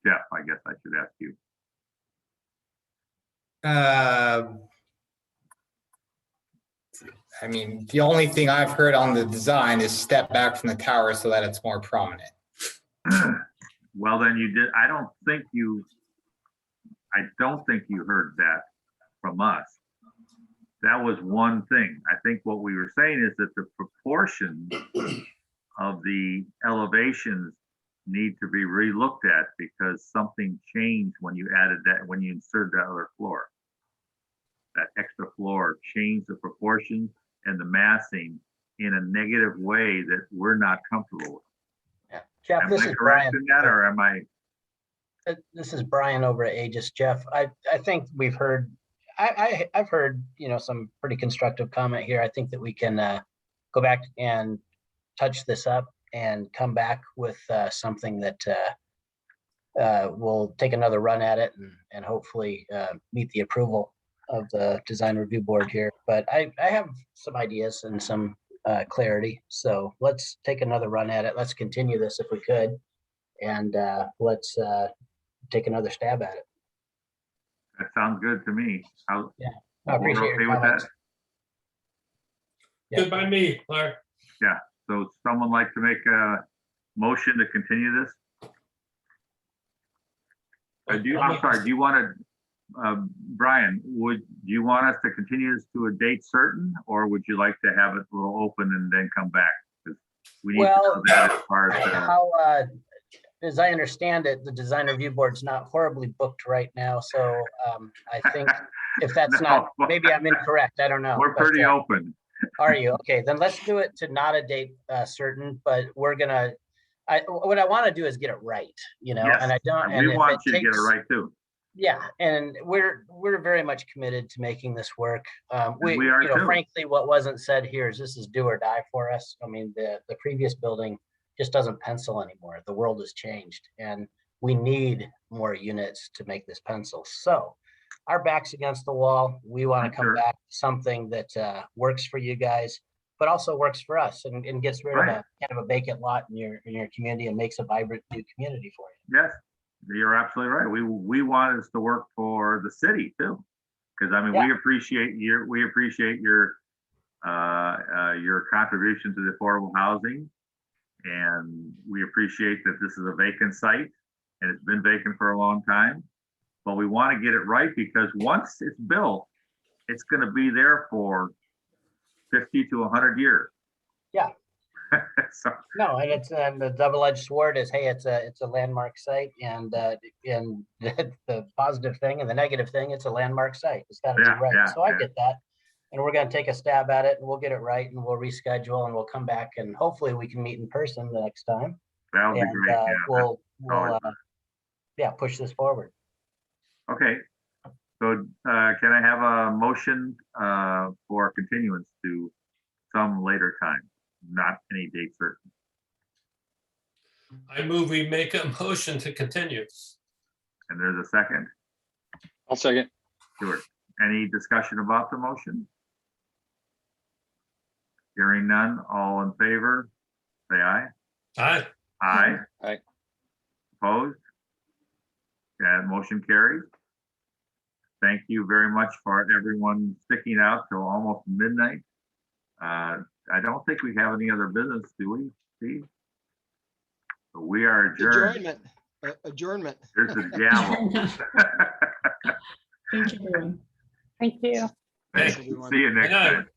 Jeff, I guess I should ask you. The only thing I've heard on the design is step back from the tower so that it's more prominent. Well, then you did. I I don't think you heard that from us. That was one thing. I think what we were saying is that the proportion of the elevations need to be relooked at because something changed when you added that, when you inserted that other floor. That extra floor changed the proportions and the massing in a negative way that we're not comfortable with. Yeah. Jeff, Am this I is correct Brian. in that, or am I? This is Brian over at Aegis. Jeff, I think we've heard, I've heard, you know, some pretty constructive comment here. I think that we can go back and touch this up and come back with something that we'll take another run at it and hopefully meet the approval of the design review board here. But I have some ideas and some clarity. So let's take another run at it. Let's continue this if we could. And let's take another stab at it. That sounds good to me. Yeah, I appreciate your comments. Good by me, Larry. Yeah, so someone like to make a motion to continue this? I'm sorry, do you want to, Brian, do you want us to continue this to a date certain, or would you like to have it a little open and then come back? Because we need to know that as far as how, as I understand it, the design review board's not horribly booked right now. So I think if that's not, maybe I'm incorrect. I don't know. We're pretty open. Are you? Okay, then let's do it to not a date certain, but we're gonna, what I want to do is get it right, you know, Yes, and I don't, and we want you to get it right too. Yeah, and we're very much committed to making this work. We are you know, too. frankly, what wasn't said here is this is do or die for us. I mean, the previous building just doesn't pencil anymore. The world has changed and we need more units to make this pencil. So our back's against the wall. We want to come back to something that works for you guys, but also works for us and gets rid of a kind of a vacant lot in your community and makes a vibrant new community for you. Yes, you're absolutely right. We want this to work for the city too, because I mean we appreciate your contribution to the affordable housing, and we appreciate that this is a vacant site and it's been vacant for a long time. But we want to get it right because once it's built, it's going to be there for 50 to 100 years. Yeah. So, no, and it's the double-edged sword is, hey, it's a landmark site, and the positive thing and the negative thing, it's a landmark site. It's got to be right. So I get that, and we're going to take a stab at it, and we'll get it right, and we'll reschedule, and we'll come back, and hopefully we can meet in person the next time. That would be great. We'll push this forward. Okay. So can I have a motion for continuance to some later time, not any date certain? I move we make a motion to continue. And there's a second. I'll second. Stuart, any discussion about the motion? Hearing none, all in favor, say aye. Aye. Aye. Aye. Opposed? Yeah, motion carries. Thank you very much for everyone sticking out till almost midnight. I don't think we have any other business, do we, Steve? So we are adjourned. Adjournment. Here's the gavel. Thank you, everyone. Thank you. See you next time.